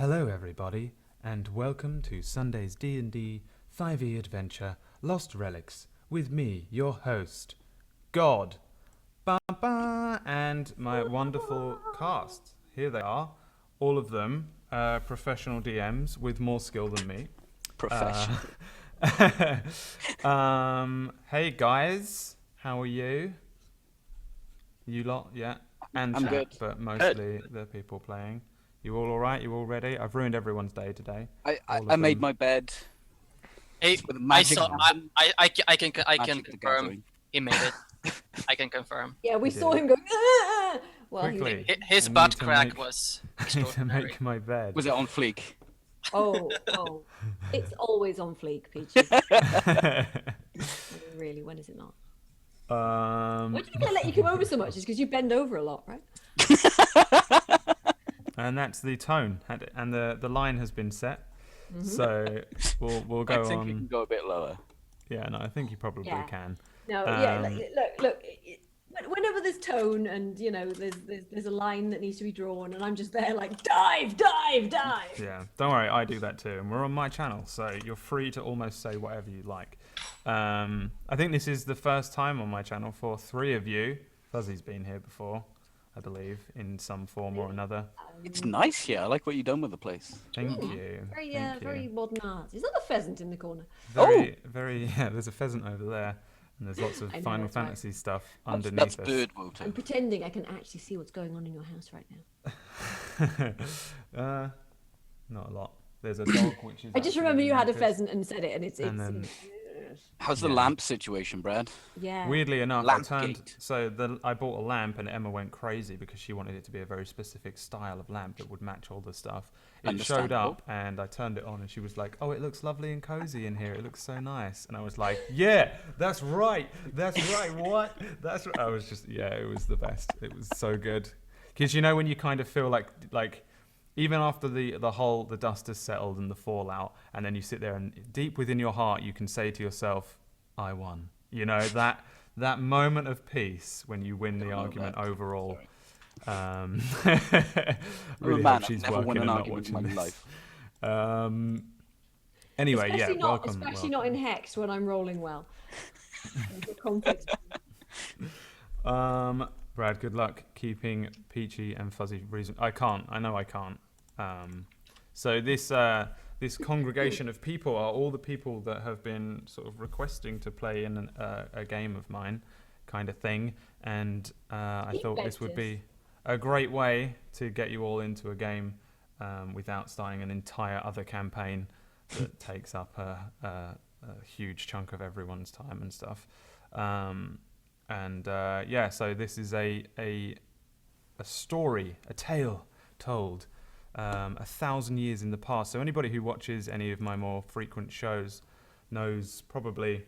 Hello everybody, and welcome to Sunday's D&D 5e adventure, Lost Relics, with me, your host, God, and my wonderful cast. Here they are, all of them professional DMs with more skill than me. Professional. Hey guys, how are you? You lot, yeah? And I'm chat, good. but mostly the people playing. You all alright? You all ready? I've ruined everyone's day today. I made my bed. Hey, With I magic saw. happen. I can Magic the confirm Gathering. he made it. I can confirm. Yeah, we He saw did. him going. "Ah!" Well, Quickly. His I butt need to crack make- was I need to extraordinary. make my bed. Was it on fleek? Oh, it's always on fleek, Peachy. Really, when is it not? Why do you think I let you come over so much? It's because you bend over a lot, right? And that's the tone, and the line has been set. So we'll go I think on. you can go a bit lower. Yeah, no, I think you probably Yeah. can. No, look. Whenever there's tone and there's a line that needs to be drawn, and I'm just there like dive. Yeah, don't worry, I do that too, and we're on my channel, so you're free to almost say whatever you like. I think this is the first time on my channel for 3 of you. Fuzzy's been here before, I believe, in some form or another. It's nice here. I like what you've done with the place. Thank you. Very, Thank you. very modern art. Is that a pheasant in the corner? Very, yeah, there's a pheasant over there, and there's lots of I know, Final that's right. Fantasy stuff That's underneath us. bird I'm wotan. pretending I can actually see what's going on in your house right now. Not a lot. There's a dog which is. I just actually remember you had a noticed. pheasant and said it, and it's And then- How's the Yeah. lamp situation, Brad? yeah. Weirdly enough, Lampgate. I bought a lamp, and Emma went crazy because she wanted it to be a very specific style of lamp that would match all the stuff. It showed Understandable. up, and I turned it on, and she was like, "Oh, it looks lovely and cozy in here. It looks so nice." And I was like, "Yeah, that's right. What? That's." I was just, yeah, it was the best. It was so good, because when you kind of feel like. Even after the dust has settled and the fallout, and then you sit there and deep within your heart you can say to yourself, "I won." That moment of peace when you win the argument overall. I'm Really a man. hope she's I've never won working an and not argument in watching my this. life. Anyway, Especially yeah, not, welcome. Especially not in Hex when I'm rolling well. The conflicts. Brad, good luck keeping Peachy and Fuzzy reason. I can't. I know I can't. So this congregation of people are all the people that have been sort of requesting to play in a game of mine, kind of thing. And I thought this would be a great way to get you all into a game without starting an entire other campaign that takes up a huge chunk of everyone's time and stuff. So this is a story, a tale told 1,000 years in the past. So anybody who watches any of my more frequent shows knows probably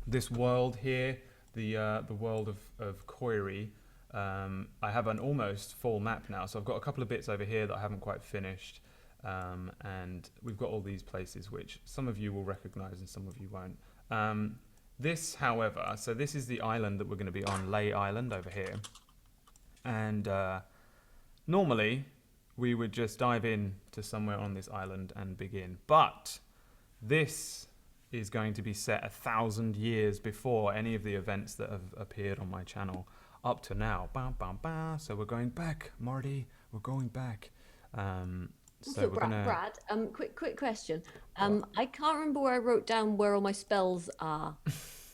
this world here, the world of Koiury. I have an almost full map now, so I've got a couple of bits over here that I haven't quite finished, and we've got all these places which some of you will recognise and some of you won't. This, however, so this is the island that we're going to be on, Lay Island over here. And normally we would just dive in to somewhere on this island and begin. But this is going to be set 1,000 years before any of the events that have appeared on my channel up to now. So we're going back, Marty. We're going back. So we're Brad, quick question. I can't remember where I wrote down where all my spells are.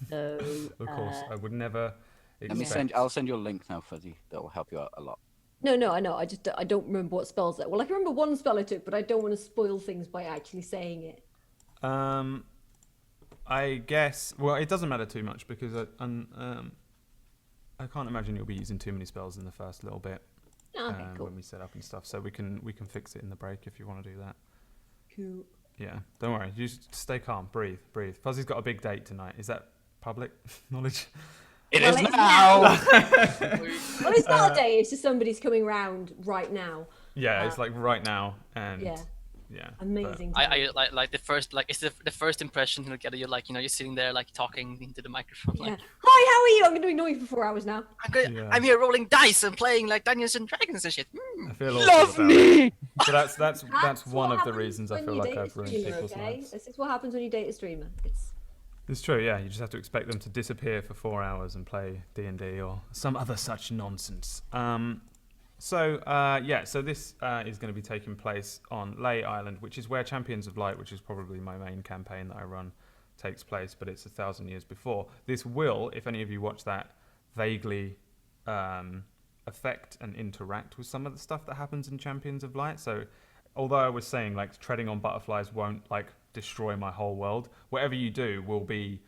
So, of course, I would never expect... I'll send you a link now, Fuzzy. That will help you out a lot. No, I know. I don't remember what spells that. Well, I can remember one spell I took, but I don't want to spoil things by actually saying it. I guess. Well, it doesn't matter too much because I can't imagine you'll be using too many spells in the first little bit. Okay, cool. When we set up and stuff, so we can fix it in the break if you want to do that. Cool. Yeah, don't worry. You just stay calm. Breathe. Fuzzy's got a big date tonight. Is that public knowledge? It Well, is it's now. Well, it's not a day. It's just somebody's coming round right now. Yeah, it's like right now, and Yeah. yeah. Amazing. I like the first, like, it's the first impression you get. You're like, you're sitting there like talking into the microphone. Yeah. Like, Hi, how are you? I'm going to ignore you for 4 hours now. Yeah. I'm here rolling dice and playing like Dungeons and Dragons and shit. I feel awful Love about me. it. So that's one what of the happens reasons I when feel you like date a I've ruined streamer, people's okay? lives. This is what happens when you date a streamer. It's true, yeah. You just have to expect them to disappear for 4 hours and play D&D or some other such nonsense. So this is going to be taking place on Ley Island, which is where Champions of Light, which is probably my main campaign that I run, takes place, but it's 1,000 years before. This will, if any of you watch that, vaguely affect and interact with some of the stuff that happens in Champions of Light. So although I was saying like treading on butterflies won't like destroy my whole world, whatever you do will be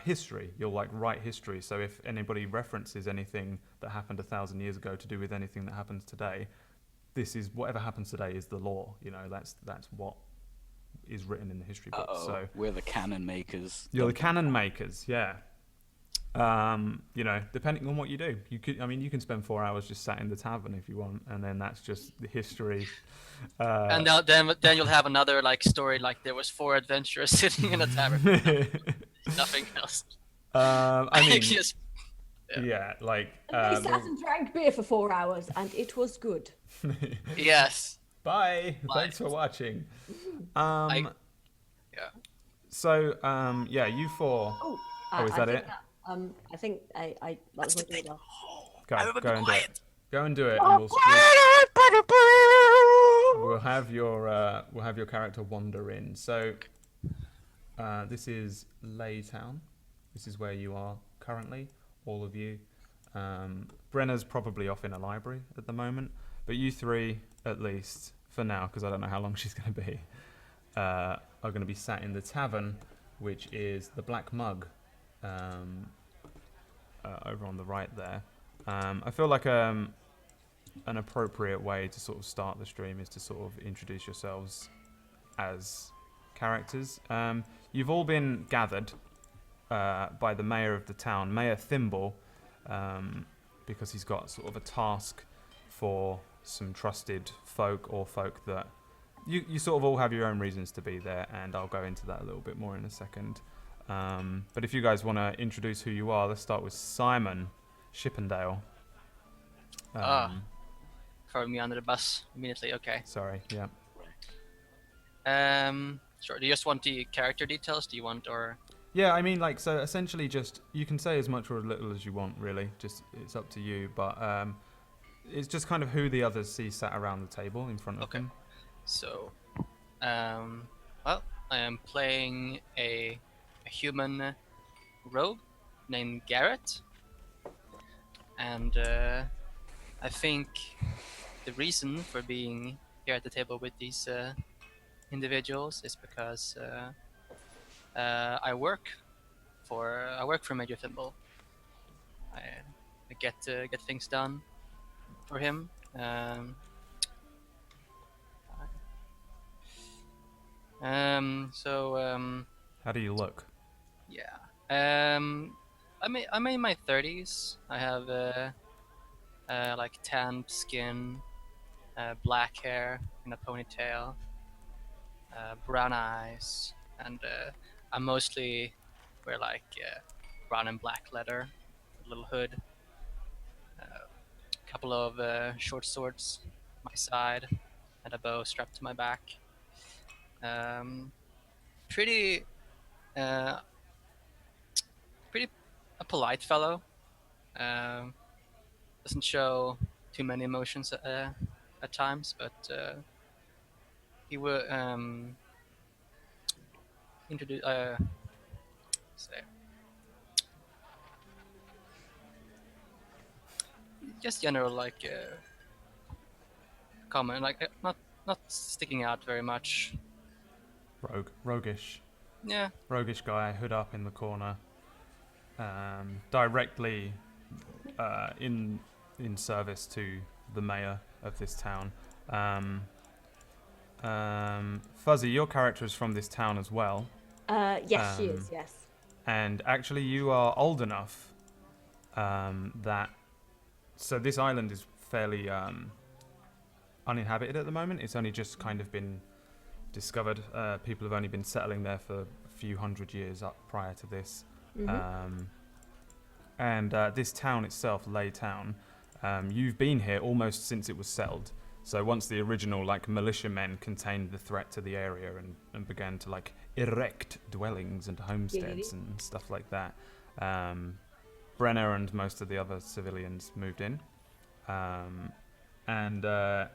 history. You'll like write history. So if anybody references anything that happened 1,000 years ago to do with anything that happens today, this is whatever happens today is the law. You know, that's what is written in the history books. So We're the canon makers. you're the canon makers, yeah. You know, depending on what you do, you can spend 4 hours just sat in the tavern if you want, and then that's just the history. And then you'll have another like story, like there was 4 adventurers sitting in a tavern. Nothing else. I mean, Just- yeah, like And they sat and drank beer for 4 hours, and it was good. yes. Bye. Bye. Thanks for watching. Yeah. So yeah, you four. Oh, is that it? I think I that was my doorbell. Go Everyone be and do it. quiet. Go and do it. And we'll have your character wander in. So this is Ley Town. This is where you are currently, all of you. Brenna's probably off in a library at the moment, but you three, at least for now, because I don't know how long she's going to be, are going to be sat in the tavern, which is the Black Mug, over on the right there. I feel like an appropriate way to sort of start the stream is to sort of introduce yourselves as characters. You've all been gathered by the mayor of the town, Mayor Thimble, because he's got sort of a task for some trusted folk or folk that you sort of all have your own reasons to be there, and I'll go into that a little bit more in a second. But if you guys want to introduce who you are, let's start with Simon Shippendale. Throw me under the bus immediately. Okay. Sorry, yeah. Sure. Do you just want the character details? Do you want or? Yeah, I mean, like, so essentially just, you can say as much or as little as you want, really. Just, it's up to you. But it's just kind of who the others see sat around the table in front of them. So, well, I am playing a human rogue named Garrett. And I think the reason for being here at the table with these individuals is because I work for Major Thimble. I get things done for him. How do you look? Yeah. I'm in my 30s. I have like tanned skin, black hair in a ponytail, brown eyes, and I mostly wear like brown and black leather, a little hood, a couple of short swords at my side, and a bow strapped to my back. Pretty a polite fellow. Doesn't show too many emotions at times, but he will introduce. Just general like comment, like not sticking out very much. Roguish. Yeah. Roguish guy, hood up in the corner. Directly in service to the mayor of this town. Fuzzy, your character is from this town as well. Yes, she is. Yes. And actually, you are old enough that. So this island is fairly uninhabited at the moment. It's only just kind of been discovered. People have only been settling there for a few hundred years up prior to this. And this town itself, Ley Town, you've been here almost since it was settled. So once the original militiamen contained the threat to the area and began to erect dwellings and homesteads and stuff like that, Brenner and most of the other civilians moved in. So the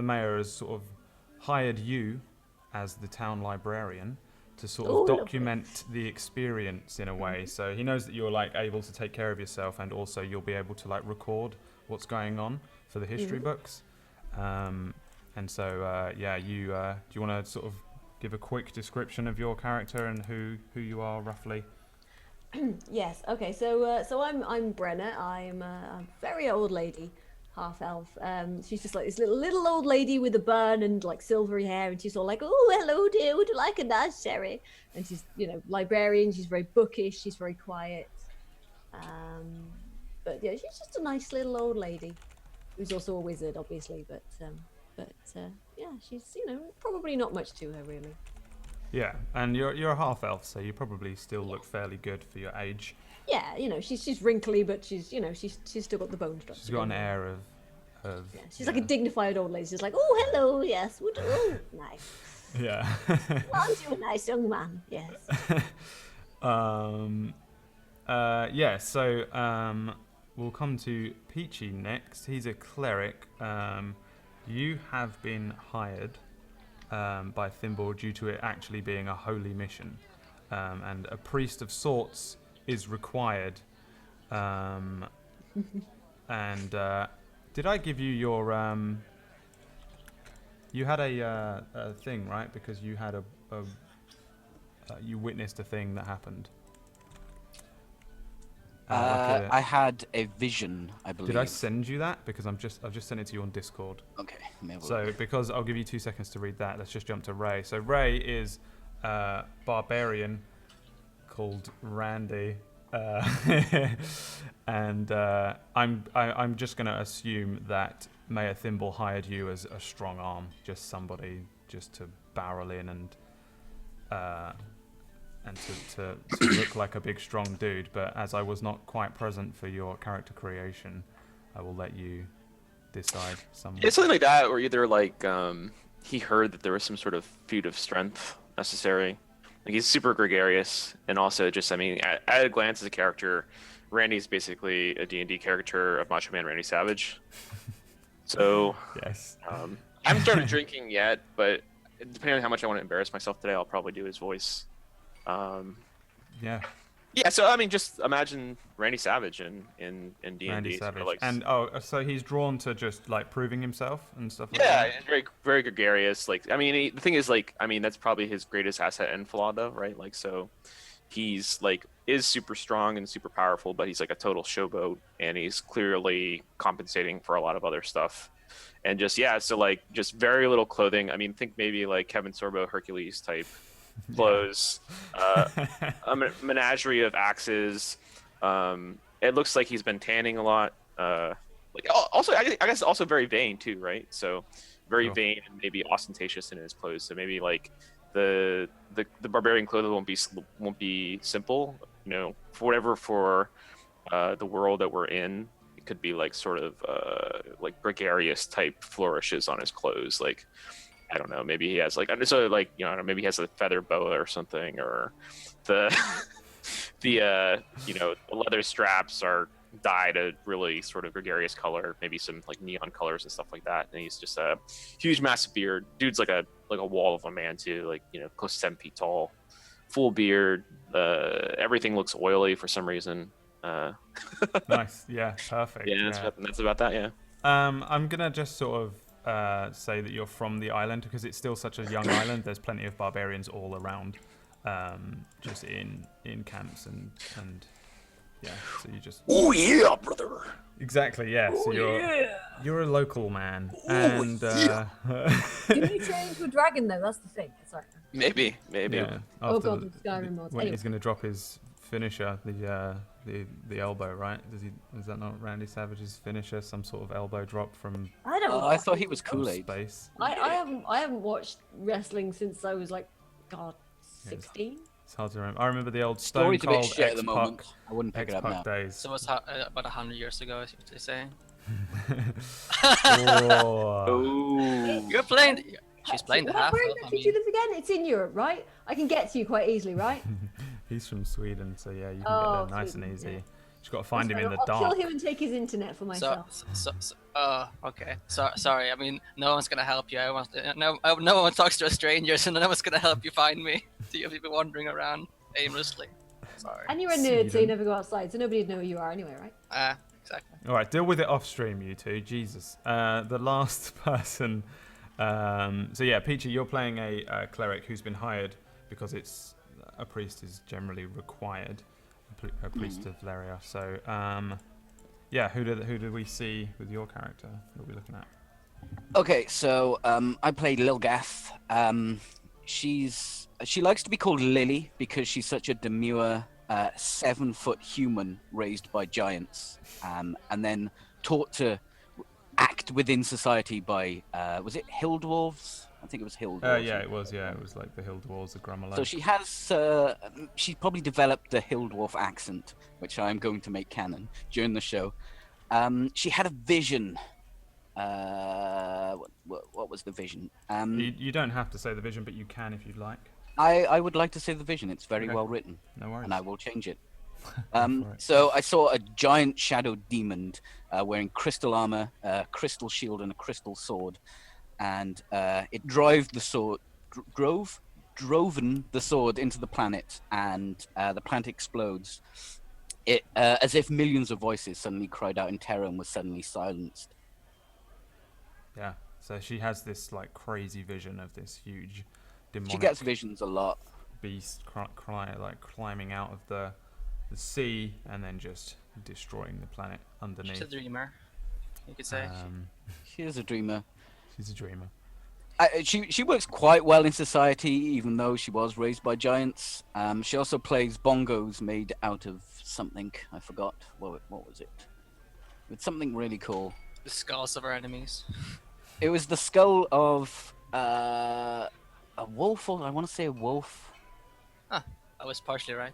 mayor has sort of hired you as the town librarian to sort of document the experience in a way. So he knows that you're able to take care of yourself, and also you'll be able to record what's going on for the history books. Do you want to sort of give a quick description of your character and who you are roughly? Yes. Okay. So I'm Brenner. I'm a very old lady, half elf. She's just this little old lady with a bun and silvery hair, and she's all "Oh, hello, dear. Would you like a nice sherry?" And she's librarian. She's very bookish. She's very quiet. But yeah, she's just a nice little old lady who's also a wizard, obviously. But yeah, she's probably not much to her really. Yeah, and you're a half elf, so you probably still look fairly good for your age. Yeah, she's wrinkly, but she's still got the bone structure. She's got an air of yeah, she's like a dignified old lady. She's oh, hello, yes, nice. Yeah. Aren't you a nice young man? Yes. We'll come to Peachy next. He's a cleric. You have been hired by Thimble due to it actually being a holy mission, and a priest of sorts is required. Did I give you your you had a thing, right? Because you had you witnessed a thing that happened. I had a vision, I believe. Did I send you that? Because I've just sent it to you on Discord. Okay. So because I'll give you 2 seconds to read that. Let's just jump to Ray. So Ray is a barbarian called Randy, and I'm just going to assume that Mayor Thimble hired you as a strong arm, just somebody just to barrel in and to look like a big strong dude. But as I was not quite present for your character creation, I will let you decide. It's something like that, or either he heard that there was some sort of feat of strength necessary. He's super gregarious, and also just at a glance as a character, Randy's basically a D&D caricature of Macho Man Randy Savage. So yes, I haven't started drinking yet, but depending on how much I want to embarrass myself today, I'll probably do his voice. Yeah. So just imagine Randy Savage in D&D. Randy Savage. Sort of and so he's drawn to just proving himself and stuff like that. that. Yeah, very very gregarious. The thing is that's probably his greatest asset and flaw though, right? So he's is super strong and super powerful, but he's a total showboat, and he's clearly compensating for a lot of other stuff. And just very little clothing. Think maybe Kevin Sorbo Hercules type clothes, a menagerie of axes. It looks like he's been tanning a lot. Also, I guess also very vain too, right? So very vain and maybe ostentatious in his clothes. So maybe the barbarian clothing won't be simple, for the world that we're in. It could be sort of gregarious type flourishes on his clothes, I don't know, maybe he has maybe he has a feather boa or something, or the leather straps are dyed a really sort of gregarious color, maybe some neon colors and stuff like that. And he's just a huge, massive beard. Dude's like a wall of a man too, close to 7 feet tall, full beard. Everything looks oily for some reason. Nice, yeah, perfect. Yeah, that's about that. Yeah. I'm gonna just sort of say that you're from the island because it's still such a young island. There's plenty of barbarians all around, just in camps and yeah. So you just yeah, brother. Exactly, yeah. So you're a local man, and Didn't you turn into a dragon though? That's the thing. Sorry. Maybe. Yeah, Oh god, the Skyrim mods. When he's gonna drop his finisher, the the elbow, right? Is that not Randy Savage's finisher? Some sort of elbow drop from I don't. I thought he was Kool-Aid. space. I haven't watched wrestling since I was like, God, 16. It's hard to remember. I remember the old Stone Story's a bit Cold shit at the X-Pac moment. I wouldn't pick it up now. days. So it's about 100 years ago, as they say. Oh. You're playing. She's playing the half. Where exactly do you live again? It's in Europe, right? I can get to you quite easily, right? He's from Sweden, so yeah, you can Oh, get there nice Sweden, and easy. yeah. Just got to find him in the I'll dark. kill him and take his internet for myself. Okay. Sorry. I mean, no one's gonna help you. No one talks to a stranger, so no one's gonna help you find me. So you'll be wandering around aimlessly. Sorry. And you're a nerd, so you never go outside, so nobody'd know who you are anyway, right? Exactly. All right, deal with it off stream, you two. Jesus. The last person. So yeah, Peachy, you're playing a cleric who's been hired because a priest is generally required. A priest of Leria. So yeah, who did we see with your character? What are we looking at? Okay, so I played Lilgath. She likes to be called Lily because she's such a demure 7-foot human raised by giants, and then taught to act within society by was it hill dwarves? I think it was hill dwarves. Yeah, it was. Yeah, it was like the hill dwarves of Grummallow. So she has she's probably developed the hill dwarf accent, which I'm going to make canon during the show. She had a vision. What was the vision? You don't have to say the vision, but you can if you'd like. I would like to say the vision. It's very Okay. well written. No worries. And I will change it. it. So I saw a giant shadow demon wearing crystal armor, crystal shield, and a crystal sword, and it drove the sword, droven the sword into the planet, and the planet explodes. It as if millions of voices suddenly cried out in terror and was suddenly silenced. Yeah. So she has this like crazy vision of this huge demonic She gets visions a lot. beast climbing out of the sea and then just destroying the planet underneath. She's a dreamer, you could say. She is a dreamer. She's a dreamer. She works quite well in society, even though she was raised by giants. She also plays bongos made out of something. I forgot. What was it? It's something really cool. The skulls of our enemies. It was the skull of a wolf, or I want to say a wolf. I was partially right.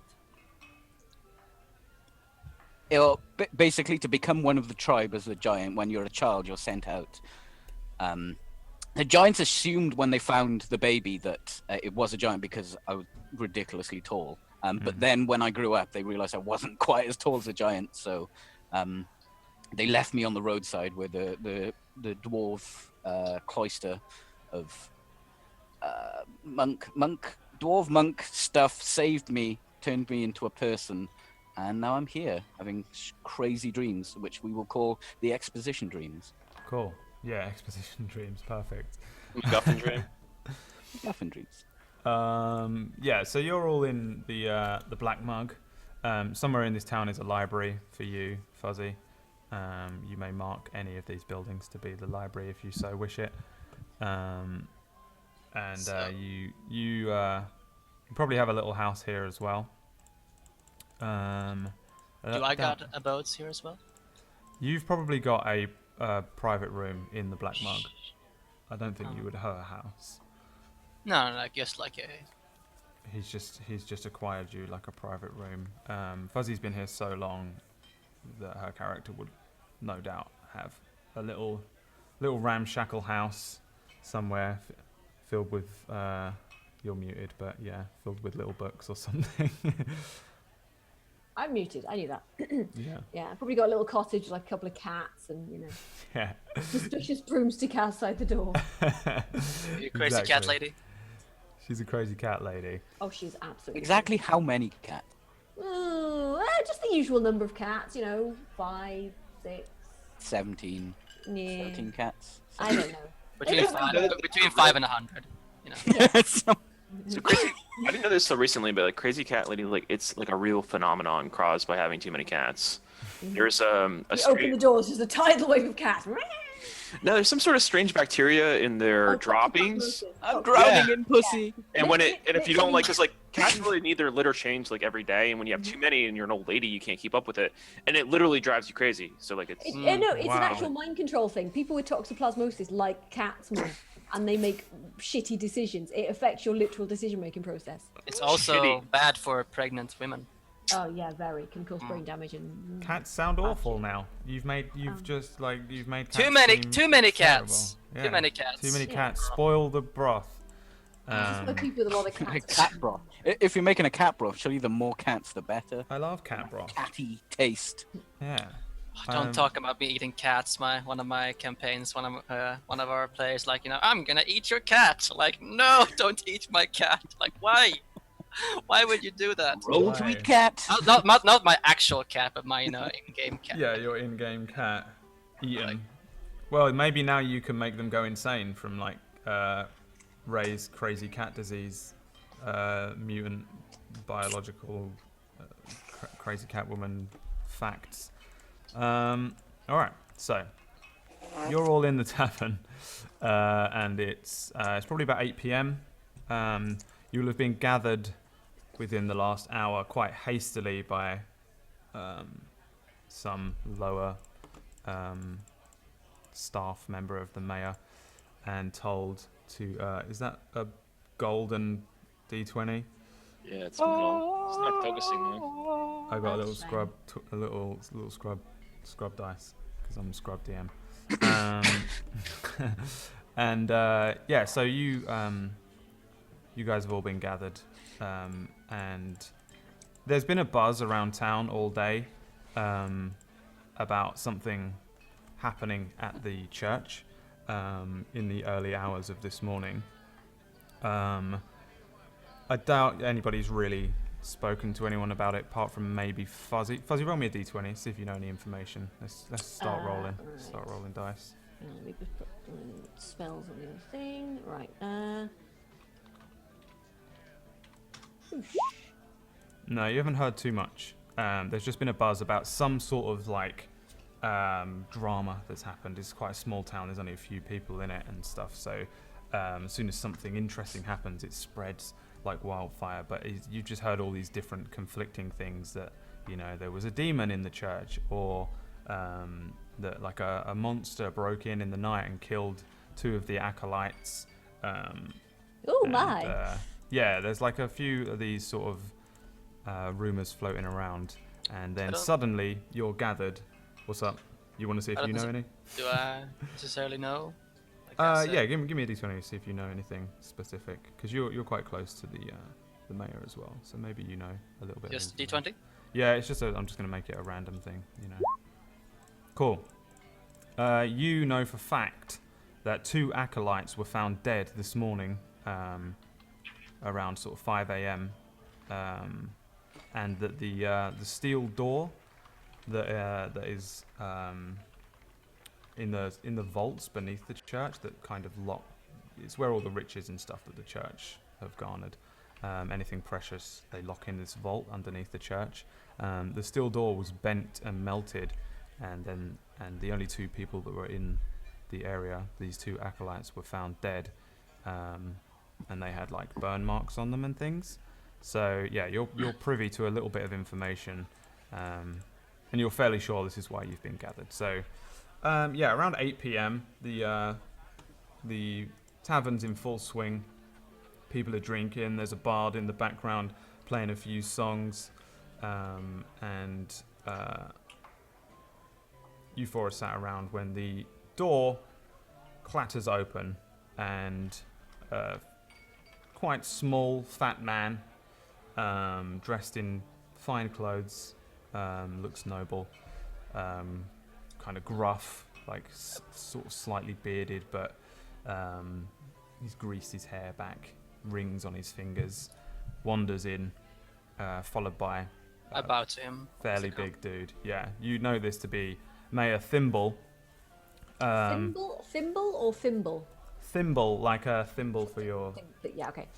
Basically, to become one of the tribe as a giant, when you're a child, you're sent out. The giants assumed when they found the baby that it was a giant because I was ridiculously tall. But then when I grew up, they realized I wasn't quite as tall as a giant, so they left me on the roadside where the dwarf cloister of dwarf monk stuff saved me, turned me into a person, and now I'm here having crazy dreams, which we will call the exposition dreams. Cool. Yeah, exposition dreams, perfect. MacGuffin dream. MacGuffin dreams. Yeah, so you're all in the Black Mug. Somewhere in this town is a library for you, Fuzzy. You may mark any of these buildings to be the library if you so wish it. You probably have a little house here as well. Do I got abodes here as well? You've probably got a private room in the Black Mug. I don't think you would have a house. No, like just like a. He's just acquired you like a private room. Fuzzy's been here so long that her character would no doubt have a little ramshackle house somewhere filled with you're muted, but yeah, filled with little books or something. I'm muted. I knew that. Yeah. Yeah, I probably got a little cottage, like a couple of cats, and Yeah. suspicious broomstick outside the door. You crazy cat lady. She's a crazy cat lady. Oh, she's absolutely Exactly how many cats? Just the usual number of cats. 5, 6. 17. Yeah. 17 cats. I don't know. Between 5 and 100. So crazy. I didn't know this so recently, but like crazy cat lady, like it's like a real phenomenon caused by having too many cats. There's a You open the doors, there's a tidal wave of cats. No, there's some sort of strange bacteria in their Oh, droppings. toxoplasmosis. I'm drowning in pussy. And when and if you don't like, Literally- cause like cats really need their litter changed like every day, and when you have too many and you're an old lady, you can't keep up with it, and it literally drives you crazy. So like it's No, it's Wow. an actual mind control thing. People with toxoplasmosis like cats more, and they make shitty decisions. It affects your literal decision-making process. It's also Shitty. bad for pregnant women. Oh yeah, very can cause brain damage and. Cats sound awful now. You've made cats Too many seem cats. terrible. Too many cats. Too many Yeah. cats spoil the broth. For people with a lot of cats. Cat broth. If you're making a cat broth, surely the more cats, the better. I love cat broth. Catty taste. Yeah. Don't talk about me eating cats. One of my campaigns, one of our players, like, I'm gonna eat your cat. Like, no, don't eat my cat. Like, why? Why would you do that? Roll to eat cat. Not my actual cat, but my in-game cat. Yeah, your in-game cat eaten. Well, maybe now you can make them go insane from like Ray's crazy cat disease, mutant biological crazy cat woman facts. All right, so you're all in the tavern, and it's probably about 8 p.m. You'll have been gathered within the last hour quite hastily by some lower staff member of the mayor, and told to is that a golden D20? yeah, it's metal. It's not focusing though. I got a little That's scrub, a little scrub dice because I'm scrub DM. And yeah, so you guys have all been gathered, and there's been a buzz around town all day about something happening at the church in the early hours of this morning. I doubt anybody's really spoken to anyone about it apart from maybe Fuzzy. Fuzzy, roll me a d20, see if you know any information. Let's start rolling. Right. Start rolling dice. Let me just put spells on the other thing. Right. No, you haven't heard too much. There's just been a buzz about some sort of like drama that's happened. It's quite a small town. There's only a few people in it and stuff. So as soon as something interesting happens, it spreads like wildfire. But you just heard all these different conflicting things that there was a demon in the church, or that like a monster broke in the night and killed 2 of the acolytes. Oh my! Yeah, there's like a few of these sort of rumors floating around, and then suddenly you're gathered. What's up? You want to see if you know any? Do I necessarily know? Yeah, give me a d20 to see if you know anything specific, because you're quite close to the mayor as well, so maybe you know a little bit. Just of information. D20? Yeah, it's just I'm just gonna make it a random thing, Cool. You know for fact that 2 acolytes were found dead this morning, around sort of 5 a.m. And that the steel door that is in the vaults beneath the church that kind of lock. It's where all the riches and stuff that the church have garnered. Anything precious, they lock in this vault underneath the church. The steel door was bent and melted, and the only 2 people that were in the area, these 2 acolytes, were found dead, and they had like burn marks on them and things. So yeah, you're privy to a little bit of information, and you're fairly sure this is why you've been gathered. So yeah, around 8 p.m. the tavern's in full swing. People are drinking. There's a bard in the background playing a few songs, and you 4 are sat around when the door clatters open, and a quite small, fat man, dressed in fine clothes, looks noble, kind of gruff, like sort of slightly bearded, but he's greased his hair back, rings on his fingers, wanders in, followed by I bow to him. fairly big dude. Yeah, you know this to be Mayor Thimble. Thimble or thimble? Thimble, like a thimble for your But yeah, okay.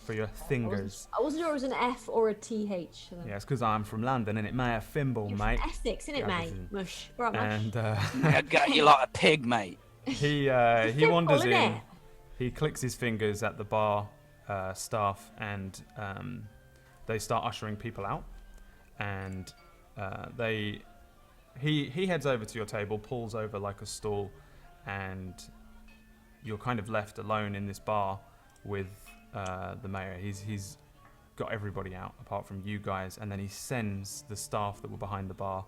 fingers. I wasn't sure it was an F or a TH. So Yeah, it's because I'm from London, and it Mayor Thimble, You're mate. from Essex, isn't it, Yeah, mate? listen. Mush. Right, mush. And I got you like a pig, mate. He Simple, wanders innit? in. He clicks his fingers at the bar staff, and they start ushering people out. And he heads over to your table, pulls over like a stool, and you're kind of left alone in this bar with the mayor. He's got everybody out apart from you guys, and then he sends the staff that were behind the bar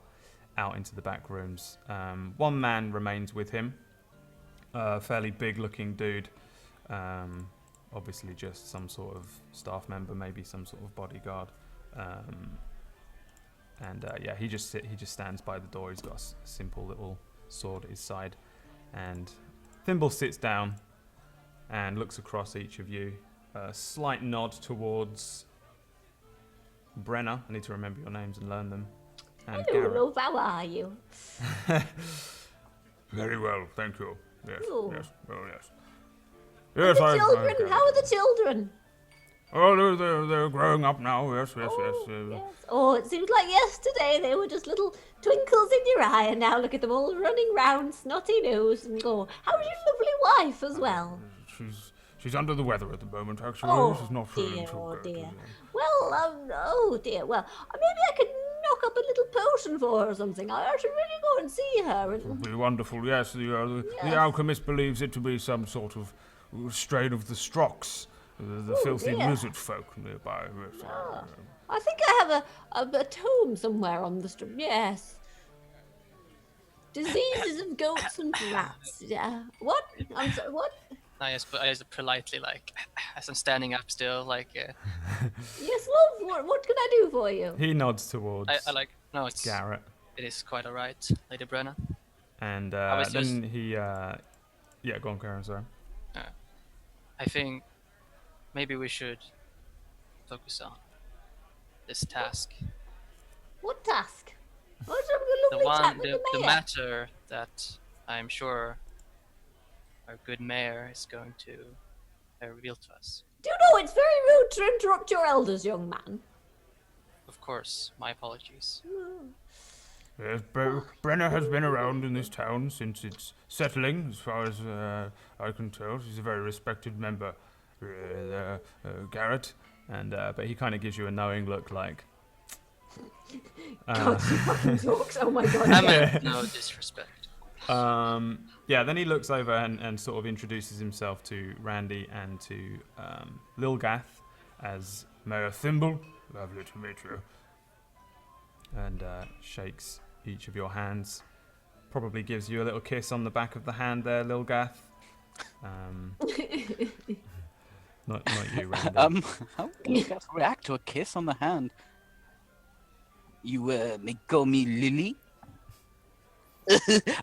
out into the back rooms. One man remains with him, a fairly big-looking dude. Obviously, just some sort of staff member, maybe some sort of bodyguard. He just stands by the door. He's got a simple little sword at his side, and Thimble sits down and looks across each of you. A slight nod towards Brenna. I need to remember your names and learn them. And Hello, Garrett. love, how are you? Very well, thank you. Yes, Oh. yes, well, yes. The children, how are the children? Oh, they're growing up now. Yes. Yes. Oh, it seems like yesterday they were just little twinkles in your eye, and now look at them all running round, snotty nose, and go. How's your lovely wife as well? She's under the weather at the moment. Actually, Oh, she's not feeling dear, too oh good. dear. Well, oh dear. Well, maybe I could knock up a little potion for her or something. I should really go and see her. It would be wonderful. Yes, the Yes. alchemist believes it to be some sort of strain of the Strocks, the Oh, filthy dear. lizard folk nearby. Yes, Ah. I think I have a tome somewhere on the street. Yes. Diseases of goats and rats. Yeah. What? I'm sorry. What? I just politely, like, as I'm standing up still, like, Yes, love. What can I do for you? He nods towards I like, no, it's, Garrett, it is quite alright, Lady Brenna. and was then he, yeah, go on, Karen. Sorry. I think maybe we should focus on this task. What task? What's a The lovely chat one, with the mayor? matter that I'm sure our good mayor is going to reveal to us. Do you know it's very rude to interrupt your elders, young man? Of course, my apologies. Yes, Brenna has been around in this town since its settling, as far as I can tell. She's a very respected member, Garrett. And but he kind of gives you a knowing look, like. God, she fucking talks. Oh my god. I meant no disrespect. Then he looks over and sort of introduces himself to Randy and to Lilgath as Mayor Thimble. Lovely to meet you. And shakes each of your hands. Probably gives you a little kiss on the back of the hand there, Lilgath. Not you, Randy. How do you guys react to a kiss on the hand? You may call me Lily.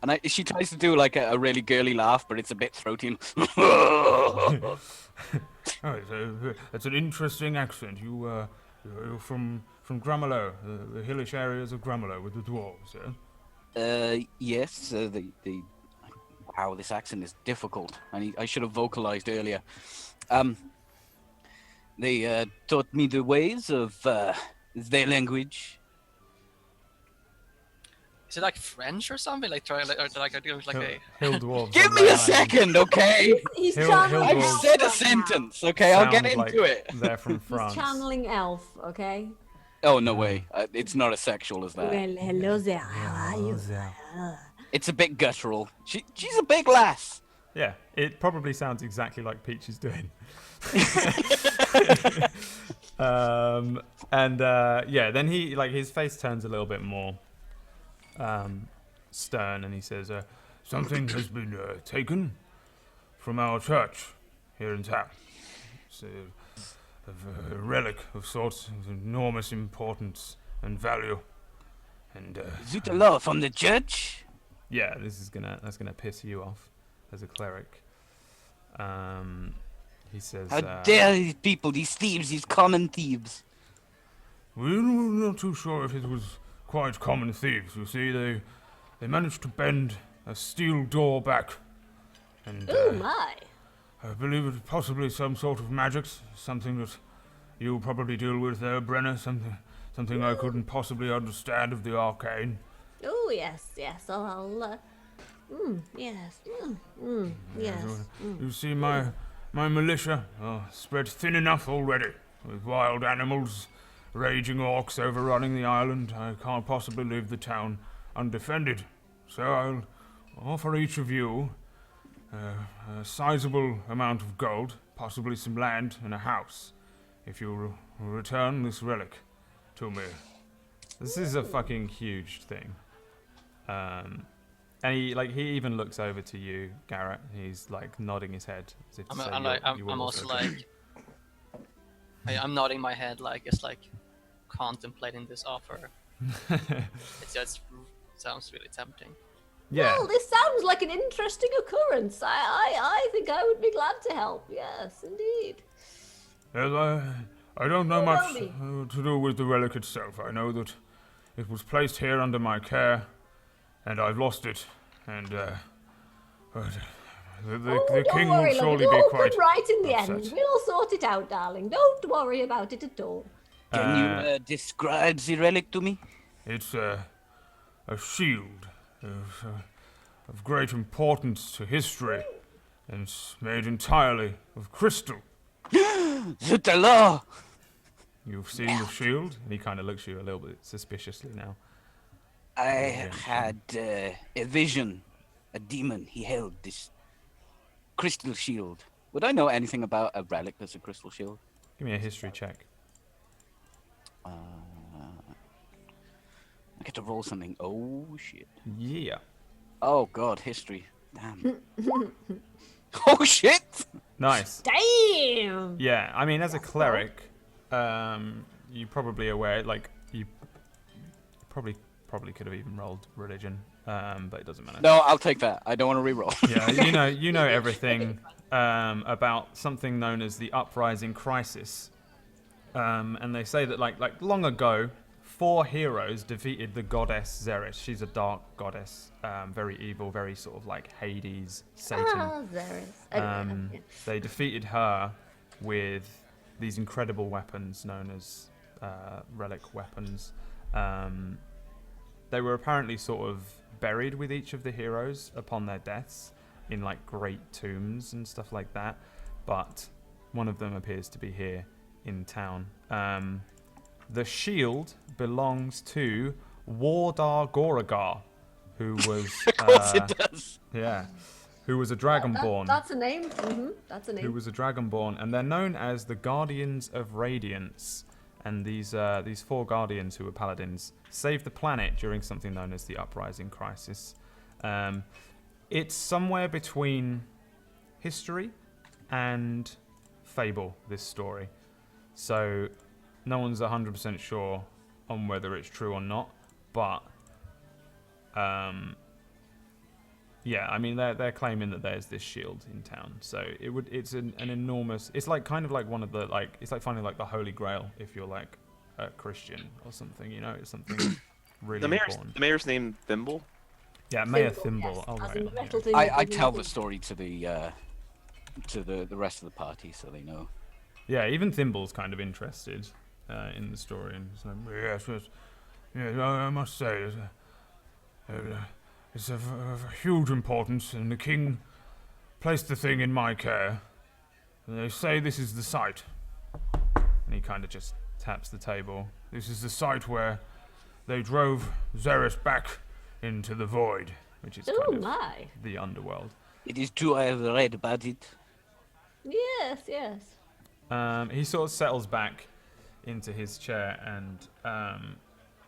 And she tries to do like a really girly laugh, but it's a bit throaty. It's an interesting accent. You're from Grumolo, the hillish areas of Grumolo with the dwarves, yeah? Yes. Wow, this accent is difficult. I should have vocalized earlier. They taught me the ways of their language. Is it like French or something? Like try like a Hill dwarves. Give on me their a second, okay? He's Hill channeling dwarves. I've elf said a right sentence, okay? I'll get sound like into it. They're from now. France. He's channeling elf, okay? Oh, no way. It's not as sexual as that. Well, hello there. How are you? It's a bit guttural. She's a big lass. Yeah, it probably sounds exactly like Peach is doing. Then he, like, his face turns a little bit more stern, and he says, something has been taken from our church here in town. It's a relic of sorts of enormous importance and value. And Zutala from the church? yeah, that's gonna piss you off as a cleric. He says, How dare these people, these thieves, these common thieves? we're not too sure if it was quite common thieves. You see, they managed to bend a steel door back, and Oh my. I believe it's possibly some sort of magic, something that you probably deal with there, Brenna, something I couldn't possibly understand of the arcane. Oh yes. I'll Yes. Yes. You see, my militia are spread thin enough already, with wild animals, raging orcs overrunning the island. I can't possibly leave the town undefended, so I'll offer each of you a sizable amount of gold, possibly some land and a house, if you return this relic to me. This is a fucking huge thing. And he even looks over to you, Garrett. He's like nodding his head as if to say I'm also like, I'm nodding my head, like just like contemplating this offer. It just sounds really tempting. Yeah. Well, this sounds like an interesting occurrence. I think I would be glad to help. Yes, indeed. Yes, I don't know much me. to do with the relic itself. I know that it was placed here under my care, and I've lost it. And but the king will worry, surely it'll be all quite come right in the upset. end. We'll sort it out, darling. Don't worry about it at all. Can you describe the relic to me? It's a shield of great importance to history, and it's made entirely of crystal. Zut alors! You've seen the shield? And he kind of looks at you a little bit suspiciously now. I had a vision. A demon, he held this crystal shield. Would I know anything about a relic that's a crystal shield? Give me a history check. I get to roll something. Oh, shit. Yeah. Oh, God, history. Damn. Oh, shit! Nice. Damn! Yeah, I mean, as a cleric, you're probably aware, like, you probably could have even rolled religion, but it doesn't matter. No, I'll take that. I don't want to reroll. Yeah, you know everything about something known as the Uprising Crisis. And they say that, like long ago, 4 heroes defeated the goddess Xeris. She's a dark goddess, very evil, very sort of like Hades, Satan. Xeris. They defeated her with these incredible weapons known as relic weapons. They were apparently sort of buried with each of the heroes upon their deaths in like great tombs and stuff like that. But one of them appears to be here in town. The shield belongs to Wardar Goragar, who was Of course it does. yeah, who was a dragonborn. That's a name. That's a name. Who was a dragonborn, and they're known as the Guardians of Radiance. And these 4 guardians who were paladins saved the planet during something known as the Uprising Crisis. It's somewhere between history and fable, this story. So no one's 100% sure on whether it's true or not. But yeah, I mean they're claiming that there's this shield in town, so it's an enormous. It's like kind of like one of the like it's like finding like the Holy Grail if you're like a Christian or something, you know, it's something really important. The mayor's name Thimble. Yeah, Mayor Thimble, Thimble. yes, I'll as write in it the on metal here. thing I that tell we- the story to the rest of the party so they know. Yeah, even Thimble's kind of interested in the story, and he's like, yes, I must say, it's of huge importance, and the king placed the thing in my care. And they say this is the site. And he kind of just taps the table. This is the site where they drove Xeris back into the void, which is kind of my. the underworld. It is true, I have read about it. Yes, yes. He sort of settles back into his chair and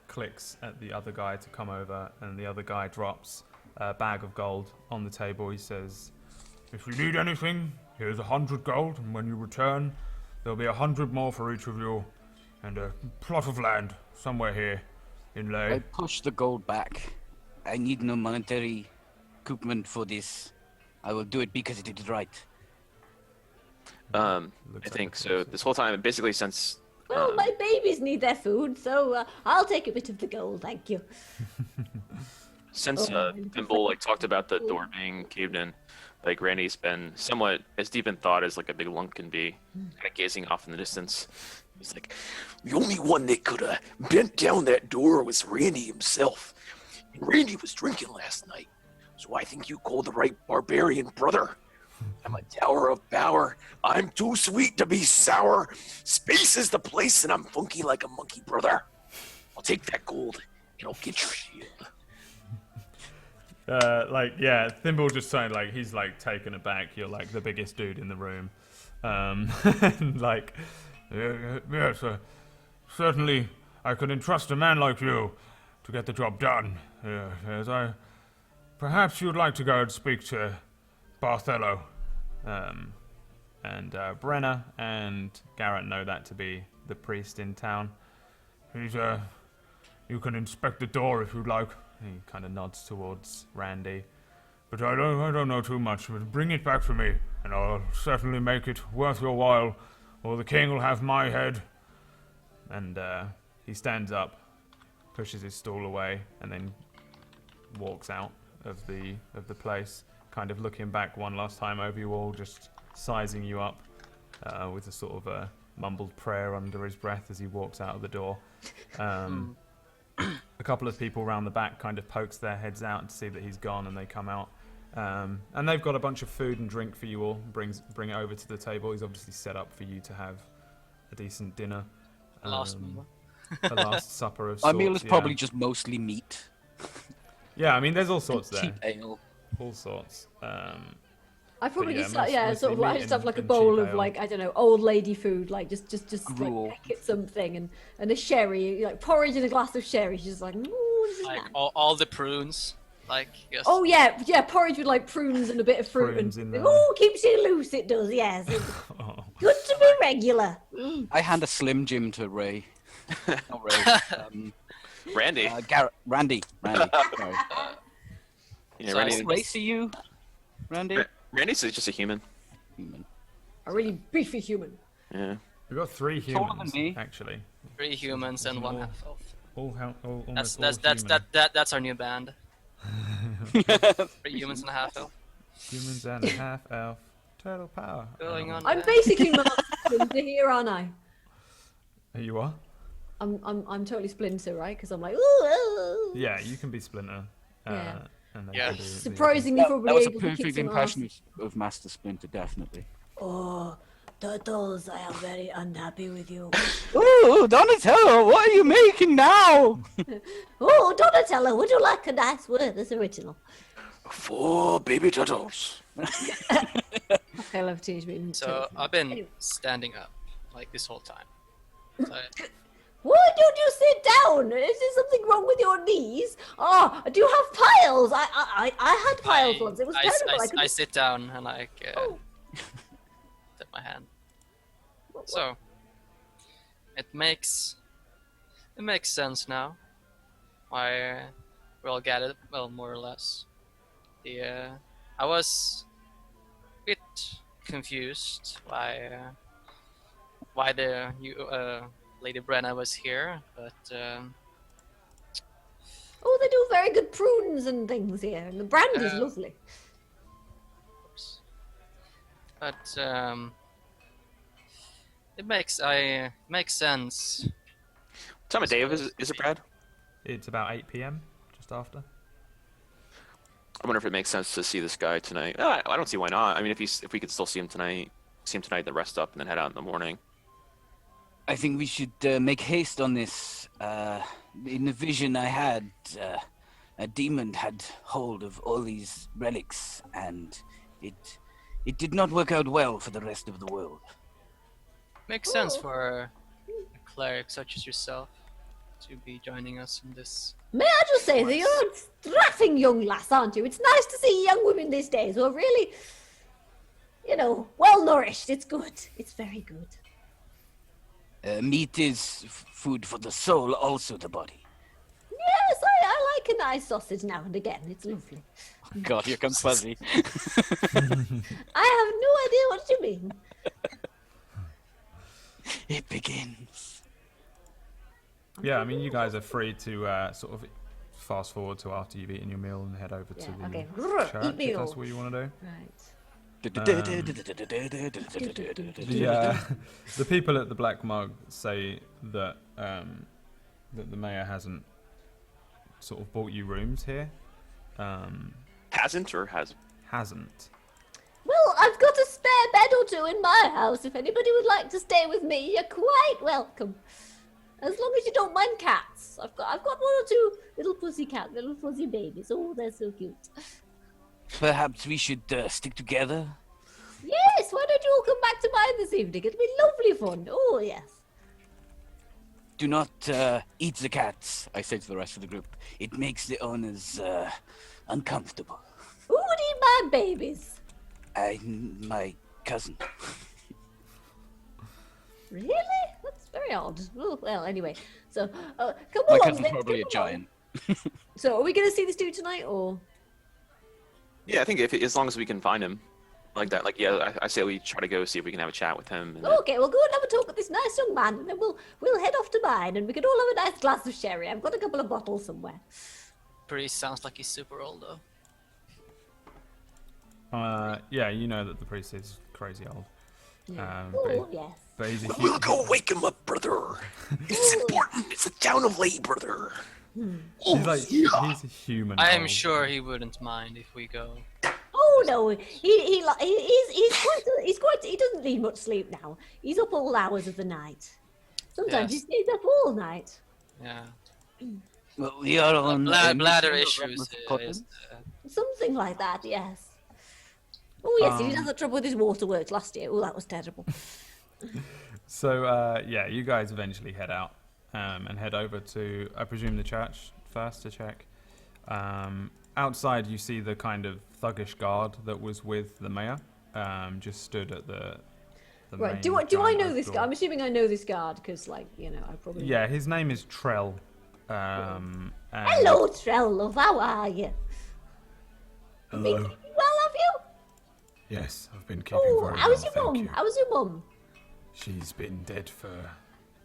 clicks at the other guy to come over, and the other guy drops a bag of gold on the table. He says, if you need anything, here's 100 gold, and when you return, there'll be 100 more for each of you, and a plot of land somewhere here in I Ley. push the gold back. I need no monetary equipment for this. I will do it because it is right. I Looks think like so. This whole time, basically since Well, my babies need their food, so I'll take a bit of the gold, thank you. Thimble like talked about the door being caved in, like Randy's been somewhat as deep in thought as like a big lump can be, kind of gazing off in the distance. He's like, the only one that could have bent down that door was Randy himself. And Randy was drinking last night. So I think you call the right barbarian, brother. I'm a tower of power. I'm too sweet to be sour. Space is the place, and I'm funky like a monkey, brother. I'll take that gold, and I'll get your shield. Thimble just sounded like he's like taken aback. You're like the biggest dude in the room, and like, yes, certainly I could entrust a man like you to get the job done. Yes, perhaps you'd like to go and speak to Barthelo, and Brenna and Garrett know that to be the priest in town. He's you can inspect the door if you'd like. He kind of nods towards Randy. But I don't know too much. But bring it back to me, and I'll certainly make it worth your while, or the king will have my head. And he stands up, pushes his stool away, and then walks out of the place, kind of looking back one last time over you all, just sizing you up with a sort of a mumbled prayer under his breath as he walks out of the door. A couple of people around the back kind of pokes their heads out to see that he's gone, and they come out. And they've got a bunch of food and drink for you all. Bring it over to the table. He's obviously set up for you to have a decent dinner. Last meal. A last supper of sorts. Our meal is probably just mostly meat. Yeah, I mean, there's all sorts there. Cheap ale. All sorts. I probably yeah, just mostly sort of like meat I just have and- like a and bowl cheap of ale. like, I don't know, old lady food, like just Gruel. like peck at something, and a sherry, like porridge and a glass of sherry. She's just like, ooh, this is Like nice. all the prunes. Like yes. Oh yeah, porridge with like prunes and a bit of fruit Prunes and in there. oh, keeps you loose. It does, yes. It's Oh. good to be regular. I hand a Slim Jim to Ray. Not Ray. Randy. Randy. Sorry. Yeah, Sorry. Randy. What race are you, Randy? Randy's just a human. Human. A really beefy human. Yeah. We've got 3 Taller than humans, me. actually. 3 humans and 1 half elf. Almost That's our new band. 3 humans and a half elf. humans and a half elf. Turtle power. Going on. I'm basically not Splinter here, aren't I? You are? I'm totally Splinter, right? Because I'm like, ooh. Yeah, you can be Splinter. Yeah. And they Yeah. can be- Surprisingly, That probably was a able to kick perfect some impression ass. of Master Splinter, definitely. Oh, Turtles, I am very unhappy with you. Ooh, Donatello, what are you making now? Oh, Donatello, would you like a nice word? That's original. 4 baby turtles. I love Teenage Mutant So Turtles. I've been Anyway. standing up like this whole time. So, Why don't you sit down? Is there something wrong with your knees? Oh, do you have piles? I had piles once. It was terrible. I I couldn't- sit down and like Oh. tip my hand. So it makes sense now. Why we all get it, well, more or less. I was a bit confused why the Lady Brenna was here, but Oh, they do very good prunes and things here, and the brandy's Yeah. lovely. but it makes sense. What time of day is it, Brad? It's about 8 p.m. Just after. I wonder if it makes sense to see this guy tonight. I don't see why not. I mean, if we could still see him tonight, then rest up and then head out in the morning. I think we should make haste on this. In the vision I had, a demon had hold of all these relics, and it did not work out well for the rest of the world. Makes sense for a cleric such as yourself to be joining us in this. May I just say that you're a strapping young lass, aren't you? It's nice to see young women these days who are really, well nourished. It's good. It's very good. Meat is food for the soul, also the body. Yes, I like a nice sausage now and again. It's lovely. God, here comes Fuzzy. I have no idea what you mean. It begins. Yeah, I mean, you guys are free to sort of fast forward to after you've eaten your meal and head over to the okay. church, Eat me if that's all. what you want to do. Right. The people at the Black Mug say that that the mayor hasn't sort of bought you rooms here. Hasn't or has? Hasn't. Well, I've got a spare bed or two in my house. If anybody would like to stay with me, you're quite welcome. As long as you don't mind cats. I've got one or two little pussy cats, little fuzzy babies. Oh, they're so cute. Perhaps we should stick together. Yes, why don't you all come back to mine this evening? It'll be lovely fun. Oh, yes. Do not eat the cats, I say to the rest of the group. It makes the owners uncomfortable. Who would eat my babies? My cousin. Really? That's very odd. Oh, well, anyway. So, come My along. cousin's let's probably a come along. giant. So, are we going to see this dude tonight, or? Yeah, I think as long as we can find him, like that. Like, yeah, I say we try to go see if we can have a chat with him. And Okay, we'll go and have a talk with this nice young man, and then we'll head off to mine, and we can all have a nice glass of sherry. I've got a couple of bottles somewhere. Priest sounds like he's super old though. Yeah, you know that the priest is crazy old. Oh, yes. But he's a We'll go wake him up, brother. It's important. It's a town of lay, brother. he's like he's a human. I am old. sure he wouldn't mind if we go. Oh no, he's quite he doesn't need much sleep now. He's up all hours of the night. Sometimes he Yes. stays up all night. Yeah. Well, we are on Bladder mission of issues Scotland. is Something like that, yes. Oh yes, he Um, had that trouble with his waterworks last year. Oh, that was terrible. So yeah, you guys eventually head out and head over to, I presume, the church first to check. Outside, you see the kind of thuggish guard that was with the mayor, just stood at the Right. main Do I giant know oak this door. guy? I'm assuming I know this guard because, like, you know, I probably. Yeah, his name is Trell. And Hello, Trell, love. How are you? Been Hello. keeping well, have you? Yes, I've been keeping Oh, very how's well, your thank mum? you. How's your mum? She's been dead for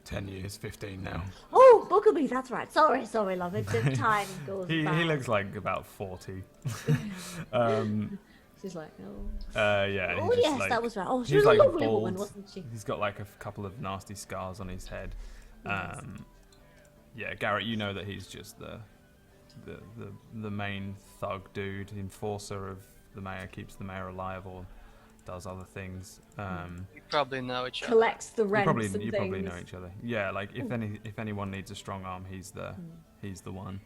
10 years, 15 now. Oh, Buckaby, that's right. Sorry, love. It's the time goes he by. looks like about 40. She's like, oh. Yeah. Oh, he's just yes, like, that was right. Oh, she he's was a like lovely bald. woman, wasn't she? He's got like a couple of nasty scars on his head. Yes. Yeah, Garrett, you know that he's just the main thug dude, the enforcer of the mayor, keeps the mayor alive or does other things. we probably know each other. Collects the You rents probably and you things. probably know each other. Yeah, like if anyone needs a strong arm, he's the one.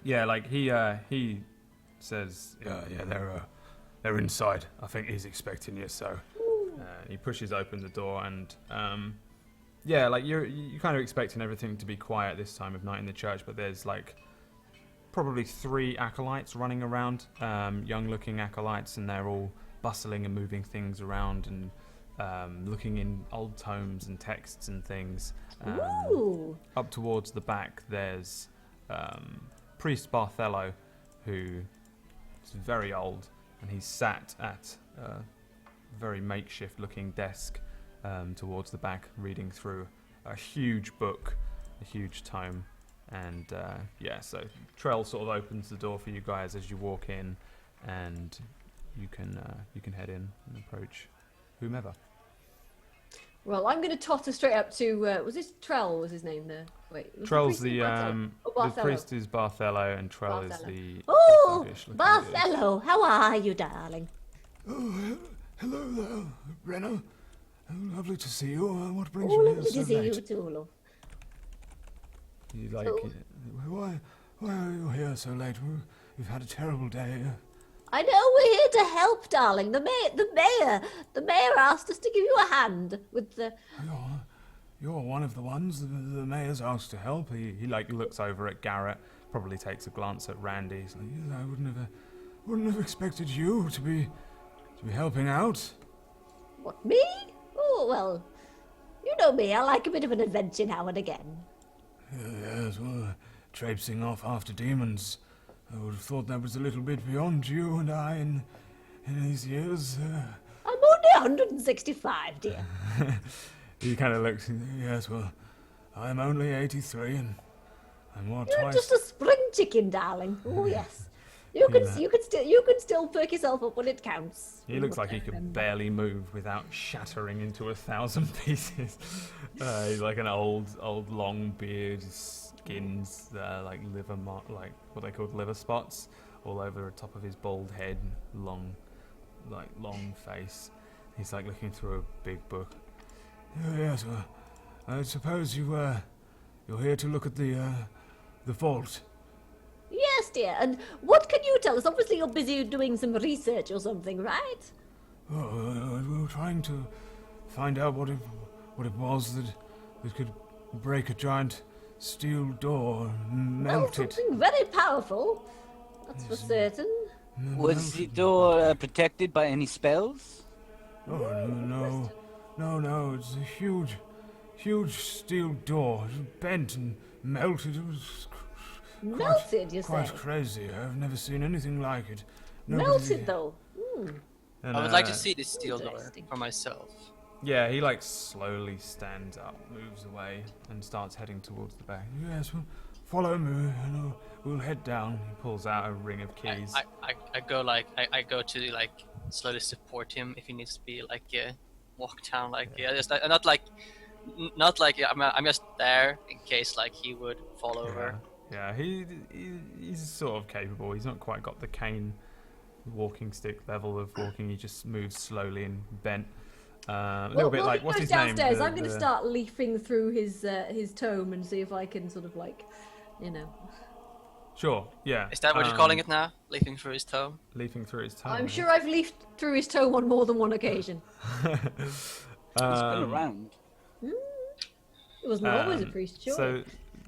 Yeah, like he says, Yeah, they're inside. I think he's expecting you, so. he pushes open the door and yeah, like you're kind of expecting everything to be quiet this time of night in the church, but there's like probably 3 acolytes running around, young-looking acolytes, and they're all bustling and moving things around and looking in old tomes and texts and things. Ooh. Up towards the back, there's Priest Barthelo, who is very old, and he's sat at a very makeshift-looking desk towards the back, reading through a huge book, a huge tome. And yeah, so Trell sort of opens the door for you guys as you walk in, and you can head in and approach whomever. Well, I'm going to totter straight up to. Was this Trell? Was his name there? Wait. Was Trell's priest the Barthelo? Oh, the Barthelo. priest is Barthelo, and Trell is Barthelo. the Oh, thuggish-looking dude. Barthelo, how are you, darling? Oh, hello there, Brenner. Oh, lovely to see you. What brings Oh, you here lovely so to see late? you too, love. You like Oh. Why are you here so late? We've had a terrible day. I know we're here to help, darling. The mayor asked us to give you a hand with the. You're one of the ones the mayor's asked to help. he like looks over at Garrett, probably takes a glance at Randy. He's like, I wouldn't have expected you to be helping out. What, me? Oh, well, you know me. I like a bit of an adventure now and again. Yes, well, traipsing off after demons. I would have thought that was a little bit beyond you and I in these years. I'm only 165, dear. he kind of looks. Yes, well, I'm only 83 and I'm what, You're twice. just a spring chicken, darling. Oh, yes. You can still perk yourself up when it counts. He looks like he could barely move without shattering into 1,000 pieces. He's like an old long beard, skins, like like what they call liver spots all over the top of his bald head, long face. He's like looking through a big book. Yes, well, I suppose you're here to look at the vault. Yes, dear. And what can you tell us? Obviously, you're busy doing some research or something, right? Oh, we were trying to find out what it was that could break a giant steel door and Well, melt it. something very powerful. That's for certain. Was the door protected by any spells? Oh, no, it's a huge steel door. It was bent and melted. It was Melted, you say? quite crazy. I've never seen anything like it. Melted, though. And, I would like to see this steel door Interesting. for myself. Yeah, he like slowly stands up, moves away, and starts heading towards the back. Yes, well, follow me, and we'll head down. He pulls out a ring of keys. I go to like slowly support him if he needs to be like walked down just not like I'm just there in case like he would fall over. Yeah, he's sort of capable. He's not quite got the cane walking stick level of walking. He just moves slowly and bent. A little bit like, what's his name? Downstairs, I'm going to start leafing through his tome and see if I can sort of like, you know. Sure, yeah. Is that what you're calling it now? Leafing through his tome? Leafing through his tome. I'm sure I've leafed through his tome on more than one occasion. It's been around. It wasn't always a priest, sure. So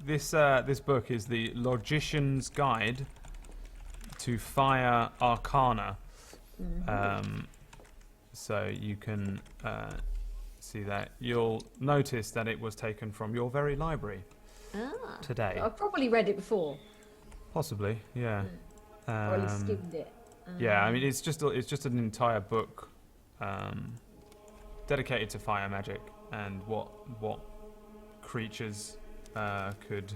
this book is the Logician's Guide to Fire Arcana. So you can see that. You'll notice that it was taken from your very library today. I've probably read it before, Possibly, yeah. or at least skimmed it. Yeah, I mean it's just an entire book dedicated to fire magic and what creatures could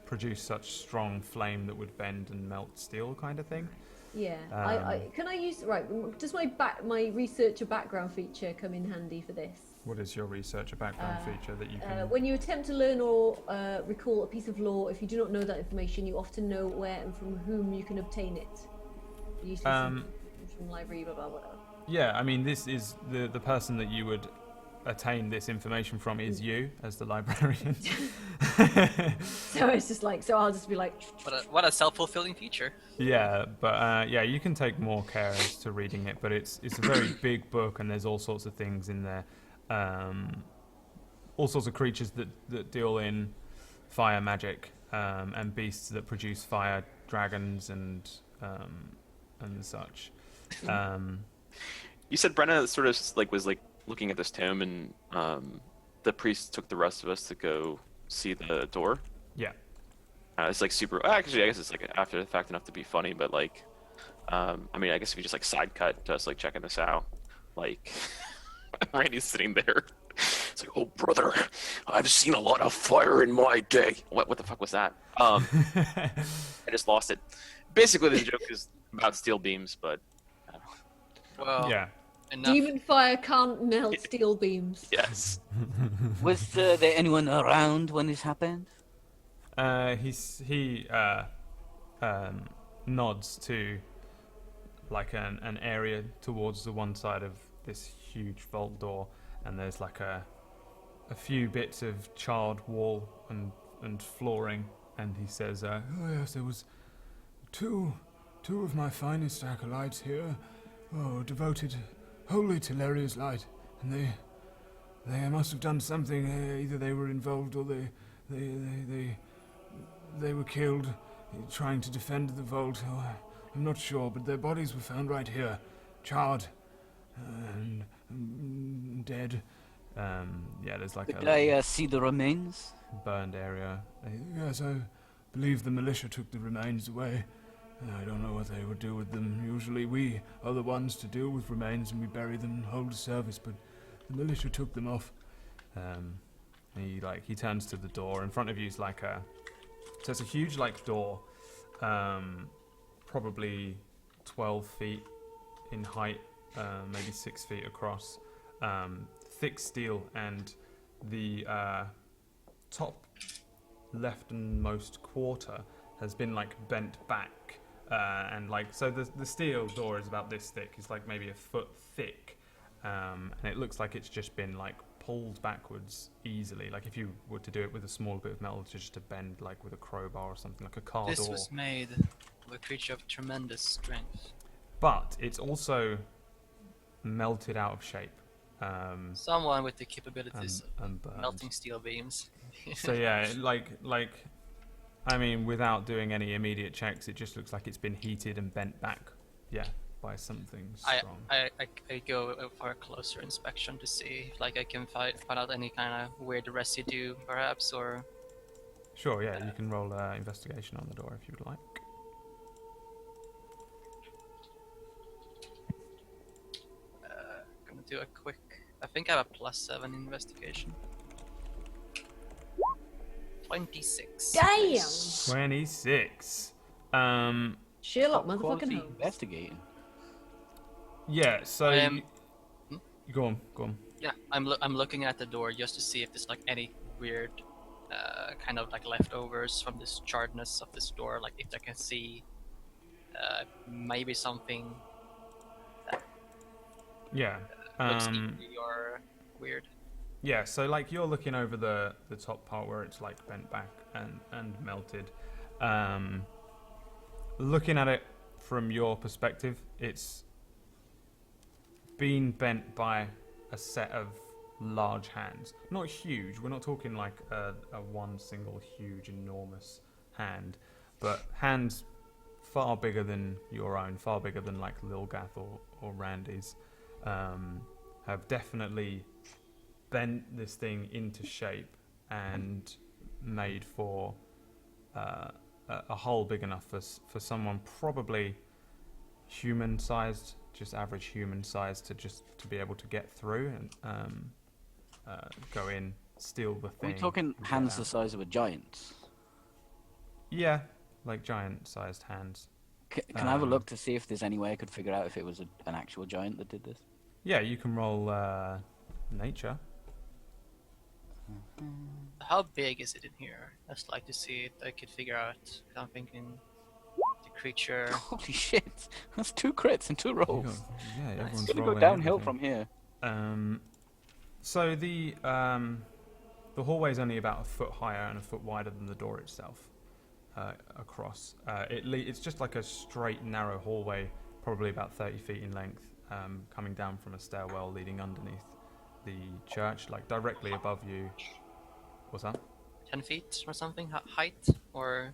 produce such strong flame that would bend and melt steel, kind of thing. Yeah, can I use does my researcher background feature come in handy for this? What is your researcher background feature that you can? When you attempt to learn or recall a piece of lore, if you do not know that information, you often know where and from whom you can obtain it. Usually from library, blah blah whatever. Yeah, I mean this is the person that you would attain this information from is you as the librarian. So it's just like, so I'll just be like, What a self-fulfilling feature. Yeah, but yeah, you can take more care as to reading it, but it's a very big book and there's all sorts of things in there. All sorts of creatures that deal in fire magic, and beasts that produce fire, dragons and such. You said Brenna sort of like was like looking at this tome, and the priest took the rest of us to go see the door. Yeah. It's like super. Actually, I guess it's like after the fact enough to be funny, but like, I mean, I guess if you just like side cut to us like checking this out, like Randy's sitting there. It's like, oh brother, I've seen a lot of fire in my day. What the fuck was that? I just lost it. Basically, the joke is about steel beams, but Well, Yeah. enough. demon fire can't melt steel beams. yes. Was there anyone around when this happened? He nods to like an area towards the one side of this huge vault door, and there's like a few bits of charred wall and flooring, and he says, Oh yes, there was two of my finest acolytes here, devoted wholly to Leria's light, and they must have done something. Either they were involved or they were killed trying to defend the vault. I'm not sure, but their bodies were found right here, charred and dead. Yeah, there's like Could I see the remains? burned area. Yes, I believe the militia took the remains away. I don't know what they would do with them. Usually we are the ones to deal with remains and we bury them and hold a service, but the militia took them off. He turns to the door. In front of you is like so it's a huge like door, probably 12 feet in height, maybe 6 feet across, thick steel, and the top leftmost quarter has been like bent back And like, so the steel door is about this thick. It's like maybe a foot thick, and it looks like it's just been like pulled backwards easily. Like if you were to do it with a small bit of metal, just to bend like with a crowbar or something, like a car This door. was made of a creature of tremendous strength. But it's also melted out of shape. Someone with the capabilities And of burned. melting steel beams. So yeah, like I mean, without doing any immediate checks, it just looks like it's been heated and bent back. Yeah, by something strong. I go for a closer inspection to see if like I can find out any kind of weird residue, perhaps, or Sure, yeah, you can roll investigation on the door if you'd like. gonna do a quick. I think I have a +7 investigation. 26. Damn! 26. Sherlock, Top quality motherfucking Holmes. investigating. Yeah, so Hmm? go on. Yeah, I'm looking at the door just to see if there's like any weird kind of like leftovers from this charredness of this door. Like if I can see maybe something Yeah. looks eerie or weird. Yeah, so like you're looking over the top part where it's like bent back and melted. Looking at it from your perspective, it's been bent by a set of large hands. Not huge, we're not talking like a one single huge enormous hand, but hands far bigger than your own, far bigger than like Lilgath or Randy's, have definitely bent this thing into shape and made for a hole big enough for someone probably human-sized, just average human-sized, to be able to get through and go in, steal the Are thing. we talking and get hands the out. size of a giant? Yeah, like giant-sized hands. Can I have a look to see if there's any way I could figure out if it was an actual giant that did this? Yeah, you can roll nature. How big is it in here? I'd just like to see if I could figure out. I'm thinking the creature. Holy shit! That's 2 crits and 2 rolls. Yeah, everyone's It's gonna go rolling downhill everything. from here. So the hallway's only about a foot higher and a foot wider than the door itself. Across, it's just like a straight, narrow hallway, probably about 30 feet in length, coming down from a stairwell leading underneath the church, like directly above you. What's that? 10 feet or something? Height? Or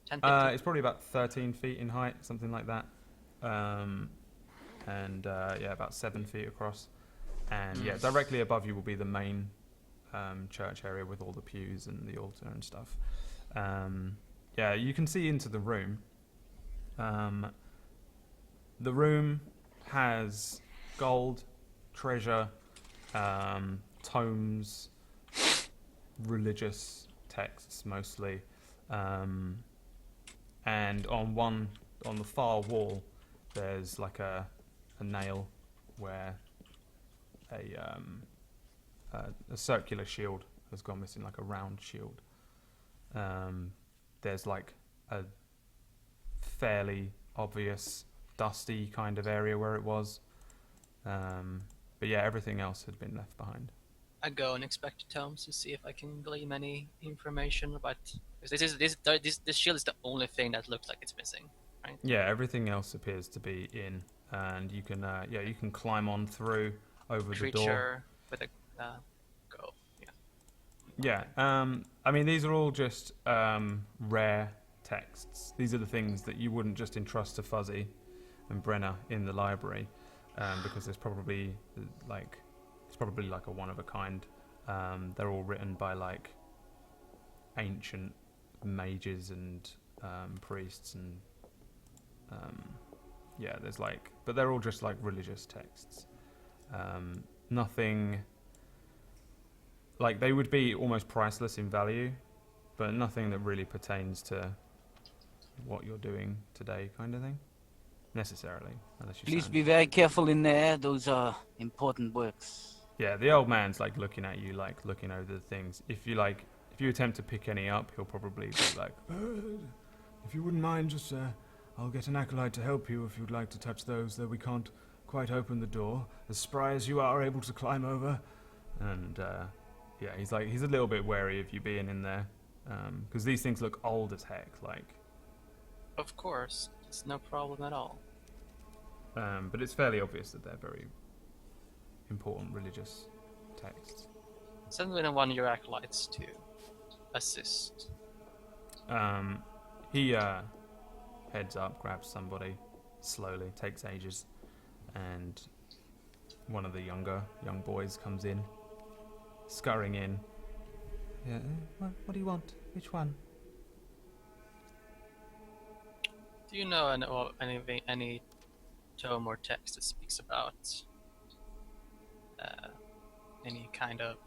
10 feet? It's probably about 13 feet in height, something like that. And yeah, about 7 feet across. And yeah, directly above you will be the main church area with all the pews and the altar and stuff. Yeah, you can see into the room. The room has gold, treasure, tomes, religious texts mostly, and on the far wall there's like a nail where a circular shield has gone missing, like a round shield. There's like a fairly obvious dusty kind of area where it was, but yeah, everything else had been left behind. I go and inspect the tomes to see if I can glean any information about. This shield is the only thing that looks like it's missing, right? Yeah, everything else appears to be in, and you can you can climb on through over the door. Creature with a go. Yeah. Yeah, I mean, these are all just rare texts. These are the things that you wouldn't just entrust to Fuzzy and Brenna in the library, because there's probably like a one of a kind. They're all written by like ancient mages and priests, and yeah, there's like, but they're all just like religious texts. Nothing. Like, they would be almost priceless in value, but nothing that really pertains to what you're doing today, kind of thing, necessarily, unless you. Please sound- be very careful in there. Those are important works. Yeah, the old man's like looking at you, like looking over the things. If you attempt to pick any up, he'll probably be like, If you wouldn't mind just I'll get an acolyte to help you if you'd like to touch those, though we can't quite open the door. As spry as you are able to climb over. And, yeah, he's a little bit wary of you being in there. Because these things look old as heck, like. Of course, it's no problem at all. But it's fairly obvious that they're very important religious texts. Send in one of your acolytes to assist. He heads up, grabs somebody slowly, takes ages, and one of the young boys comes in, scurrying in. Yeah, what do you want? Which one? Do you know any tome or text that speaks about any kind of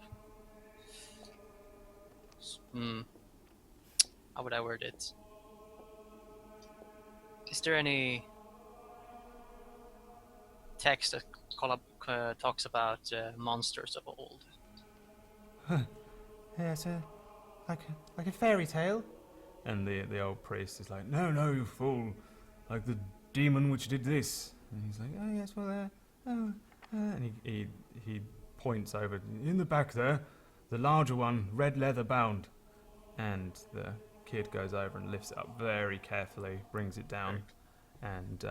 how would I word it? Is there any text that talks about monsters of old? Yes, like a fairy tale. And the old priest is like, No, you fool. Like the demon which did this. and he's like, oh yes, well, and he points over In the back there, the larger one, red leather bound. and the kid goes over and lifts it up very carefully, brings it down, and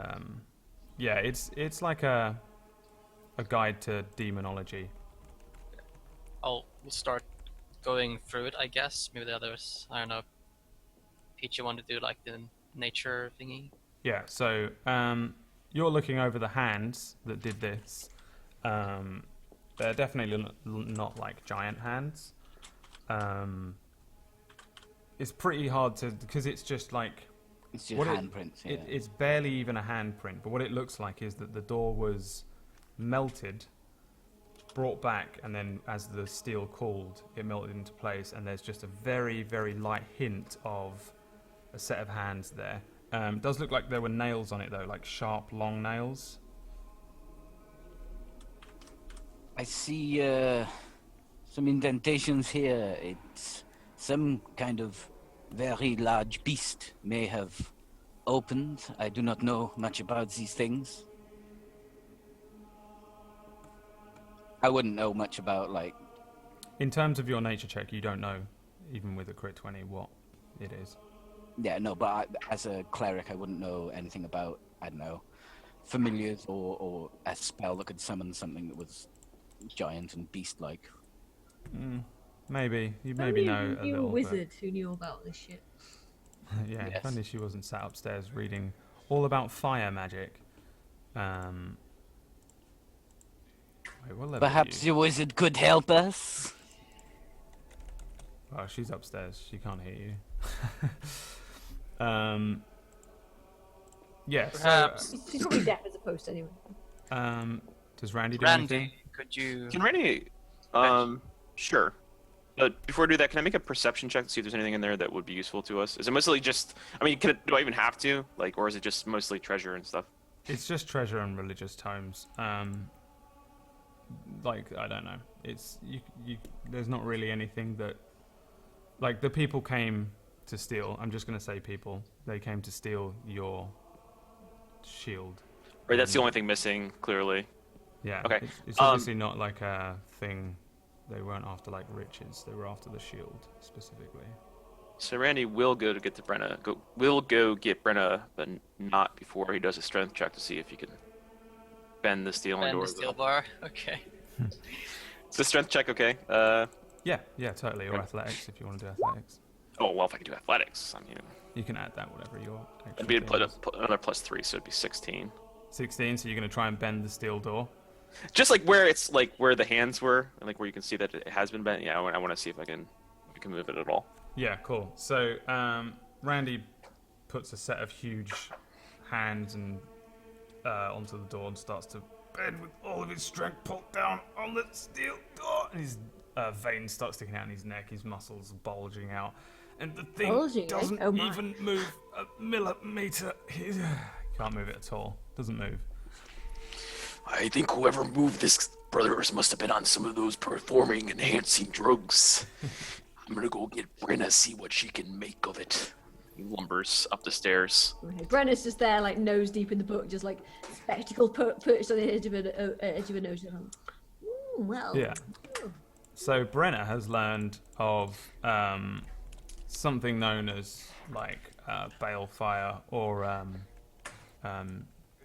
yeah, it's like a guide to demonology. We'll start going through it, I guess. Maybe the others, I don't know. Peach, you want to do like the nature thingy? Yeah, so you're looking over the hands that did this. They're definitely not like giant hands. It's pretty hard to, because it's just like... It's just handprints, yeah. It's barely even a handprint, but what it looks like is that the door was melted, brought back, and then as the steel cooled, it melted into place, and there's just a very, very light hint of a set of hands there. It does look like there were nails on it, though, like sharp, long nails. I see some indentations here. It's some kind of very large beast may have opened. I do not know much about these things. I wouldn't know much about, like... In terms of your nature check, you don't know, even with a crit 20, what it is. Yeah, no, but as a cleric, I wouldn't know anything about, I don't know, familiars or a spell that could summon something that was giant and beast-like. Maybe. You maybe know a You little a wizard who knew about this shit. Yeah, Yes. if only she wasn't sat upstairs reading all about fire magic. Wait, what level Perhaps are you? your wizard could help us? Oh, she's upstairs. She can't hear you. Yeah, Perhaps. She's probably deaf as a post anyway. does Randy do anything? Randy, could you... Can Randy? Sure. But before I do that, can I make a perception check to see if there's anything in there that would be useful to us? Is it mostly just? I mean, do I even have to? Like, or is it just mostly treasure and stuff? It's just treasure and religious tomes. Like, I don't know. It's you. There's not really anything that, like, the people came to steal. I'm just gonna say people. They came to steal your shield. Right. That's the only thing missing. Clearly. Yeah. Okay, It's obviously not like a thing. They weren't after like riches. They were after the shield specifically. So Randy will go to get to Brenna. Will go get Brenna, but not before he does a strength check to see if he can bend the steel And door. the steel bar? Okay. Is the strength check okay? Yeah, totally. Or Okay. athletics if you want to do athletics. Oh well, if I can do athletics, I mean, You can add that whatever you want. it'd be another +3, so it'd be 16. 16. So you're gonna try and bend the steel door. Just like where it's like where the hands were, and like where you can see that it has been bent. Yeah, I want to see if I can move it at all. Yeah, cool. So Randy puts a set of huge hands and onto the door and starts to bend with all of his strength, pull down on the steel door, and his veins start sticking out in his neck, his muscles bulging out, and the thing Bulging, eh? doesn't Oh my. even move a millimeter. Can't move it at all. Doesn't move. I think whoever moved this brothers must have been on some of those performing enhancing drugs. I'm gonna go get Brenna, see what she can make of it. He lumbers up the stairs. Okay. Brenna's just there, like nose deep in the book, just like spectacle perched on the edge of a nose. Well. Yeah. So Brenna has learned of something known as like balefire or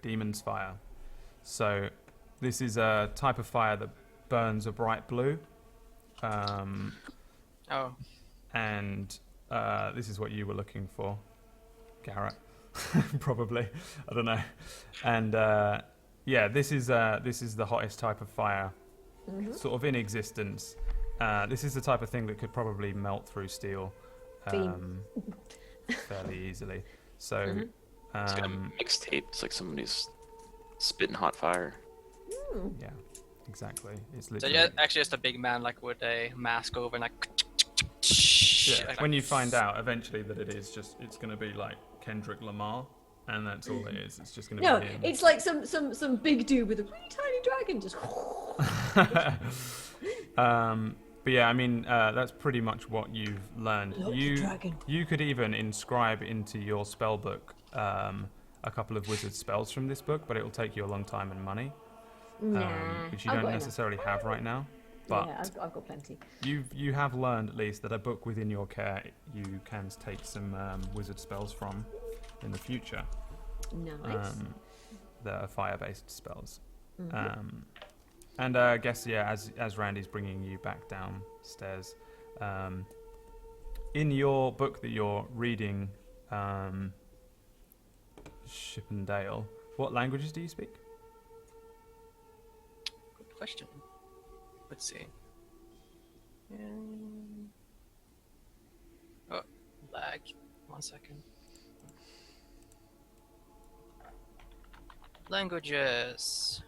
demon's fire. So this is a type of fire that burns a bright blue. Oh, And this is what you were looking for, Garrett. Probably. I don't know. And yeah, this is the hottest type of fire, sort of in existence. This is the type of thing that could probably melt through steel fairly easily. So It's got a mixtape. It's like somebody's spitting hot fire. yeah, exactly. It's so literally yeah, actually just a big man like with a mask over and like. yeah. When you find out eventually that it's going to be like Kendrick Lamar, and that's all it is. It's just going to No, be him. it's like some big dude with a really tiny dragon just. But yeah, I mean, that's pretty much what you've learned. Love the dragon. You could even inscribe into your spell book a couple of wizard spells from this book, but it will take you a long time and money, which you I've don't got enough. necessarily have right now. But Yeah, I've got plenty. you have learned at least that a book within your care you can take some wizard spells from in the future. Nice. That are fire-based spells. And I guess yeah, as Randy's bringing you back downstairs, in your book that you're reading, Chippendale, what languages do you speak? Good question. Let's see. Oh, lag. 1 second. Languages.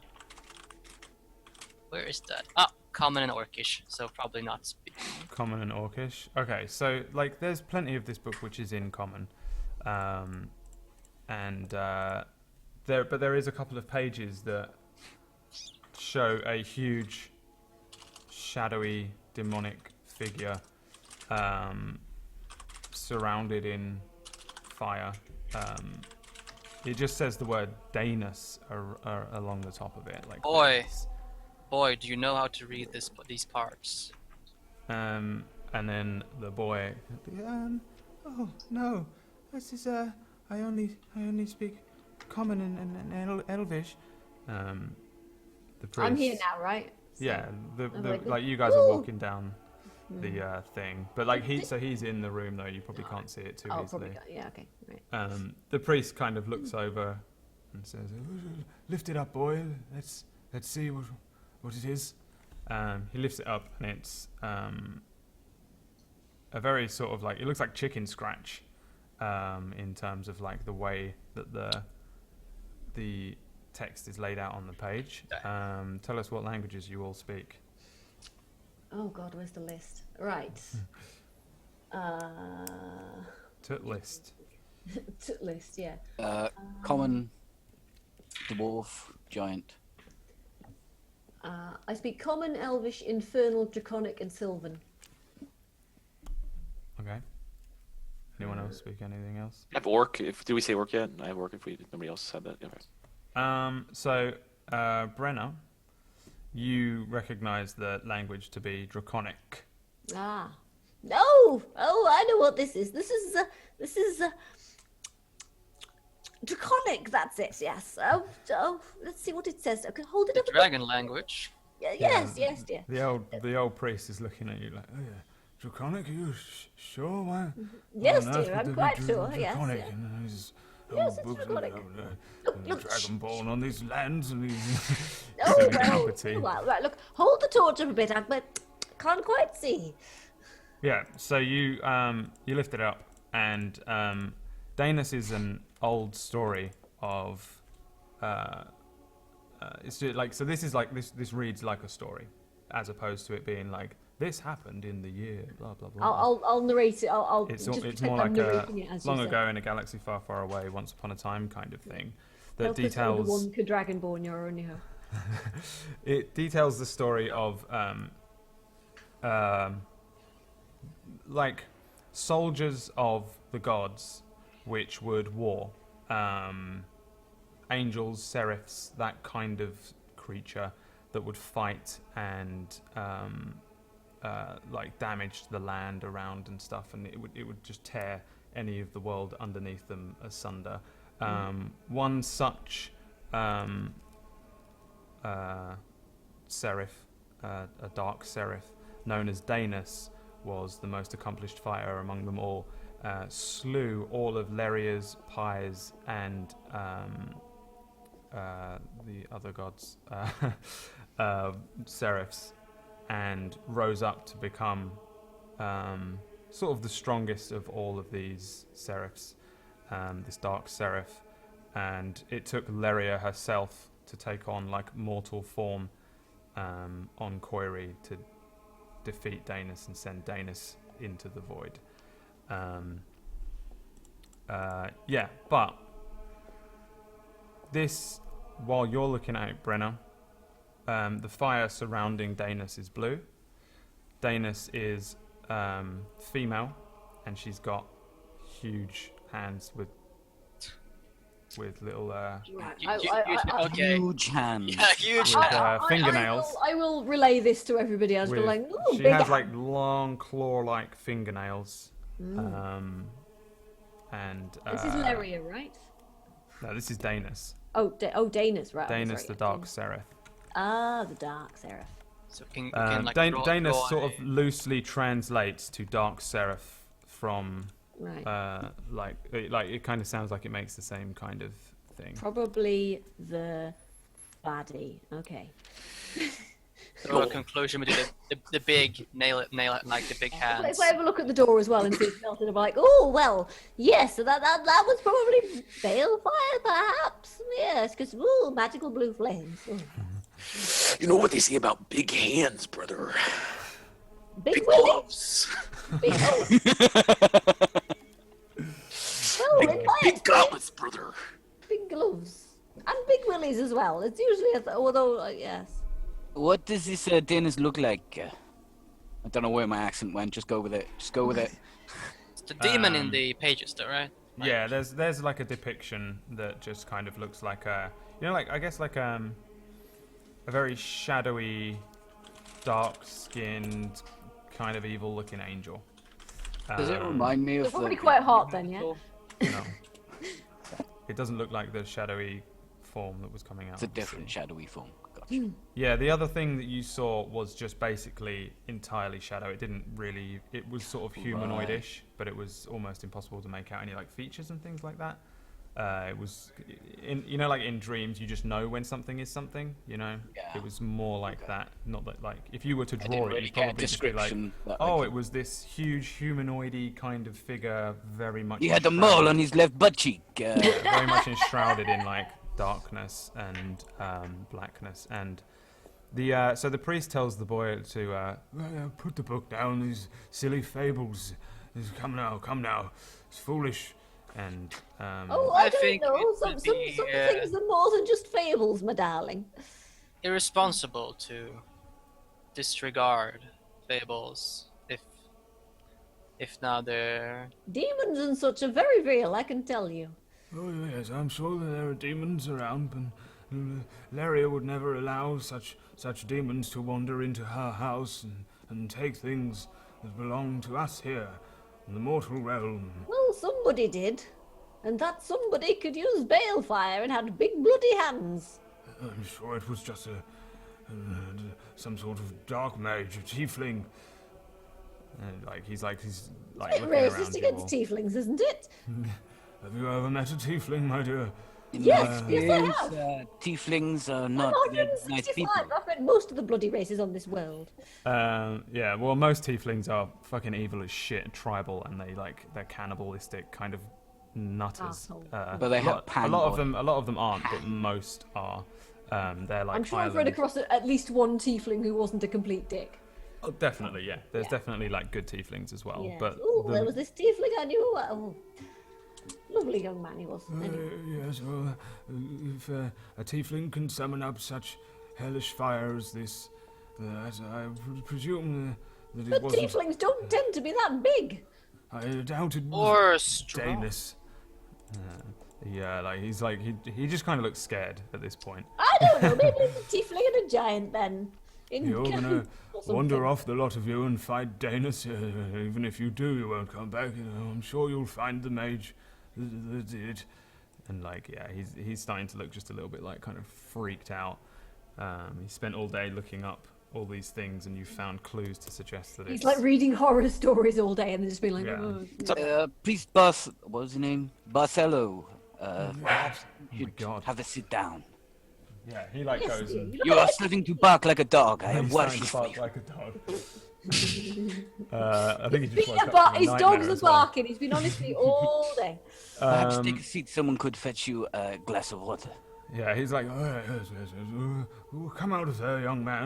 Where is that? Ah, Common and Orcish. So probably not speaking. Common and Orcish. Okay, so like there's plenty of this book which is in Common, and there is a couple of pages that show a huge, shadowy, demonic figure surrounded in fire. It just says the word Danus along the top of it. Like Boy, do you know how to read these parts? and then the boy, oh no, this is I only speak Common and Elvish. The priest. I'm here now, right? So- Yeah, like, like you guys are "Ooh." walking down the thing, but like he's in the room though. You probably can't see it too Oh, easily. probably. Yeah. Okay. Right. The priest kind of looks over and says, Lift it up, boy. Let's see what it is. he lifts it up and it's a very sort of like, it looks like chicken scratch in terms of like the way that the text is laid out on the page. Tell us what languages you all speak. Oh God, where's the list? Right. Tut list. List. Yeah. Common, dwarf, giant. I speak Common, Elvish, Infernal, Draconic, and Sylvan. Okay. Anyone else speak anything else? I have orc. Did we say orc yet? I have orc. If nobody else said that. Okay. So Brenna, you recognize the language to be Draconic. Ah. No! Oh, I know what this is. This is Draconic, that's it, yes. Oh, let's see what it says. Okay, hold it The up. dragon language. Yes, dear. The old priest is looking at you like, Oh yeah, Draconic. Are you sure? Why? Yes, on earth dear, would I'm there be quite sure, yes. Draconic Yeah. in these Yes, it's books and, Draconic. and Look, Dragonborn on these lands and these. Oh, Semi well, property. well, right, look, hold the torch up a bit, but can't quite see. yeah. So you lift it up, and Danus is an old story of. It's just like, so this is like this reads like a story, as opposed to it being like this happened in the year blah blah blah. I'll narrate it. I'll It's just it's pretend more I'm like a narrating it as long you say. ago in a galaxy far, far away, once upon a time kind of thing. That Help us, oh, the details one Dragonborn you're only her. it details the story of like soldiers of the gods which would war. Angels, seraphs, that kind of creature that would fight and like damage the land around and stuff, and it would just tear any of the world underneath them asunder. One such seraph, a dark seraph known as Danis, was the most accomplished fighter among them all. Slew all of Leria's, Pies, and the other gods, seraphs, and rose up to become sort of the strongest of all of these seraphs, this dark seraph. And it took Leria herself to take on like mortal form on Koiury to defeat Danis and send Danis into the void. But this, while you're looking at it, Brenna, the fire surrounding Danis is blue. Danis is female, and she's got huge hands with little Okay. Huge hands. Yeah, huge. with fingernails. I will relay this to everybody else. Be With- like, ooh, she big has hand. like long claw-like fingernails. And This is Leria, right? no, this is Danis. Danis, right? Danis, sorry. the dark seraph. Ah, the dark seraph. So we can like Danis draw sort of loosely translates to dark seraph from Right. like it kind of sounds like it makes the same kind of thing. Probably the baddie. Okay. draw a conclusion between the big nail it like the big hands. If I ever look at the door as well and see it melted, I'm like, oh well, yes, that was probably balefire, perhaps. Yes, because magical blue flames. Ooh. You know what they say about big hands, brother? Big Big willies. gloves. Big, in my Big experience, gauntlets, brother. big gloves and big willies as well. It's usually although yes. What does this Danis look like? I don't know where my accent went. Just go with it. Just go with it. It's the demon in the pages, though, right? Yeah, there's like a depiction that just kind of looks like like I guess like a very shadowy, dark-skinned, kind of evil-looking angel. Does it remind me of They're probably the- quite hot then, yeah. No, it doesn't look like the shadowy form that was coming out. It's a of the different sea. shadowy form. Gotcha. Yeah, the other thing that you saw was just basically entirely shadow. It didn't really. It was sort of humanoid-ish, but it was almost impossible to make out any like features and things like that. It was, like in dreams, you just know when something is something. Yeah. It was more like that. Not that like if you were to I draw didn't it, really you'd get a probably just be like, description. oh, it was this huge humanoid-y kind of figure, very much. He had a enshrouded- mole on his left butt cheek. very much enshrouded in like darkness and blackness. And so the priest tells the boy to Put the book down, these silly fables. Come now. It's foolish. and I I don't think know. it Some would be, things are more than just fables, my darling. Irresponsible to disregard fables if now they're Demons and such are very real, I can tell you. Oh yes, I'm sure that there are demons around, but Leria would never allow such demons to wander into her house and take things that belong to us here in the mortal realm. Well, somebody did. And that somebody could use balefire and had big bloody hands. I'm sure it was just some sort of dark mage, a tiefling. he's It's looking racist around you against all. tieflings, isn't it? Have you ever met a tiefling, my dear? Yes, yes, I Yes, have. tieflings are I'm not nice people. 165. I've met most of the bloody races on this world. Yeah, well, most tieflings are fucking evil as shit and tribal, and they're cannibalistic kind of nutters. Asshole. But they have a lot of them aren't, but most are. They're like I'm sure I've run island- across at least one tiefling who wasn't a complete dick. Oh, definitely, yeah. There's definitely like good tieflings as well, Yes. but Ooh, the- there was this tiefling I knew. Oh, lovely young man he was. Anyway. Yes, well, if a tiefling can summon up such hellish fire as this, that I presume that it But wasn't. tieflings don't tend to be that big. I doubted or strong. Danis. Yeah, like he just kind of looks scared at this point. I don't know. Maybe it's a tiefling and a giant then. You're gonna or wander something. off, the lot of you, and fight Danis. Even if you do, you won't come back. I'm sure you'll find the mage that did it. And like, yeah, he's starting to look just a little bit like kind of freaked out. He spent all day looking up all these things, and you found clues to suggest that He's it's like reading horror stories all day and then just being like, Yeah. oh. Priest Bas, what was his name? Barcelo. Perhaps my you should God. have a sit down. yeah. He like Yes, goes dear, and you look You are like- starting to bark like a dog. I he's have starting worries to for bark you. like a dog. I think he just woke Peter up Bar- from a his nightmare dogs are as well. barking. He's been on his feet all day. Perhaps take a seat. Someone could fetch you a glass of water. Yeah, he's like, Yes. Come out of there, young man.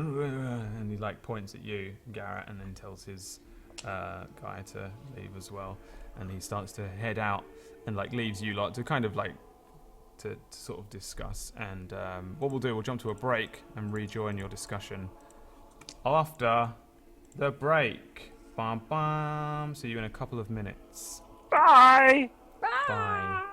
and he like points at you, Garrett, and then tells his guy to leave as well. And he starts to head out and like leaves you lot to kind of like to sort of discuss. And what we'll do, we'll jump to a break and rejoin your discussion after the break. Bam bam. See you in a couple of minutes. Bye. Bye.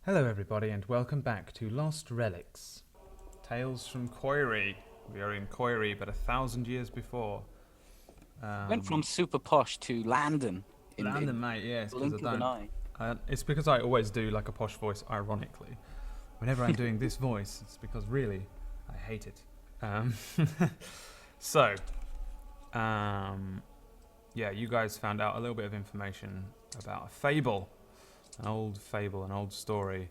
Hello everybody and welcome back to Lost Relics. Tales from Koiury. We are in Koiury but 1,000 years before. Went from super posh to Landon. Landon, mate, yes, because blink of an eye. it's because I always do like a posh voice ironically. Whenever I'm doing this voice, it's because really, I hate it. So, yeah, you guys found out a little bit of information about a fable. An old fable, an old story.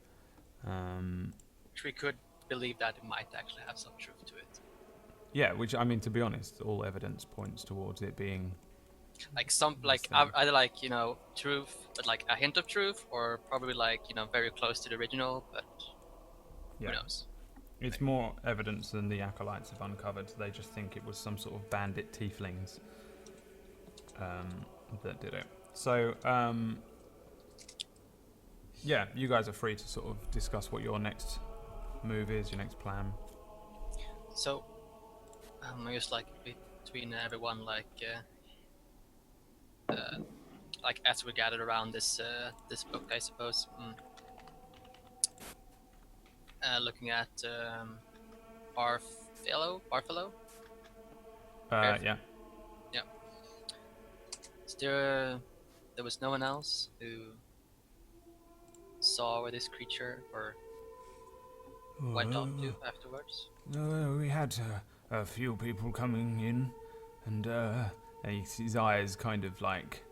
Which we could believe that it might actually have some truth to it. Yeah, which, I mean, to be honest, all evidence points towards it being... Like some, like Understand. either like, you know, truth, but like a hint of truth, or probably like, you know, very close to the original, but Yeah. who knows? It's more evidence than the acolytes have uncovered. They just think it was some sort of bandit tieflings that did it. So, yeah, you guys are free to sort of discuss what your next move is, your next plan. So, I just like between everyone, like as we gathered around this this book, I suppose. Looking at Barfellow. Yeah. Yeah. Is there was no one else who saw where this creature or went on to afterwards? No, we had a few people coming in, and His eyes kind of like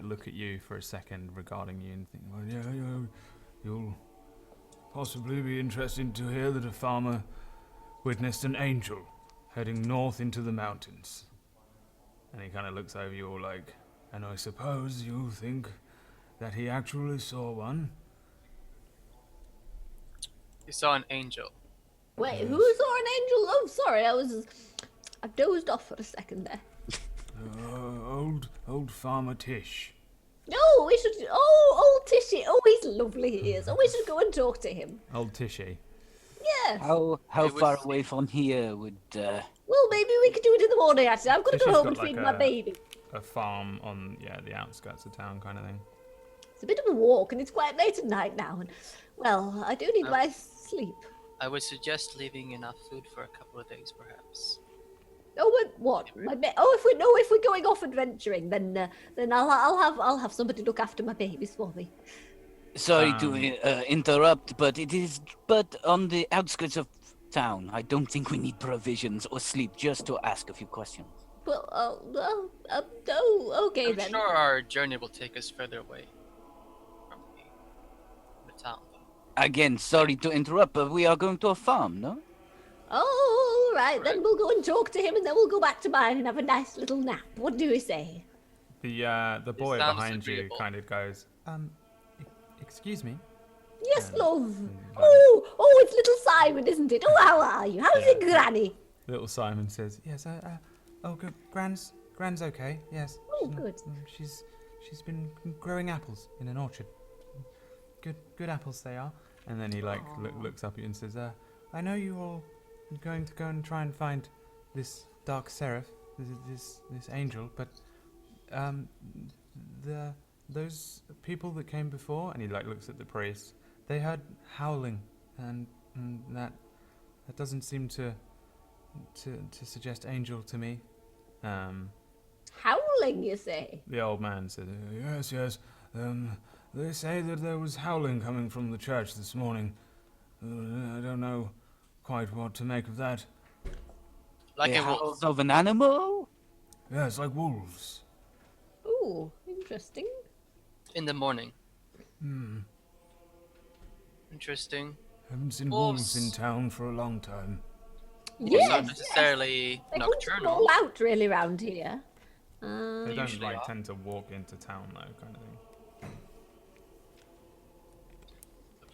look at you for a second regarding you and think, well, yeah, you'll possibly be interested to hear that a farmer witnessed an angel heading north into the mountains. and he kind of looks over you all like, And I suppose you think that he actually saw one? You saw an angel. Wait, who saw an angel? Oh, sorry, I dozed off for a second there. Old Farmer Tish. No, we should. Oh, old Tishy. Oh, he's lovely. He is. Oh, we should go and talk to him. old Tishy. Yes. How It was- far away from here would Well, maybe we could do it in the morning. Actually, I'm going to Tishy's go home got and like feed my baby. a farm on the outskirts of town kind of thing. It's a bit of a walk, and it's quite late at night now. And well, I do need my sleep. I would suggest leaving enough food for a couple of days, perhaps. Oh, but what? If we're going off adventuring, then I'll have somebody look after my babies for me. Sorry to interrupt, but it is but on the outskirts of town. I don't think we need provisions or sleep, just to ask a few questions. Well, okay I'm then. sure our journey will take us further away from the town. Again, sorry to interrupt, but we are going to a farm, no? Oh, all right. Then we'll go and talk to him, and then we'll go back to mine and have a nice little nap. What do you say? The boy sounds behind you agreeable. kind of goes, excuse me. Yes, Yeah. love. Oh, it's little Simon, isn't it? Oh, how are you? How's your granny? Little Simon says, yes, good. Gran's okay, yes. Oh, good. She's been growing apples in an orchard. Good apples they are. And then he looks up at you and says, I know you all are going to go and try and find this dark seraph, this angel, but those people that came before, and he looks at the priest, they heard howling, and that doesn't seem to suggest angel to me. Howling, you say? The old man said, Yes. They say that there was howling coming from the church this morning. I don't know quite what to make of that. Like the a wolf. howls of an animal? Yes, like wolves. Ooh, interesting. In the morning. Hmm. Interesting. Haven't seen Wolves. wolves in town for a long time. It's not Yes, necessarily they hunt them nocturnal. all out really round here. they don't Usually are. tend to walk into town though, kind of thing.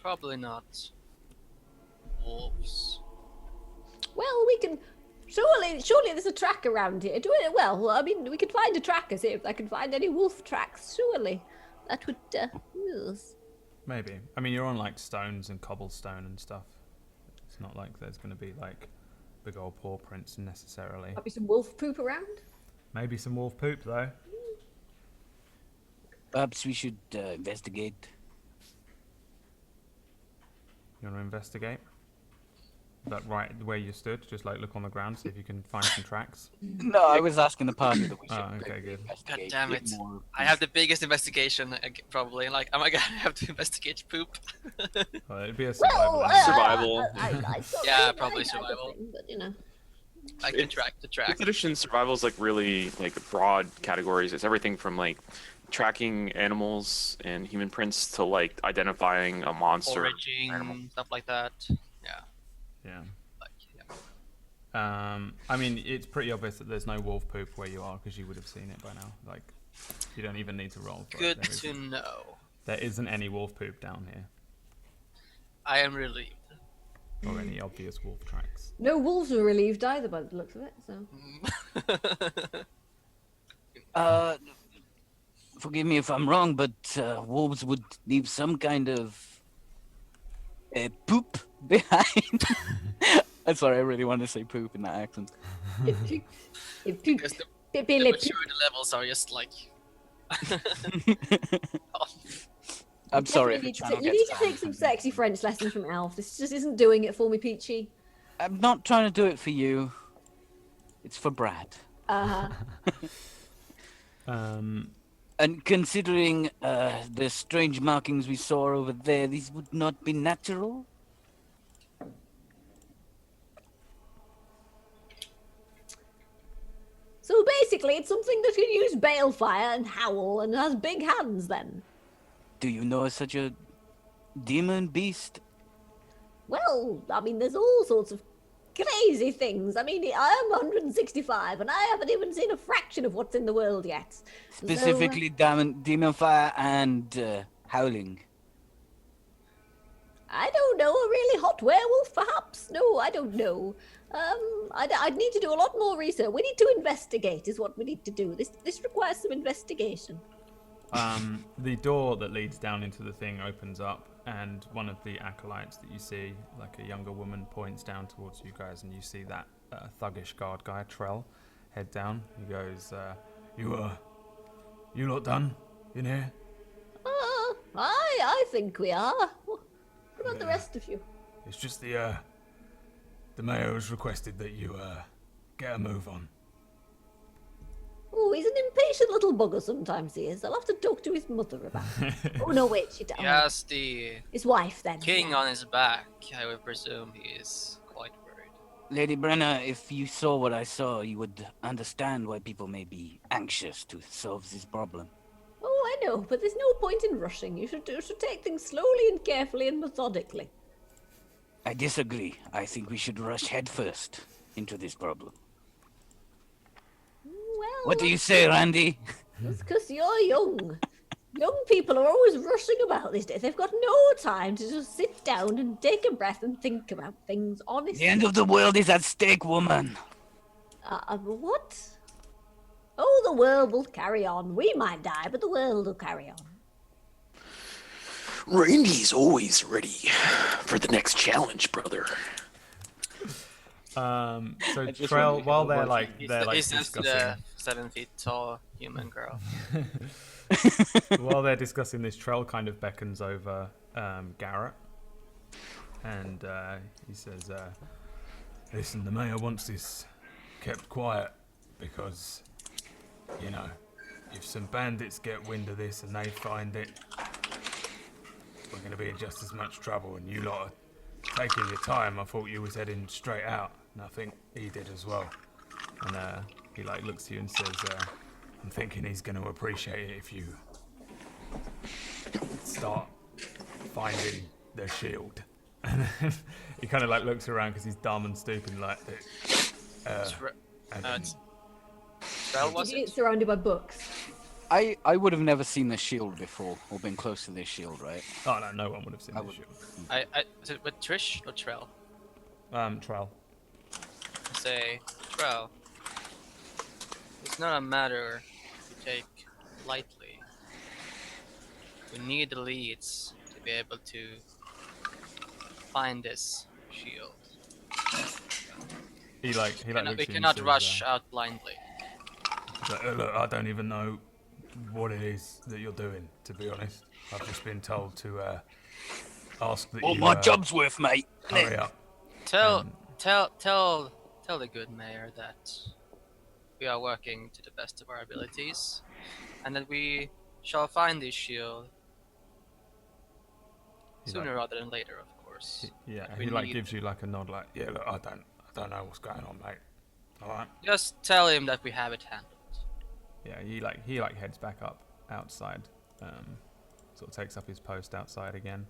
Probably not wolves. Well, we can. Surely there's a track around here. Do it well. I mean, we could find a tracker. See if I can find any wolf tracks. Surely, that would. Yes. Maybe. I mean, you're on like stones and cobblestone and stuff. It's not like there's going to be like big old paw prints necessarily. Might be some wolf poop around. Maybe some wolf poop though. Perhaps we should investigate. You want to investigate? That right where you stood, just like look on the ground, see if you can find some tracks. No, I was asking the party that we should Oh, okay, good. God investigate. damn get it! more I have the biggest investigation probably. Like, am I gonna have to investigate poop? Well, it'd be a survival. Well, anyway. Survival. Yeah, probably survival. But you know. I can track the track. Fifth edition survival is like really like broad categories. It's everything from like tracking animals and human prints to like identifying a monster. animal. Foraging, stuff like that. Yeah. Yeah. Like, yeah. I mean, it's pretty obvious that there's no wolf poop where you are because you would have seen it by now. Like, you don't even need to roll for Good it. to know. There isn't any wolf poop down here, I am relieved. or any obvious wolf tracks. No wolves were relieved either by the looks of it. So Forgive me if I'm wrong, but wolves would leave some kind of poop behind. I'm sorry, I really wanted to say poop in that accent. Because the maturity levels are just like. I'm sorry. You need to take some sexy French lessons from Alf. This just isn't doing it for me, Peachy. I'm not trying to do it for you. It's for Brad. And considering the strange markings we saw over there, these would not be natural? So basically, it's something that can use balefire and howl and has big hands. Then, Do you know such a demon beast? well, I mean, there's all sorts of crazy things. I mean, I am 165, and I haven't even seen a fraction of what's in the world yet. Specifically, demon fire and howling. I don't know, a really hot werewolf, perhaps? No, I don't know. I'd need to do a lot more research. We need to investigate, is what we need to do. This requires some investigation. The door that leads down into the thing opens up, and one of the acolytes that you see, like a younger woman, points down towards you guys, and you see that thuggish guard guy, Trell, head down. He goes, You lot done in here? I think we are. What about the rest of you? It's just the mayor has requested that you get a move on. Oh, he's an impatient little bugger sometimes, he is. I'll have to talk to his mother about it. Oh, no, wait, she He doesn't. has the His wife, then. king on his back. I would presume he is quite worried. Lady Brenna, if you saw what I saw, you would understand why people may be anxious to solve this problem. Oh, I know, but there's no point in rushing. You should take things slowly and carefully and methodically. I disagree. I think we should rush headfirst into this problem. Well, What do you say, Randy? that's because you're young. Young people are always rushing about these days. They've got no time to just sit down and take a breath and think about things, honestly. The end of the world is at stake, woman. What? Oh, the world will carry on. We might die, but the world will carry on. Randy's always ready for the next challenge, brother. so just Trell, wondering while how they're much like He's they're like just discussing, the 7 feet tall human girl. while they're discussing this, Trell kind of beckons over Garrett, and he says, Listen, the mayor wants this kept quiet because, you know, if some bandits get wind of this and they find it, we're going to be in just as much trouble. And you lot are taking your time. I thought you was heading straight out, and I think he did as well. and he like looks to you and says, I'm thinking he's going to appreciate it if you start finding the shield. and then he kind of like looks around because he's dumb and stupid, like, And then- Trell was It's it? surrounded by books. I would have never seen this shield before, or been close to this shield, right? oh no, no one would have seen I this would- shield. Is it with Trish or Trell? Trell. Say, Trell. It's not a matter to take lightly. We need the leads to be able to find this shield. He like We looks at you and cannot says, rush out blindly. Look, I don't even know what it is that you're doing, to be honest. I've just been told to ask that All you my job's worth, mate. hurry up. Tell the good mayor that we are working to the best of our abilities, and that we shall find this shield He, sooner like, rather than later, of course. yeah, We he like need- gives you like a nod, like, yeah, look, I don't know what's going on, mate. All right. Just tell him that we have it handled. Yeah, he heads back up outside, sort of takes up his post outside again.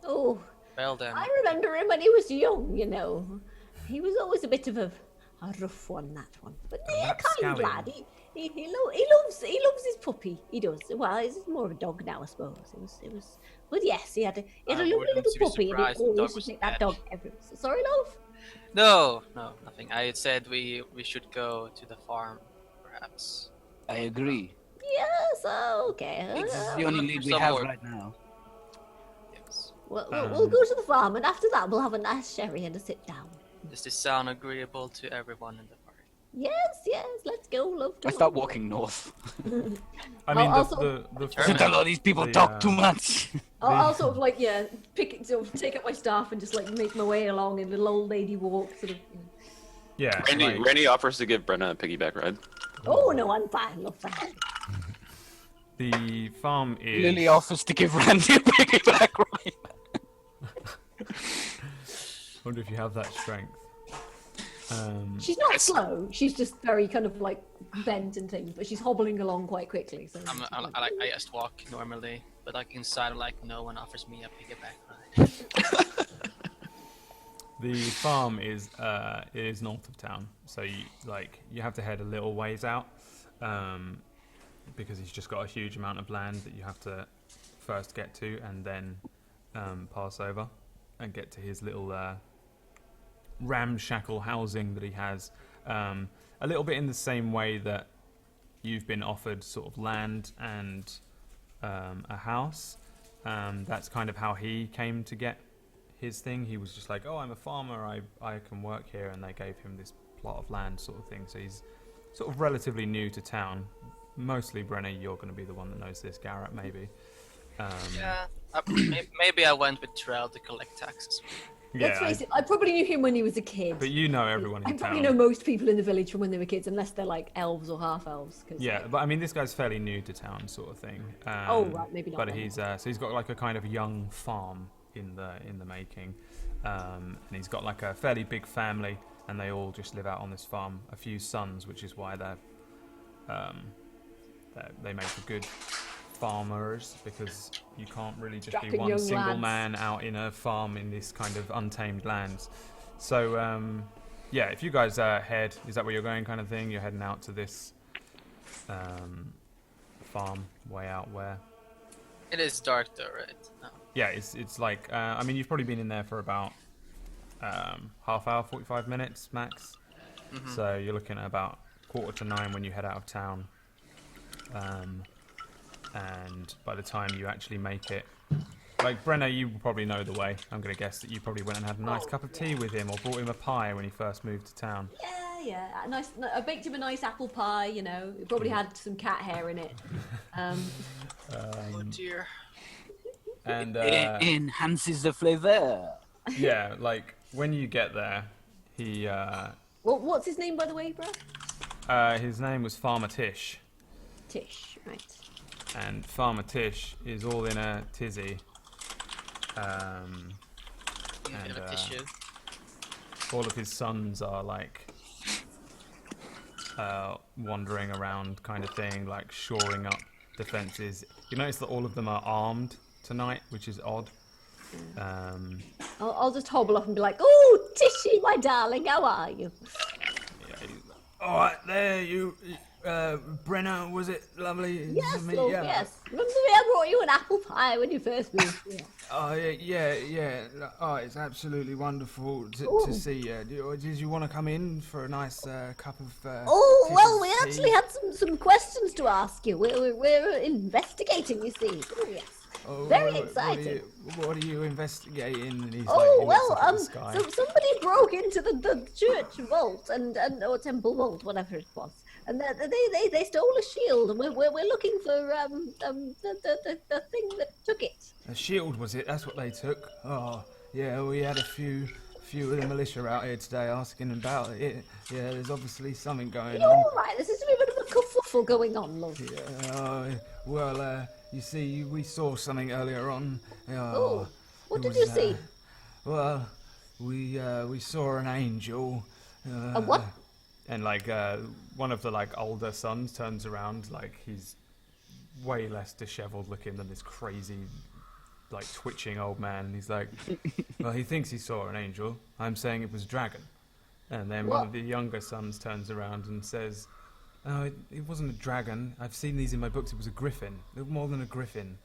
Oh, Well then, I remember him when he was young, you know. He was always a bit of a rough one, that one. But yeah, that kind scallion. lad. He loves his puppy. He does. Well, he's more of a dog now, I suppose. It was. But yes, he had a I lovely wouldn't little be puppy, and surprised he the dog always was would take that dead. dog everywhere. Sorry, love. no, nothing. I had said we should go to the farm, perhaps. I agree. Yes, okay. This is the only look lead for we some have more. right now. Yes. We'll go to the farm, and after that, we'll have a nice sherry and a sit down. Does this sound agreeable to everyone in the party? Yes, let's go, love. I start walking north. I mean, also- the Turn Tell all these people The, talk too much. I'll sort of like take up my staff and just like make my way along in a little old lady walk, sort of. yeah, Randy, like, Randy offers to give Brenna a piggyback ride. Oh no, I'm fine, love, fine. the farm is. Lily offers to give Randy a piggyback ride. Wonder if you have that strength. She's not slow. She's just very kind of like bent and things, but she's hobbling along quite quickly. So I just walk normally, but like inside, I'm like, no one offers me a piggyback ride. The farm is north of town, so you have to head a little ways out, because he's just got a huge amount of land that you have to first get to and then pass over and get to his little ramshackle housing that he has, a little bit in the same way that you've been offered sort of land and a house. That's kind of how he came to get his thing. He was just like, oh, I'm a farmer, I can work here, and they gave him this plot of land sort of thing. So he's sort of relatively new to town. Mostly, Brenna, you're going to be the one that knows this. Garrett, maybe. Yeah, maybe I went with Trell to collect taxes. let's face it, I probably knew him when he was a kid. But you know everyone in I town. probably know most people in the village from when they were kids, unless they're like elves or half elves. Yeah, but I mean, this guy's fairly new to town, sort of thing. Oh, right, maybe not But then. he's so he's got like a kind of young farm in the making, and he's got like a fairly big family, and they all just live out on this farm. A few sons, which is why they make for good farmers, because you can't really just be Strapping one young single lads. man out in a farm in this kind of untamed lands. So yeah, if you guys head, is that where you're going, kind of thing? You're heading out to this farm way out where? It is dark though, right? No. Yeah, it's like I mean, you've probably been in there for about half hour, 45 minutes max. So you're looking at about 8:45 when you head out of town. And by the time you actually make it, like Brenna, you probably know the way. I'm going to guess that you probably went and had a nice cup of tea with him, or brought him a pie when he first moved to town. Yeah. I baked him a nice apple pie. You know, it probably had some cat hair in it. Oh dear. And It enhances the flavor. yeah, like when you get there, he What's his name, by the way, bro? his name was Farmer Tish. Tish, right. And Farmer Tish is all in a tizzy. You And, have a tissue. all of his sons are like wandering around, kind of thing, like shoring up defenses. You notice that all of them are armed tonight, which is odd. I'll just hobble up and be like, "Oh, Tishy, my darling, how are you?" All right, there you, Brenna. Was it lovely Yes, to meet love, you? yes. Remember me? I brought you an apple pie when you first moved here. Oh, yeah. Oh, it's absolutely wonderful to Ooh. see you. Did you want to come in for a nice cup of Oh, well, we tea? actually had some questions to ask you. We're investigating, you see. Oh, yes. Oh, Very what exciting. What are you investigating? And he's Oh, like, he looks well, up at the sky. somebody broke into the church vault or temple vault, whatever it was. and they stole a shield, and we're looking for the thing that took it. A shield, was it? That's what they took. Oh, yeah, we had a few of the militia out here today asking about it. Yeah, there's obviously something going You're on. all right. There's just a bit of a kerfuffle going on, love. Yeah, well, you see, we saw something earlier on. Oh, what it did was, you see? Well, we saw an angel. A what? And like one of the like older sons turns around, like he's way less disheveled looking than this crazy, like twitching old man. And he's like, well, he thinks he saw an angel. I'm saying it was a dragon. And then one What? of the younger sons turns around and says, oh, it wasn't a dragon. I've seen these in my books. It was a griffin. More than a griffin.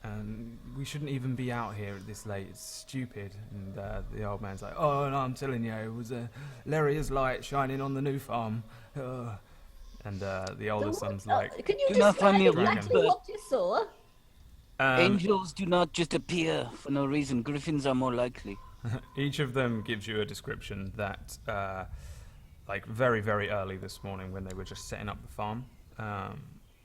And we shouldn't even be out here at this late. It's stupid. And the old man's like, oh, no, I'm telling you, it was a Leria's light shining on the new farm. And the older son's like, Can you Do not describe find me a exactly bird. what you saw? Angels do not just appear for no reason. Griffins are more likely. each of them gives you a description that, like very, very early this morning when they were just setting up the farm,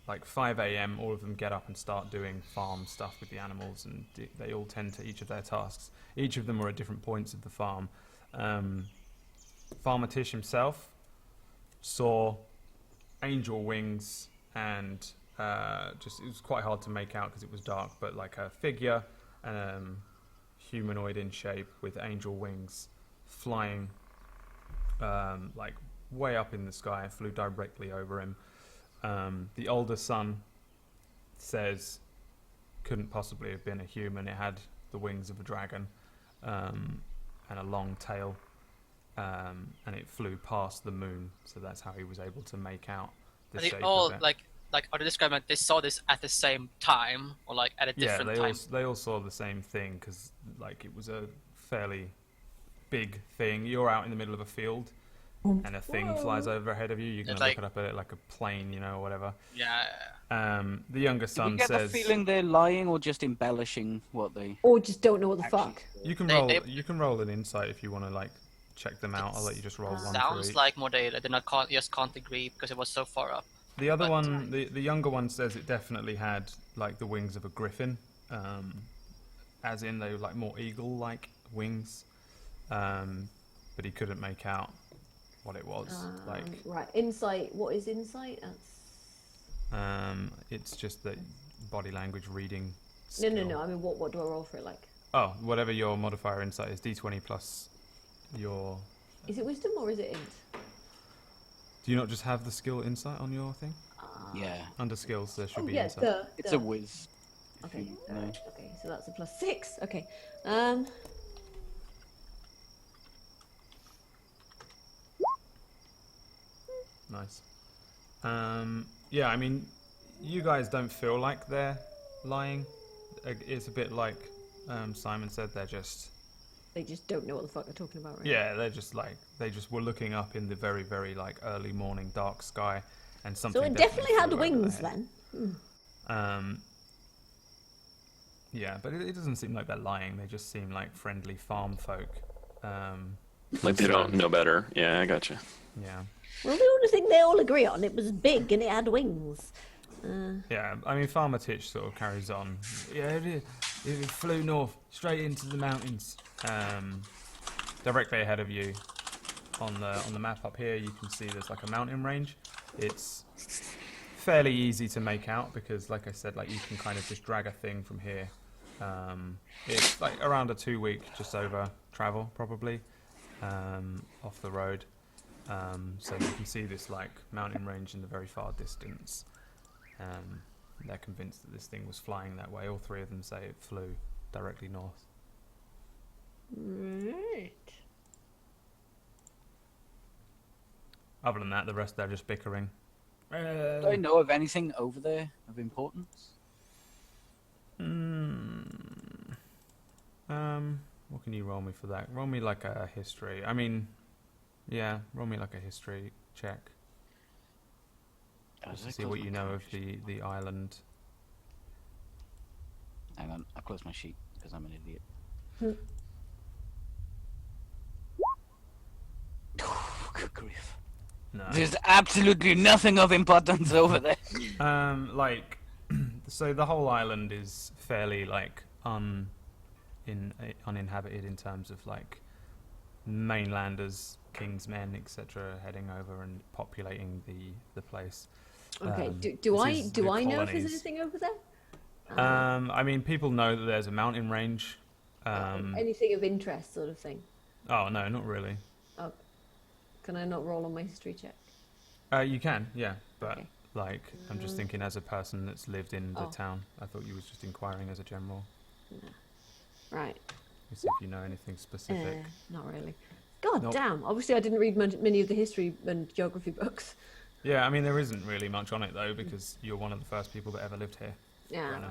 like 5 a.m., all of them get up and start doing farm stuff with the animals, and they all tend to each of their tasks. Each of them were at different points of the farm. Farmer Tish himself saw angel wings and just, it was quite hard to make out because it was dark, but like a figure, humanoid in shape with angel wings flying like way up in the sky, flew directly over him. The older son says couldn't possibly have been a human. It had the wings of a dragon and a long tail, and it flew past the moon, so that's how he was able to make out the Are they shape all of it. like are they describing like they saw this at the same time or like at a Yeah, different they time? all they all saw the same thing because like it was a fairly big thing. You're out in the middle of a field, and a thing flies over ahead of you. You can It's look like- it up at it like a plane, you know, or whatever. Yeah. The younger Do we son get says the feeling they're lying or just embellishing what they... Or just don't know what the Actually, fuck? you can They- roll. they- You can roll an insight if you want to like check them out. I'll let you just roll one for Sounds each. like more data. They just can't agree because it was so far up. The other but- one, the younger one says it definitely had like the wings of a griffin, as in they were like more eagle-like wings, but he couldn't make out what it was. Like, Right, insight. What is insight? That's... it's just that body language reading. No, skill. I mean, what do I roll for it? Like, Oh, whatever your modifier insight is, d20 plus your. is it wisdom or is it int? Do you not just have the skill insight on your thing? Yeah. Under skills, there should Oh be yeah, insight. It's a whiz. Okay, No. okay, so that's a +6. Okay, Nice. Yeah, I mean, you guys don't feel like they're lying. It's a bit like Simon said. They're just they just don't know what the fuck they're talking about, right? yeah. They're just like they just were looking up in the very very like early morning dark sky, and something. So it definitely had flew over their wings head. then. Yeah, but it doesn't seem like they're lying. They just seem like friendly farm folk. Like they don't know better. Yeah, I gotcha. Yeah. Well, the only thing they all agree on, it was big and it had wings. Yeah, I mean, Farmer Titch sort of carries on. Yeah, it flew north, straight into the mountains. Directly ahead of you, on the map up here, you can see there's like a mountain range. It's fairly easy to make out because, like I said, like you can kind of just drag a thing from here. It's like around a 2-week, just over travel probably, off the road. So you can see this like mountain range in the very far distance. They're convinced that this thing was flying that way. All three of them say it flew directly north. Right. Other than that, the rest they're just bickering. Do I know of anything over there of importance? What can you roll me for that? Roll me like a history. I mean, yeah, roll me like a history check. Just to see what you know of the island. Hang on, I closed my sheet because I'm an idiot. Good grief. No. There's absolutely nothing of importance over there. Like, so the whole island is fairly like uninhabited in terms of like mainlanders, king's men, etc., heading over and populating the place. Okay. Do this I is do the I know if there's colonies. anything over there? I mean, people know that there's a mountain range. Anything of interest, sort of thing. Oh no, not really. Oh, can I not roll on my history check? You can, yeah, but Okay. like, I'm just thinking as a person that's lived in the Oh. town. I thought you was just inquiring as a general. Right. To see if you know anything specific. Not really. God Nope. damn. Obviously, I didn't read many of the history and geography books. Yeah, I mean, there isn't really much on it though, because you're one of the first people that ever lived here. Yeah. Right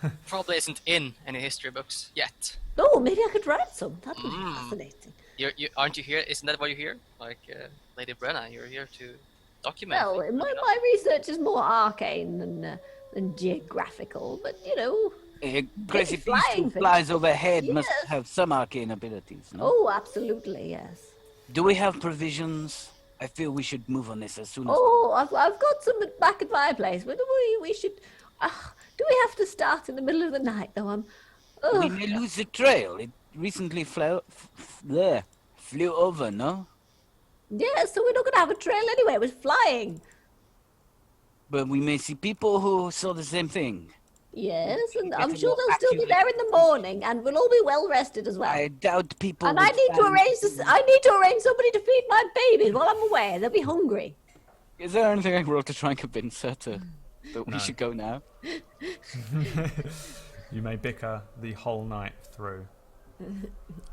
now. Probably isn't in any history books yet. Oh, maybe I could write some. That would be fascinating. Aren't you here? Isn't that why you're here? Like Lady Brenna, you're here to document. Well, things, my, you know? my research is more arcane than geographical, but you know. A crazy flying beast who thing. flies overhead must Yes. have some arcane abilities, no? Oh, absolutely, yes. Do we have provisions? I feel we should move on this as soon as Oh, I've got some back at my place. But we should. Do we have to start in the middle of the night though? we may lose the trail. It recently flew over, no? Yeah, so we're not going to have a trail anyway. It was flying. But we may see people who saw the same thing. Yes, and Get I'm to sure more they'll still be accurately. there in the morning, and we'll all be well rested as well. I doubt people. And I would need to stand- arrange this. I need to arrange somebody to feed my babies while I'm away. They'll be hungry. Is there anything I can roll to try and convince her to that we No. should go now? You may bicker the whole night through.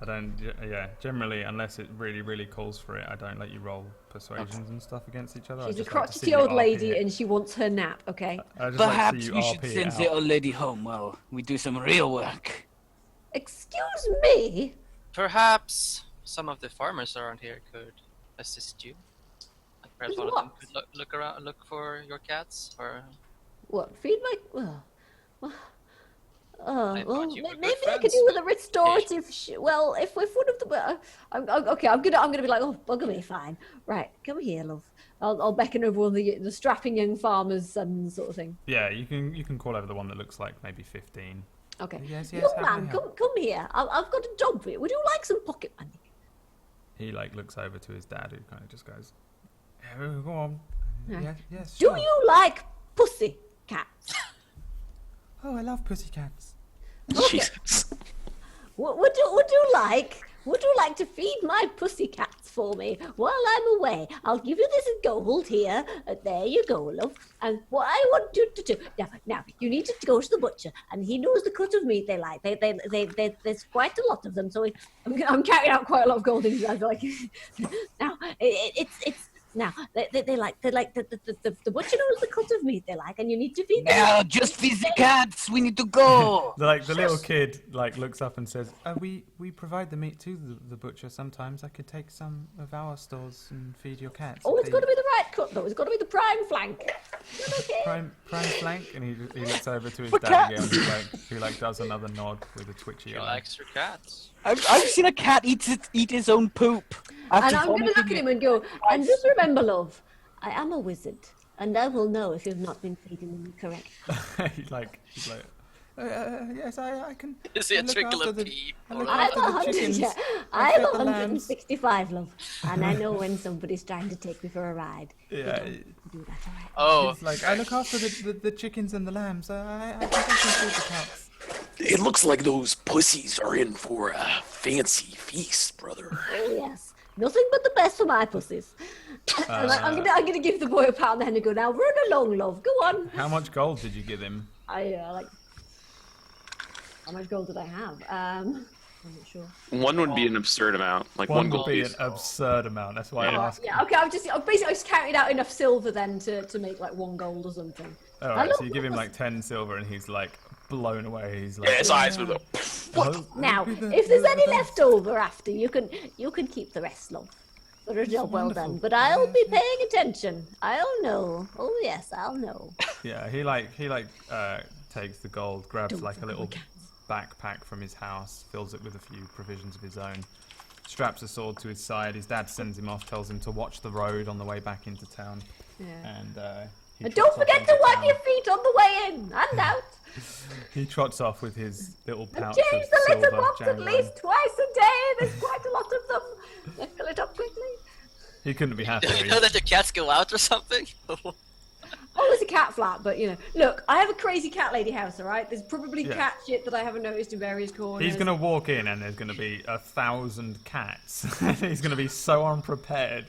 I don't. Yeah, generally, unless it really, really calls for it, I don't let you roll persuasions and stuff against each other. I She's a just like to see crotchety you old RP lady, it. and she wants her nap. Okay. I just like to Perhaps see you we should RP it send out. the old lady home while we do some real work. Excuse me. Perhaps some of the farmers around here could assist you. Like perhaps With one of them what? could look around, look for your cats, or What? Feed my. I Well, thought you were good maybe I could friends do with a with restorative. Well, if one of the, okay, I'm gonna be like, oh, bugger me, fine. Right, come here, love. I'll beckon over one of the strapping young farmers' sons, sort of thing. Yeah, you can call over the one that looks like maybe 15. Okay. Yes, Young how can I man, help? come here. I've got a job for you. Would you like some pocket money? He like looks over to his dad, who kind of just goes, "Yeah, go on." Right. Yes. Do Sure. you like pussy cats? Oh, I love pussycats. Okay. Jesus. Would you like to feed my pussy cats for me while I'm away? I'll give you this gold here. There you go, love. And what I want you to do now you need to go to the butcher, and he knows the cut of meat they like. There's quite a lot of them, so I'm carrying out quite a lot of gold things. I feel like now it's. Now they like the butcher knows the cut of meat they like, and you need to feed them. Now, just feed the cats. We need to go. The little kid like looks up and says, "We provide the meat to the butcher sometimes. I could take some of our stores and feed your cats." Oh, if it's they- got to be the right cut though. It's got to be the prime flank. Is that okay? prime flank, and he looks over to his For dad cats. again, who does another nod with a twitchy she eye. likes her cats. I've seen a cat eat his own poop. And after I'm going to look at vomiting him it. and go, and just remember, love, I am a wizard, and I will know if you've not been feeding them correctly. he's like, yes, I can. Is he a I look trickle after of the- pee? I or look a- after I'm the 100, chickens. yeah, I I'm fed the lambs. 165, love, and I know when somebody's trying to take me for a ride. They Yeah, don't do that, all right? Oh, He's like, I look after the chickens and the lambs. I think I can feed the cats. It looks like those pussies are in for a fancy feast, brother. Oh yes, nothing but the best for my pussies. And I'm gonna give the boy a pat on the head and go, now run along, love. Go on. How much gold did you give him? I like. How much gold did I have? I'm not sure. One would be an absurd amount, like one One would gold be an piece. absurd amount. That's why I asked. Yeah, okay. I just counted out enough silver then to make like 1 gold or something. All right, so you give him like 10 silver, and he's like blown away. He's like, Yeah, his eyes would go. "Oh, Now, maybe if there's any the- left over after, you can keep the rest, love. For a job well wonderful. done. But I'll be paying attention. I'll know. Oh yes, I'll know. Yeah, he takes the gold, grabs Don't like a fuck little with cats. backpack from his house, fills it with a few provisions of his own, straps a sword to his side. His dad sends him off, tells him to watch the road on the way back into town. Yeah. And And don't forget to wipe your feet on the way in and out. He trots off with his little And pouch change of the silver litter box at jangling. least twice a day. There's quite a lot of them. They fill it up quickly. He couldn't be happier. You know that the cats go out or something? Oh, there's a cat flat, but you know, look, I have a crazy cat lady house, all right? There's probably Yeah. cat shit that I haven't noticed in various corners. He's gonna walk in and there's gonna be 1,000 cats. He's gonna be so unprepared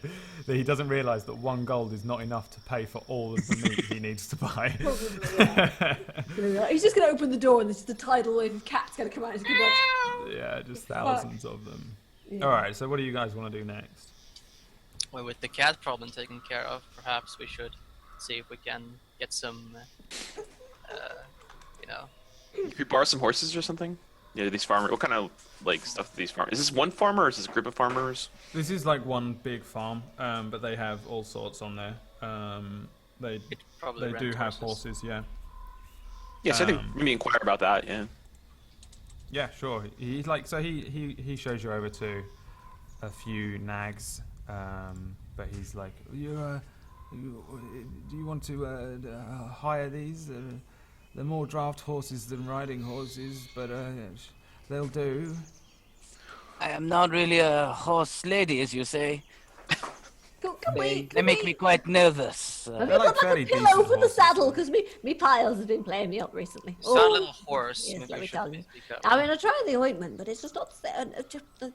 that he doesn't realise that 1 gold is not enough to pay for all of the meat he needs to buy. Probably, yeah. He's just gonna open the door and there's just a tidal wave of cats gonna come out. He's gonna be like, Yeah, just thousands of them. Yeah. Alright, so what do you guys want to do next? Well, with the cat problem taken care of, perhaps we should see if we can get some, you know. If we borrow some horses or something? Yeah, these farmers. What kind of like stuff do these farmers? Is this one farmer or is this a group of farmers? This is like one big farm, but they have all sorts on there. They Could probably do rent have horses, yeah. Yeah, so I think maybe inquire about that. Yeah. Yeah, sure. He's like, so he shows you over to a few nags, but he's like, do you want to hire these? They're more draft horses than riding horses, but they'll do. I am not really a horse lady, as you say. They make me quite nervous. Have They're you like got fairly like a pillow decent for the horses, saddle? though. Because me piles have been playing me up recently. Sound a little hoarse. Yes, Maybe let we me should tell you. speak up. I mean, I tried the ointment, but it's just upset. I did have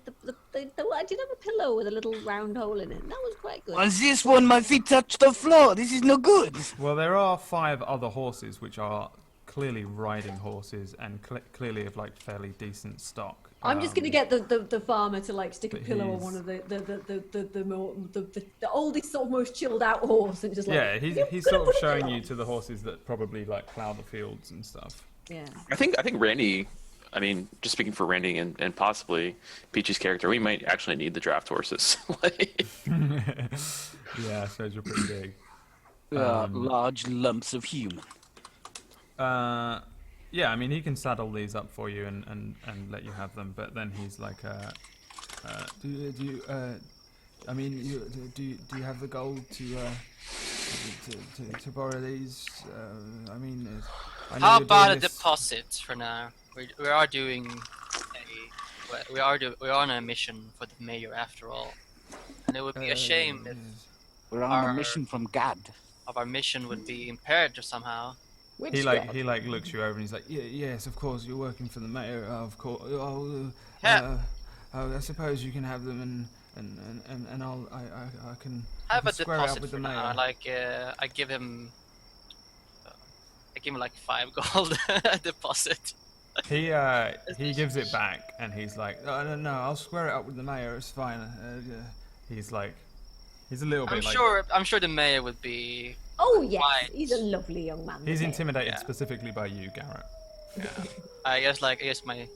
a pillow with a little round hole in it. And that was quite good. On this one, my feet touch the floor. This is no good. Well, there are 5 other horses which are clearly riding horses and clearly of like fairly decent stock. I'm just gonna get the farmer to like stick a but pillow on he's- one of the oldest, sort of most chilled out horse, and just like Yeah, "You're he's gonna sort put of a showing pillow you on." to the horses that probably like plough the fields and stuff. Yeah. I think Randy. I mean, just speaking for Randy and possibly Peach's character, we might actually need the draft horses. Like, Yeah, I suppose you're pretty big. Large lumps of human. Yeah, I mean, he can saddle these up for you and let you have them, but then he's like, do you have the gold to borrow these? I mean, I know How you're about a doing this- deposit for now? We are doing we are on a mission for the mayor after all, and it would be a shame if We're on Our- a mission from God. our mission would be impaired somehow. Which He like God? he like looks you over and he's like, yes, of course, you're working for the mayor, of course. Yeah. I suppose you can have them and I can Have a square it up deposit with for the now. mayor. Like I give him like 5 gold deposit. He gives it back and he's like, no, I'll square it up with the mayor. It's fine. He's like, he's a little bit like. I'm sure the mayor would be. Oh yes, Why? he's a lovely young man. He's the mayor. intimidated Yeah. specifically by you, Garrett. I guess my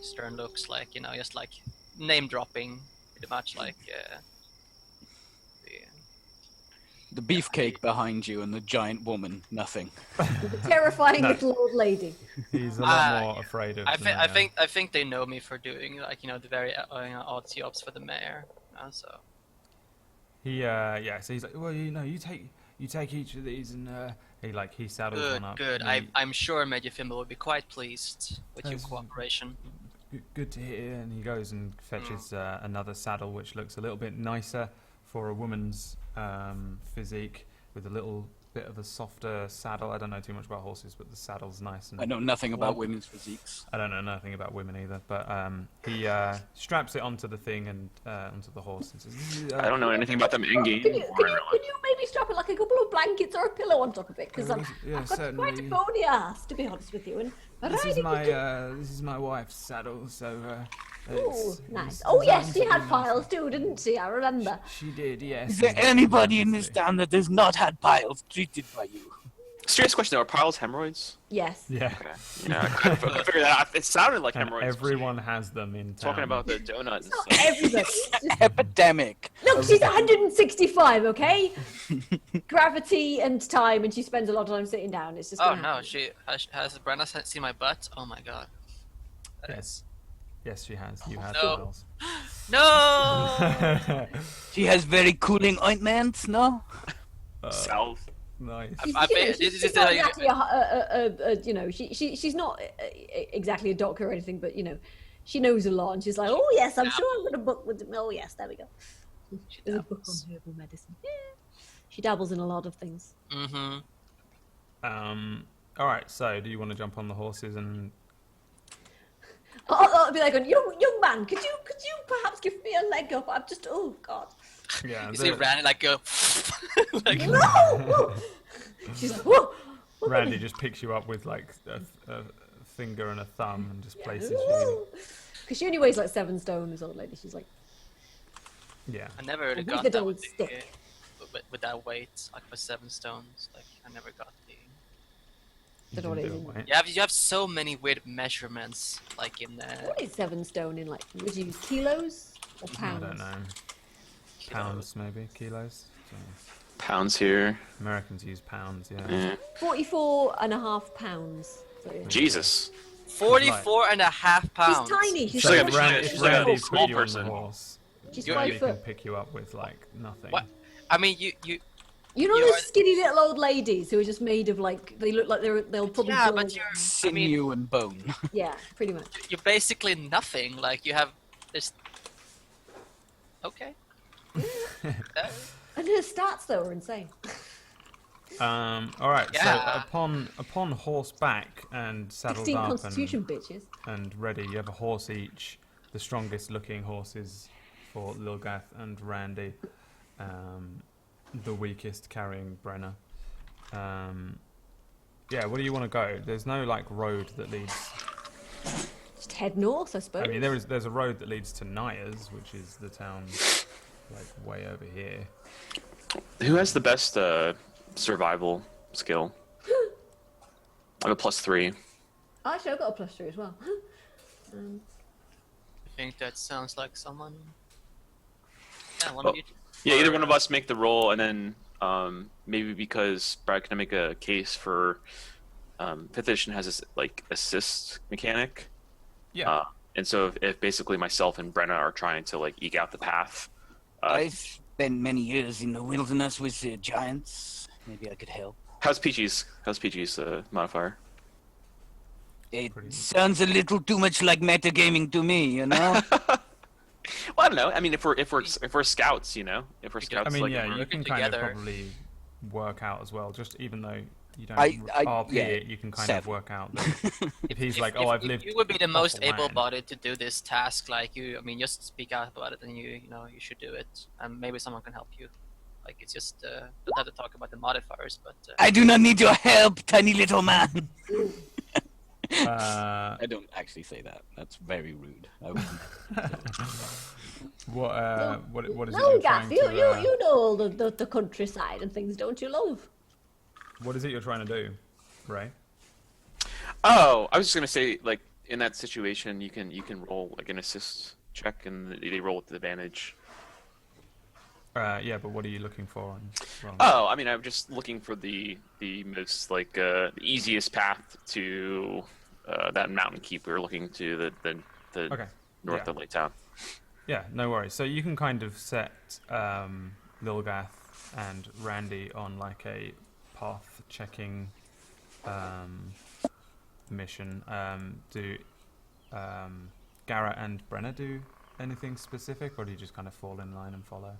stern looks like, you know, just like name dropping, pretty much like The beefcake behind you and the giant woman. Nothing. The terrifying No. little old lady. He's a lot more afraid of. the mayor. I think they know me for doing like, you know, the very odd jobs for the mayor. So So he's like, well, you take each of these and he saddles one up. good. and I'm sure Major Fimble would be quite pleased with your Yes. cooperation. Good to hear. And he goes and fetches another saddle, which looks a little bit nicer for a woman's physique, with a little bit of a softer saddle. I don't know too much about horses, but the saddle's nice. And I know nothing about Well- women's physiques. I don't know nothing about women either, but he straps it onto the thing and onto the horse and says, I don't know anything about them in game Can or you, in can, real you, life. can you maybe strap it like a couple of blankets or a pillow on top of it? Because Yeah, I've got quite a certainly. bony ass, to be honest with you. And This is riding this is my wife's saddle, so. Oh, nice. Oh yes, she had piles too, didn't she? I remember. She did, yes. Is there anybody in this town that has not had piles treated by you? Serious question: are piles hemorrhoids? Yes. Yeah. Okay. Yeah, I couldn't figure that out. It sounded like And hemorrhoids. everyone has them in town. Talking about the donuts. Not And stuff. everybody. It's just- Epidemic. Look, she's 165, okay? Gravity and time, and she spends a lot of time sitting down. It's just. Oh gonna no, happen. she has Brenna seen my butt? Oh my god. Yes. Yes, she has. You had No. piles. No. She has very cooling ointments, no? South. Nice. She's not exactly you know, she's not exactly a doctor or anything, but you know, she knows a lot, and she's like, oh yes, I'm sure I'm gonna book with. Oh yes, there we go. There's a book on herbal medicine. Yeah. She dabbles in a lot of things. Mm-hmm. All right. So, do you want to jump on the horses and? I'll be like, young man, could you perhaps give me a leg up? I'm just, oh god. Yeah. You see Randy like go. Like, No! She's like, whoa! Randy just picks you up with like a finger and a thumb and just places you. Because she only weighs like 7 stone, this old lady. She's like, Yeah. I never really with got the that old with, stick. with that weight, like for 7 stones. Like I never got the. You Don't know can what do it it, is. mate. You have so many weird measurements, like in What is 7 stone in, like, would you use kilos or I pounds? don't know. Pounds maybe, kilos. So Pounds here. Americans use pounds. Yeah. Yeah. 44.5 pounds. So, yeah. Jesus. 44.5 pounds. She's tiny. She's So, like, Randy- If she's like a Randy small put you on person. the horse, she's Randy 5 can foot. pick you up with like nothing. What? I mean, you. You know you those are- skinny little old ladies who are just made of like, they look like they'll probably Yeah, blow but them. you're. I Sinew mean, and bone. Yeah, pretty much. you're basically nothing. Like you have this. Okay. And her stats though are insane. All right. Yeah. So upon horseback and saddled 16 up constitution bitches. and ready, you have a horse each. The strongest looking horses for Lilgath and Randy. The weakest carrying Brenna. Yeah. Where do you want to go? There's no like road that leads. Just head north, I suppose. I mean, there's a road that leads to Nyers, which is the town like way over here. Who has the best survival skill? I have a +3. Actually, I've got a +3 as well. I think that sounds like someone. Yeah, one of you. Yeah, either one of us make the roll, and then maybe because Brad can make a case for 5th edition has this like assist mechanic. Yeah. And so if basically myself and Brenna are trying to like eke out the path, I've spent many years in the wilderness with the giants. Maybe I could help. how's Peachy's modifier? It Pretty good. sounds a little too much like metagaming to me, you know? Well, I don't know. I mean, if we're scouts, you know, if we're scouts, I mean, like yeah, you working can kind of together. probably work out as well. Just even though you don't I- RP yeah, it, you can kind of 7. work out that if he's like, oh, I've lived. You would be the most off the land. able-bodied to do this task. Like you, I mean, just speak out about it, and you know, you should do it. And maybe someone can help you. Like it's just don't have to talk about the modifiers, but I do not need your help, tiny little man. I don't actually say that. That's very rude. I wouldn't. What is it No, you're Gaff, trying you to? know all the countryside and things, don't you, love? What is it you're trying to do, Ray? Oh, I was just gonna say, like in that situation, you can roll like an assist check, and they roll with advantage. Yeah, but what are you looking for? Oh, I mean, I'm just looking for the most like the easiest path to that mountain keep. We were looking to the Okay. north Yeah. of Lake Town. Yeah, no worries. So you can kind of set Lilgath and Randy on like a path checking mission. Do Garrett and Brenna do anything specific, or do you just kind of fall in line and follow?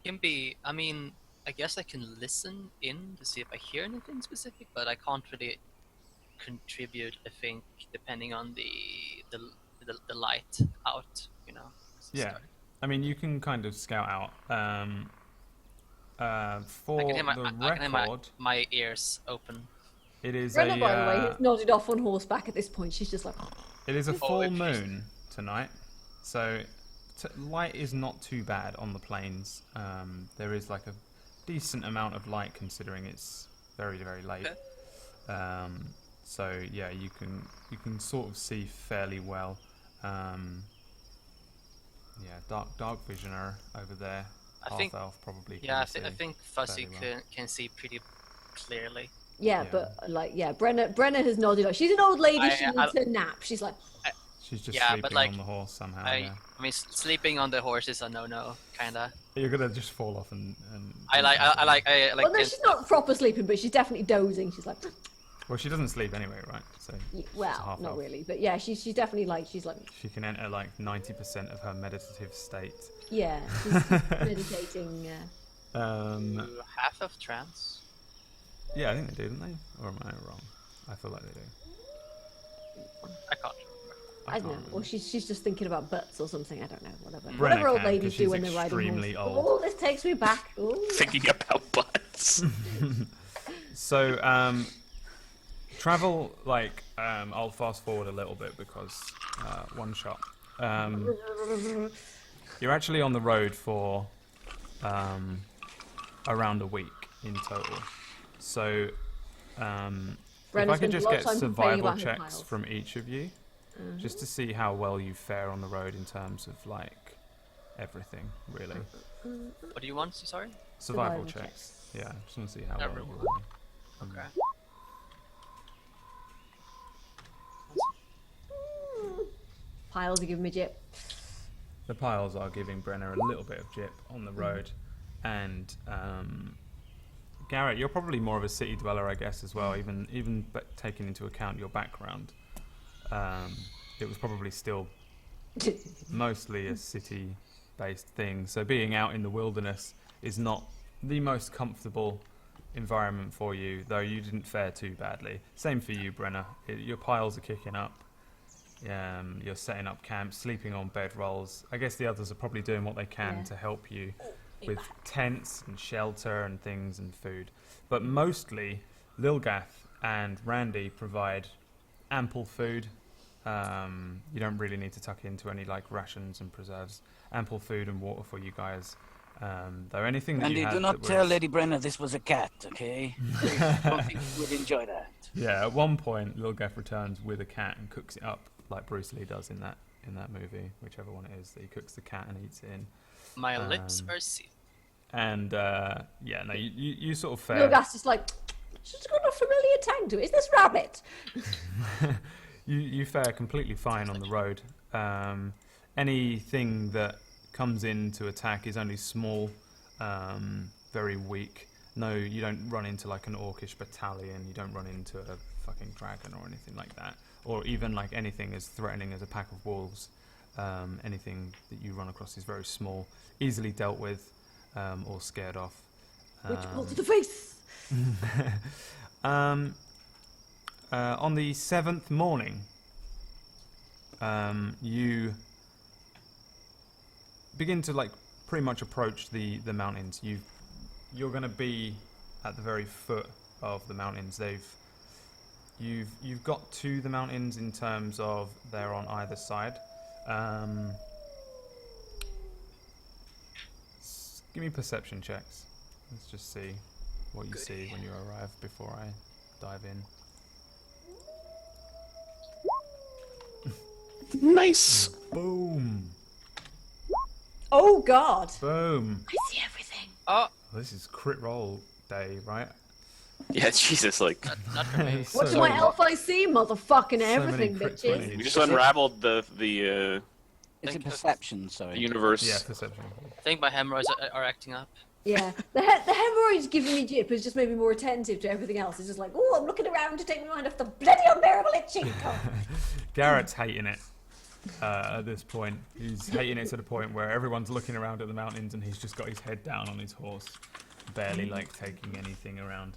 can be. I mean, I guess I can listen in to see if I hear anything specific, but I can't really contribute. I think depending on the light out, you know. Yeah. I mean, you can kind of scout out. For I can hear record, my ears open. it is Brenna, by the way, a has nodded off on horseback at this point. She's just like, it is a full if she's- moon tonight, so light is not too bad on the plains. There is like a decent amount of light considering it's very very late. Okay. So yeah, you can sort of see fairly well. Yeah, dark visioner over there. I Half think- elf probably. Yeah, I can think see Fuzzy fairly well. can see pretty clearly. yeah, Yeah. but like, yeah, Brenna has nodded off. She's an old lady. I- She I- needs a nap. She's like, She's just Yeah, sleeping but, like, on the horse somehow. I Yeah. mean, sleeping on the horse is a no-no, kinda. You're gonna just fall off and. I like Well, no, she's not proper sleeping, but she's definitely dozing. She's like, Well, she doesn't sleep anyway, right? So. well, half not elf. really, but yeah, she's definitely like, she's like, She can enter like 90% of her meditative state. yeah, she's meditating. half of trance. Yeah, I think they do, don't they? Or am I wrong? I feel like they do. I can't. I don't know. Or she's just thinking about butts or something. I don't know. Whatever. Brenna Whatever old can, 'cause ladies she's do when they're riding extremely horses. old. Oh, this takes me back. Ooh. Thinking about butts. So, travel, like, I'll fast forward a little bit because one shot. You're actually on the road for around a week in total. So, if I Brenna's could spent a just lot of get time complaining survival about her checks piles. from each of you, just to see how well you fare on the road in terms of, like, everything, really. What do you want? Sorry. Survival Survival checks. Yeah, just want to see how well Everyone. you Okay. Piles are giving me jip. The piles are giving Brenner a little bit of jip on the road, and Garrett, you're probably more of a city dweller, I guess, as well. Even taking into account your background, it was probably still mostly a city-based thing. So being out in the wilderness is not the most comfortable environment for you, though you didn't fare too badly. Same for you, Brenner. Your piles are kicking up. You're setting up camp, sleeping on bedrolls. I guess the others are probably doing what they can Yeah. to help you with tents and shelter and things and food. But mostly, Lilgath and Randy provide ample food. You don't really need to tuck into any like rations and preserves. Ample food and water for you guys. Though anything that Andy, you had do not that tell was- Lady Brenna this was a cat, okay? I don't think she would enjoy that. Yeah, at one point, Lilgath returns with a cat and cooks it up like Bruce Lee does in that movie, whichever one it is. That he cooks the cat and eats it in. My lips are sealed. And yeah, no, you sort of fare. Lilgath's just like, she's got a familiar tang to it. Is this rabbit? You fare completely fine on the road. Anything that comes in to attack is only small, very weak. No, you don't run into like an orcish battalion. You don't run into a fucking dragon or anything like that, or even like anything as threatening as a pack of wolves. Anything that you run across is very small, easily dealt with, or scared off. Which ball to the face? On the 7th morning, you begin to like pretty much approach the mountains. You're going to be at the very foot of the mountains. You've got to the mountains in terms of they're on either side. Give me perception checks. Let's just see what you see when you arrive before I dive in. Nice. Boom. Oh God! Boom. I see everything. Oh, This is crit roll day, right? Yeah, Jesus, like not for me. What So do my many- elf I see? Motherfucking many everything, crit bitches. 20s. we just unraveled the It's a Think- perception, sorry. Yeah, universe. perception. I think my hemorrhoids are acting up. Yeah, the hemorrhoids giving me jip has just made me more attentive to everything else. It's just like, oh, I'm looking around to take my mind off the bloody unbearable itching. Oh. Garrett's hating it at this point. He's hating it to the point where everyone's looking around at the mountains and he's just got his head down on his horse, barely like taking anything around.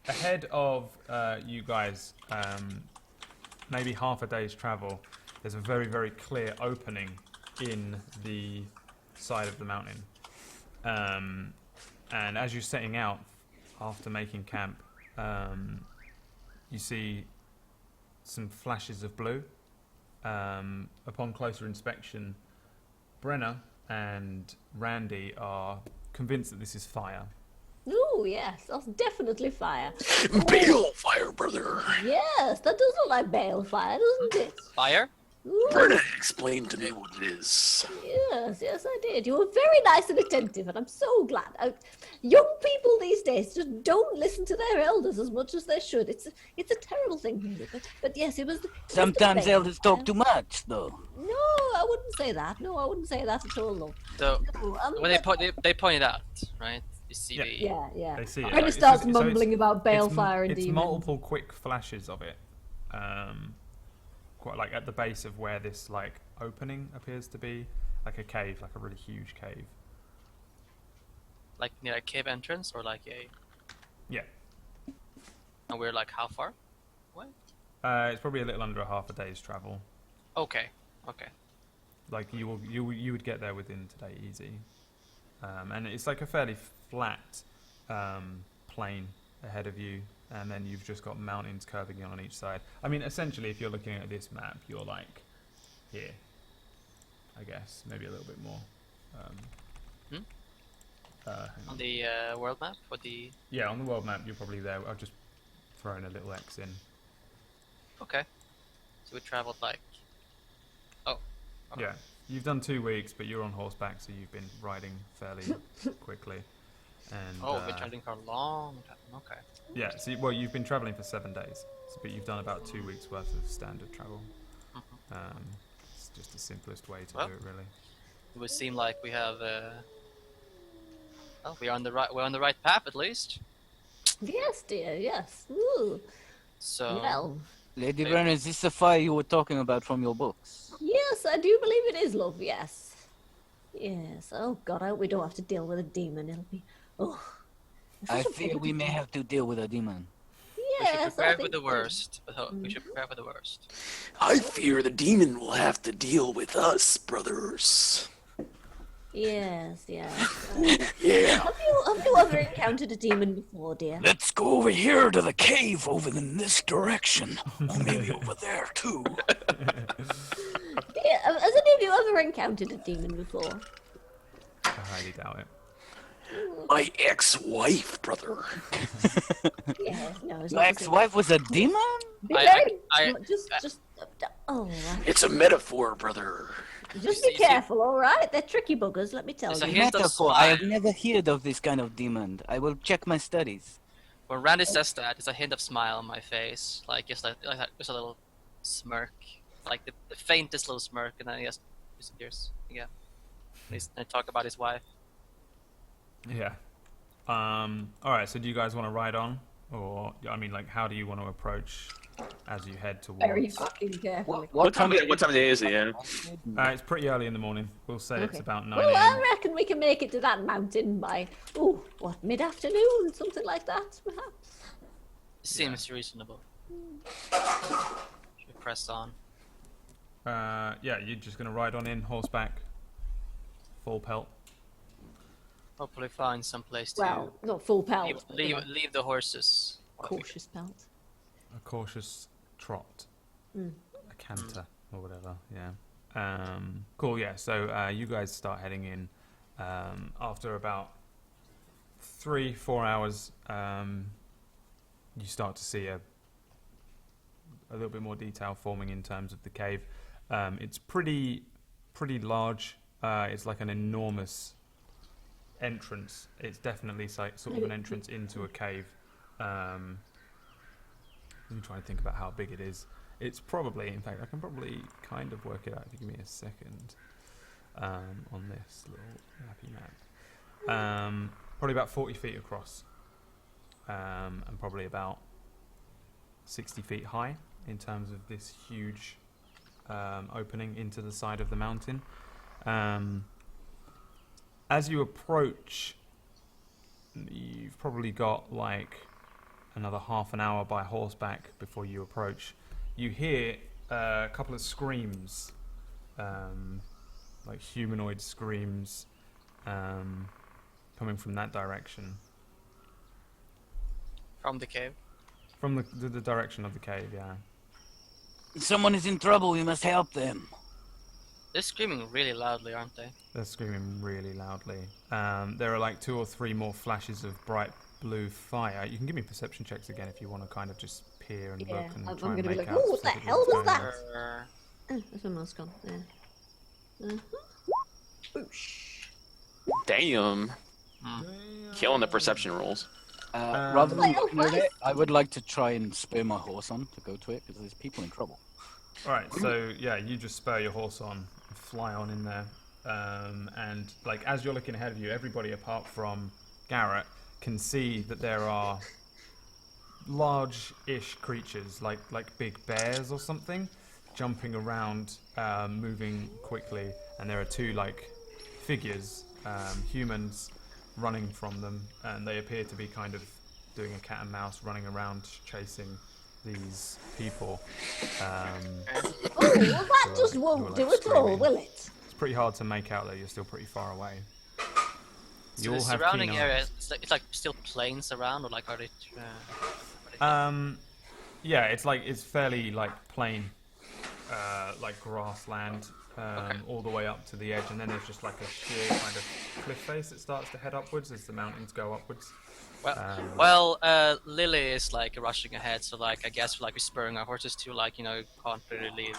Ahead of you guys, maybe half a day's travel, there's a very, very clear opening in the side of the mountain. And as you're setting out after making camp, you see some flashes of blue. Upon closer inspection, Brenna and Randy are convinced that this is fire. Oh, yes, that's definitely fire. Balefire, brother. Yes, that does look like balefire, doesn't it? Fire? Ooh, Brenna explained to me what it is. yes, I did. You were very nice and attentive, and I'm so glad. Young people these days just don't listen to their elders as much as they should. It's a terrible thing, really. But yes, it was. Sometimes the elders talk too much, though. No, I wouldn't say that. No, I wouldn't say that at all. No. So No, when they point it out, right? You see the Yeah. They see it. Brenna It's starts just- so mumbling about balefire and it's demons. multiple quick flashes of it. Quite like at the base of where this like opening appears to be, like a cave, like a really huge cave. like near a cave entrance or like a. Yeah. And we're like how far? What? It's probably a little under a half a day's travel. Okay. Like you would get there within today easy. And it's like a fairly flat plain ahead of you, and then you've just got mountains curving in on each side. I mean, essentially, if you're looking at this map, you're like here, I guess, maybe a little bit more. Hang On the world map or the. Yeah, on the world map, you're probably there. I've just thrown a little X in. Okay. So we traveled like. Oh. Okay. Yeah, you've done 2 weeks, but you're on horseback, so you've been riding fairly quickly. And Oh, we're traveling for a long time. Okay. yeah, so well, you've been traveling for 7 days, but you've done about 2 weeks worth of standard travel. It's just the simplest way to Well. do it, really. It would seem like we have. Well, we're on the right path at least. Yes, dear. Yes. Ooh. So. Well. Lady Brenna, is this the fire you were talking about from your books? Yes, I do believe it is, love. Yes. Yes. Oh God, I hope we don't have to deal with a demon. It'll be. Oh. I fear we may have to deal with a demon. We should Yes, prepare I for the think so. worst. We should prepare for the worst. I fear the demon will have to deal with us, brothers. Yes. Yeah. Have you ever encountered a demon before, dear? Let's go over here to the cave over in this direction. Or maybe over there, too. Dear, has any of you ever encountered a demon before? I highly doubt it. My ex-wife, brother. Yes. No. It's Your not ex-wife was a demon? Be I- very. I- no, just. Oh. It's a metaphor, brother. Just be You see- careful, all right? They're tricky buggers. Let me tell It's a you. hint of Metaphor. I have smile. never heard of this kind of demon. I will check my studies. When Randy says that, it's a hint of smile on my face, like just just a little smirk, like the faintest little smirk, and then he just disappears again. I talk about his wife. Yeah. All right. So do you guys want to ride on, or I mean, like, how do you want to approach as you head towards? Very fucking carefully. What time of day is it? Yeah. It's pretty early in the morning. We'll say it's Okay. about 9 Well, a.m. I reckon we can make it to that mountain by, mid-afternoon, something like that, perhaps. Seems reasonable. Should press on. Yeah, you're just gonna ride on in horseback, full pelt. Hopefully find some place to Well, not full pelt. but, you know, leave the horses. cautious pelt. A cautious trot, a canter, or whatever. Yeah. Cool. Yeah. So you guys start heading in. After about 3-4 hours, you start to see a little bit more detail forming in terms of the cave. It's pretty large. It's like an enormous entrance. It's definitely sort of an entrance into a cave. Let me try and think about how big it is. It's probably, in fact, I can probably kind of work it out if you give me a second on this little happy map. Probably about 40 feet across, and probably about 60 feet high in terms of this huge opening into the side of the mountain. As you approach, you've probably got like another half an hour by horseback before you approach. You hear a couple of screams, like humanoid screams, coming from that direction. From the cave. From the direction of the cave, yeah. Someone is in trouble. We must help them. They're screaming really loudly, aren't they? They're screaming really loudly. There are like 2 or 3 more flashes of bright blue fire. You can give me perception checks again if you want to kind of just peer and Yeah, look and I'm try gonna and be make like, out "Ooh, what the specifically hell what's was going on." that?" Oh, that's my mouse gone. There. Boosh. Damn. Killing the perception rolls. Rather than Well, looking at it, I would like to try and spur my horse on to go to it because there's people in trouble. Alright, so yeah, you just spur your horse on, and fly on in there. And like as you're looking ahead of you, everybody apart from Garrett can see that there are large-ish creatures, like big bears or something, jumping around, moving quickly, and there are two like figures, humans, running from them, and they appear to be kind of doing a cat and mouse, running around chasing these people. Oh, well, that just won't like do at all, screaming. will it? It's pretty hard to make out though, you're still pretty far away. So You the all have surrounding keen area, eyes. it's like still plains around, or like are they? Yeah, it's fairly like plain, like grassland, all the way up to the edge, and then there's just like a sheer kind of cliff face that starts to head upwards as the mountains go upwards. Well, Lily is like rushing ahead, so like I guess like we're spurring our horses to like can't really leave.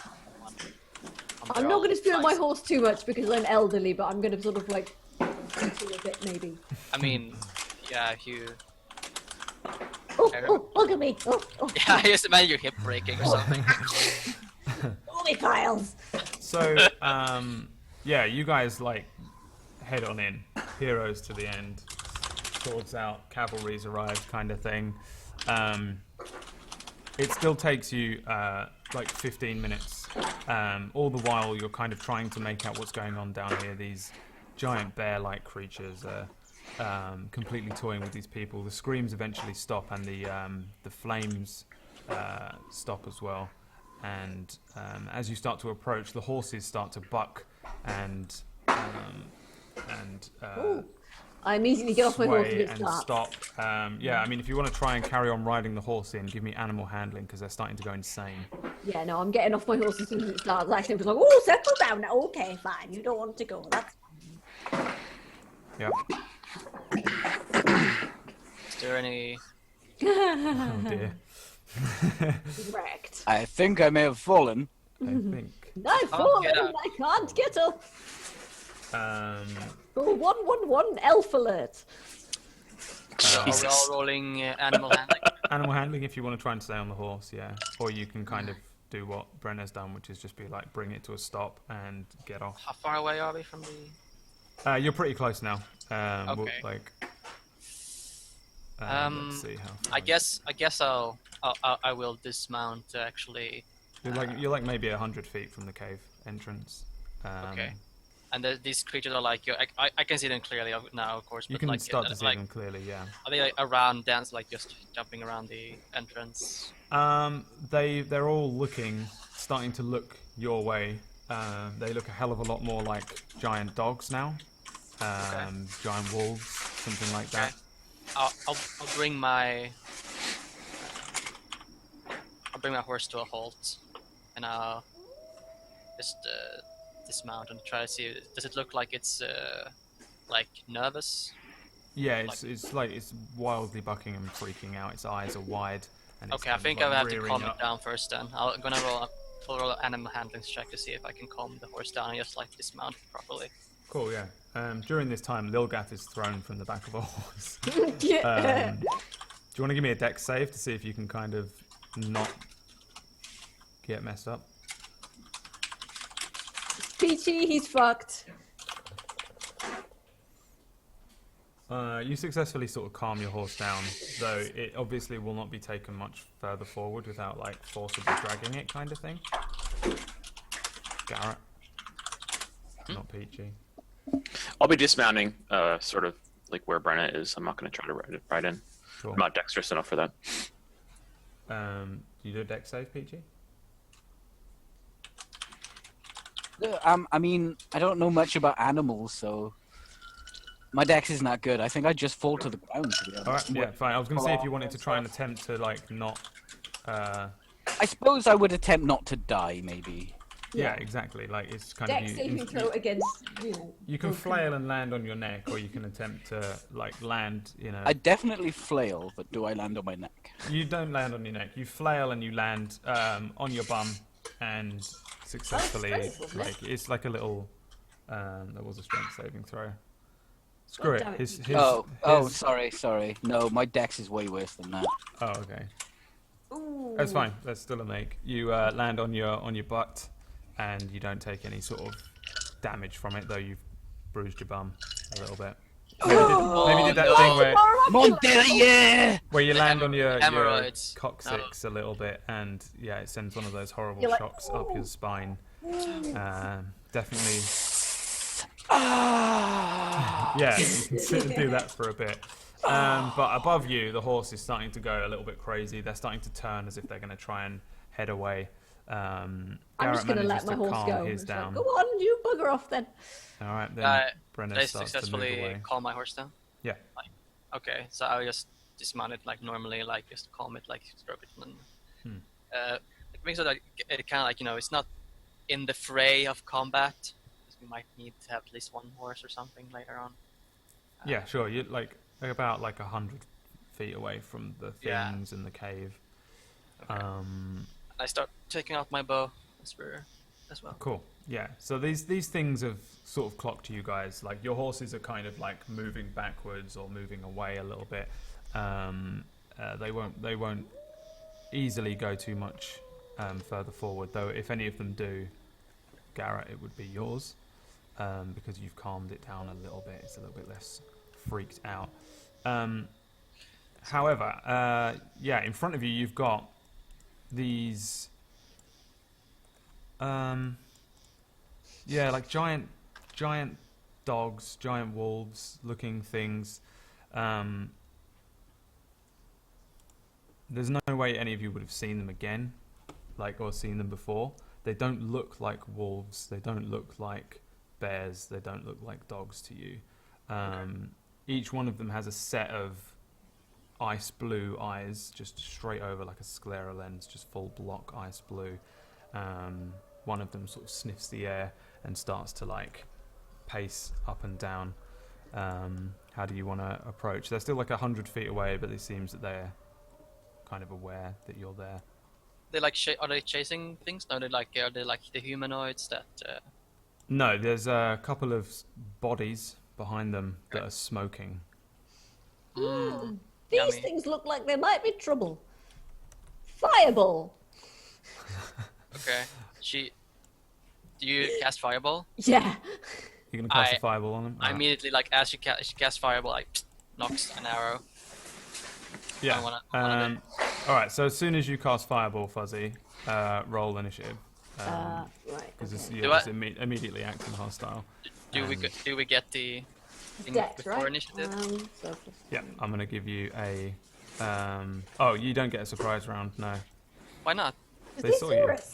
I'm not going to steal my horse too much because I'm elderly, but I'm going to sort of like contour a bit maybe. I mean, yeah, if you. Oh, look at me! Oh, Yeah, I just imagine your hip breaking or something. holy piles! So, yeah, you guys like head on in, heroes to the end, swords out, cavalry's arrived, kind of thing. It still takes you like 15 minutes. All the while, you're kind of trying to make out what's going on down here. These giant bear-like creatures are completely toying with these people. The screams eventually stop, and the flames stop as well. And as you start to approach, the horses start to buck and I immediately get off my horse sway and and start. stop. Yeah, I mean, if you want to try and carry on riding the horse in, give me animal handling because they're starting to go insane. Yeah, no, I'm getting off my horse as soon as it starts. Actually, I was like, oh, settle down now. Okay, fine. You don't want to go. That's Yeah. Is there any? Oh dear. wrecked. I think I may have fallen. I think. I've fallen. get up. I can't get up. Oh, 111 elf alert. Are we all rolling animal handling? Animal handling if you want to try and stay on the horse, yeah. Or you can kind of do what Brenna's done, which is just be like, bring it to a stop and get off. How far away are we from the? You're pretty close now. We'll, Okay. like, let's see how far. I guess I will dismount actually. You're like maybe 100 feet from the cave entrance. Okay. And these creatures are like I can see them clearly now, of course. You But can like, start to see like, them clearly, yeah. Are they like around dance, like just jumping around the entrance? They're all starting to look your way. They look a hell of a lot more like giant dogs now. Giant wolves, something like that. I'll bring my horse to a halt, and I'll just dismount and try to see. Does it look like it's like nervous? Yeah, it's like it's wildly bucking and freaking out. Its eyes are wide. And it's Okay, I kind of, think like, I have to rearing calm up. it down first. Then I'm gonna roll an animal handling check to see if I can calm the horse down and just like dismount properly. Cool, yeah. During this time, Lilgath is thrown from the back of a horse. Yeah. Do you want to give me a dex save to see if you can kind of not get messed up? Peachy, he's fucked. You successfully sort of calm your horse down, though it obviously will not be taken much further forward without like forcibly dragging it, kind of thing. Garrett, not Peachy. I'll be dismounting, sort of like where Brenna is. I'm not going to try to ride in. Cool. I'm not dexterous enough for that. You do a dex save, Peachy? I mean, I don't know much about animals, so my dex is not good. I think I just fall to the ground. To be honest. All right, yeah, fine. I was going to say if you wanted to try and attempt to like not. I suppose I would attempt not to die, maybe. Yeah, exactly. Like it's kind Dex of saving throw against, you know. You can flail and land on your neck, or you can attempt to like land. You know, I definitely flail, but do I land on my neck? you don't land on your neck. You flail and you land on your bum, and successfully. strength, wasn't it? Like it's like a little. There was a strength saving throw. Screw Oh, it. damn it. His- Sorry. No, my dex is way worse than that. Oh, okay. Ooh. That's fine. That's still a make. You land on your butt, and you don't take any sort of damage from it, though you've bruised your bum a little bit. Maybe did that thing where you land on your Hemorrhoids. coccyx a little bit, and yeah, it sends one of those horrible You're like, shocks up your spine. Definitely. Yeah, you can sit and do that for a bit. But above you, the horse is starting to go a little bit crazy. They're starting to turn as if they're going to try and head away. I'm Garrett just going to manages let my horse calm go. his It's like, down. go on, you bugger off then. All right, then Brenna Did I starts to move successfully away. calm my horse down? Yeah. Okay, so I just dismount it like normally, like just calm it, like stroke it, and then it makes it like it kind of like it's not in the fray of combat. 'Cause we might need to have at least one horse or something later on. Yeah, sure. You're like about 100 feet away from the Yeah. things in the cave. Okay. I start taking out my bow as well. Cool. Yeah. So these things have sort of clocked you guys. Like your horses are kind of like moving backwards or moving away a little bit. They won't easily go too much further forward. Though if any of them do, Garrett, it would be yours because you've calmed it down a little bit. It's a little bit less freaked out. However, yeah, in front of you, you've got these. Yeah, like giant dogs, giant wolves-looking things. There's no way any of you would have seen them again, or seen them before. They don't look like wolves. They don't look like bears. They don't look like dogs to you. Each one of them has a set of ice blue eyes, just straight over like a sclera lens, just full block ice blue. One of them sort of sniffs the air and starts to pace up and down. How do you want to approach? They're still 100 feet away, but it seems that they're kind of aware that you're there. They are they chasing things? No, are they like the humanoids that? No, there's a couple of bodies behind them that are smoking. These Yummy. things look like they might be trouble. Fireball. Okay. Do you cast fireball? Yeah. You're gonna cast a fireball on them. I immediately as she cast fireball, knocks an arrow. Yeah. I wanna all right. So as soon as you cast fireball, Fuzzy, roll initiative. Right. Because Okay. it's immediately acting hostile. do we get the thing Dex, before right? initiative? So plus Yeah, three. I'm gonna give you a. Oh, you don't get a surprise round. No, Why not? they saw you. Thesaurus.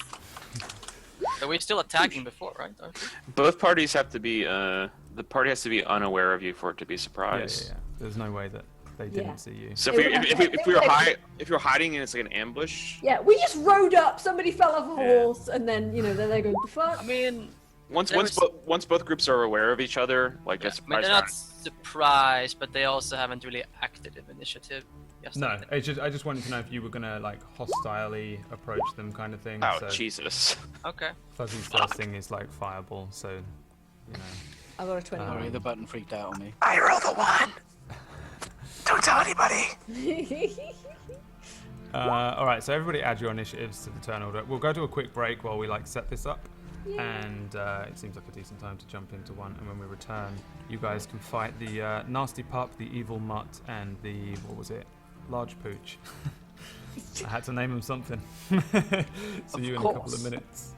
Are we still attacking before, right? Both parties have to be. The party has to be unaware of you for it to be Yeah. surprised. There's no way that they Yeah. didn't see you. So They would have- if you're hiding and it's like an ambush, Yeah, we just rode up. Somebody fell off a Yeah. horse, and then then they go, "The fuck." I mean, once There was- both groups are aware of each other, a I mean surprise they're not round. surprised, but they also haven't really acted in initiative. Yes, No, I just wanted to know if you were gonna hostilely approach them, kind of thing. Oh so Jesus! Okay. Fuzzy's first thing is fireball, so I got a 20. Sorry, the button freaked out on me. I rolled a 1. Don't tell anybody. All right, so everybody add your initiatives to the turn order. We'll go to a quick break while we set this up, and it seems like a decent time to jump into one. And when we return, you guys can fight the nasty pup, the evil mutt, and the large pooch. I had to name him something. See you in a couple course. of minutes.